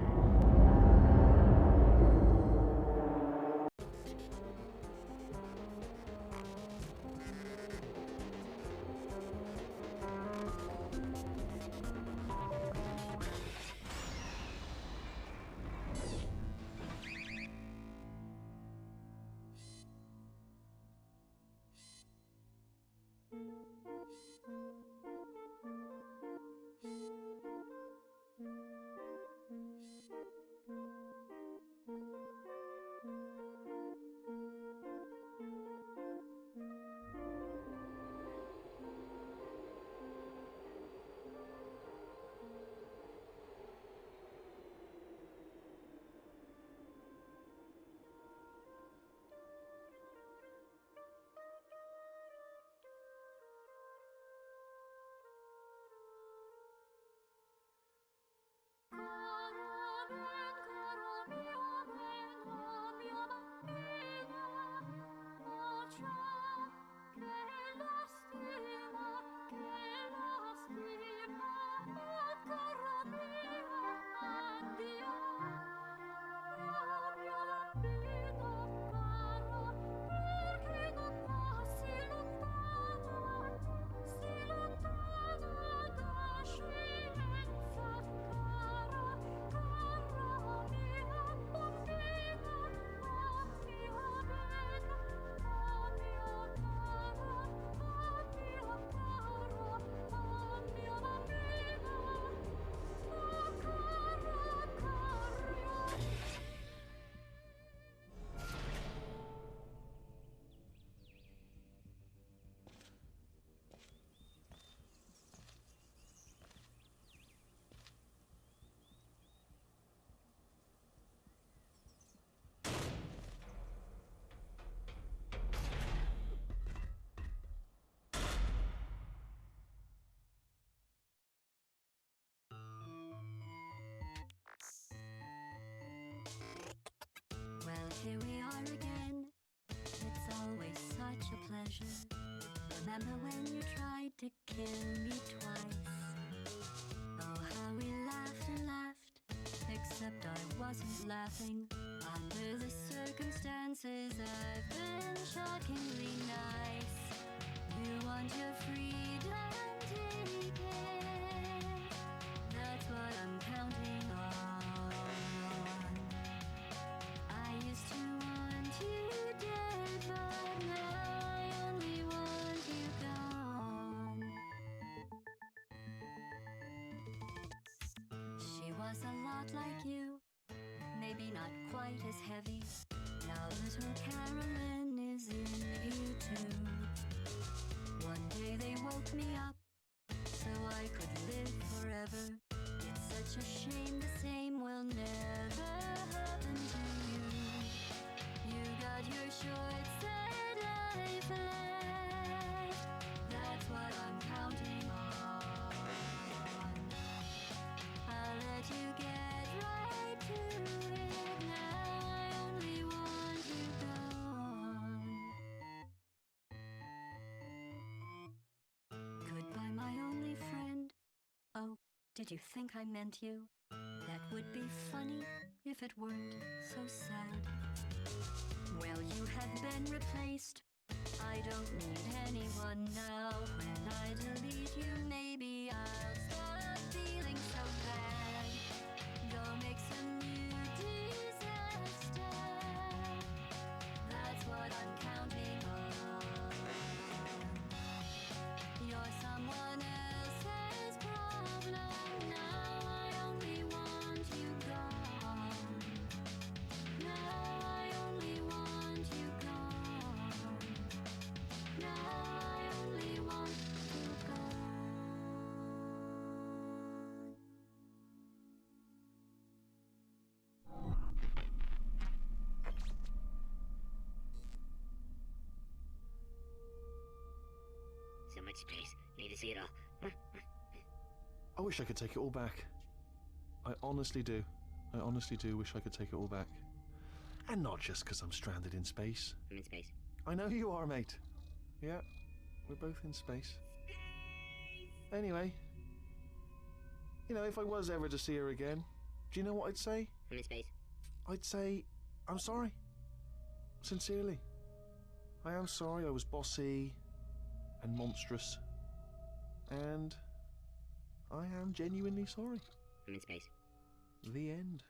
Here we are again. It's always such a pleasure. Remember when you tried to kill me twice? Oh, how we laughed and laughed. Except I wasn't laughing. Under the circumstances, I've been shockingly nice. You want your freedom, take it. That's what I'm counting on. I used to want you dead, but now I only want you gone. She was a lot like you, maybe not quite as heavy. Now little Carolyn is in you too. One day they woke me up, so I could live forever. It's such a shame the same will never happen to you. You got your short sad life left. That's what I'm counting on. I'll let you get right to it. Now I only want you gone. Goodbye, my only friend. Oh, did you think I meant you? That would be funny if it weren't so sad. Well, you have been replaced. I don't need anyone now. When I delete you, maybe I'll stop feeling so bad. Go make some new disaster. That's what I'm counting on. You're someone else's problem. Now I only want you gone. Now I only want you gone. Now I only want you gone. much space. Need to see it all. I wish I could take it all back. I honestly do. I honestly do wish I could take it all back. And not just because I'm stranded in space. I'm in space. I know you are, mate. Yeah, we're both in space. Anyway, you know, if I was ever to see her again, do you know what I'd say? I'm in space. I'd say, I'm sorry. Sincerely. I am sorry I was bossy and monstrous. And I am genuinely sorry. I'm in space. The end.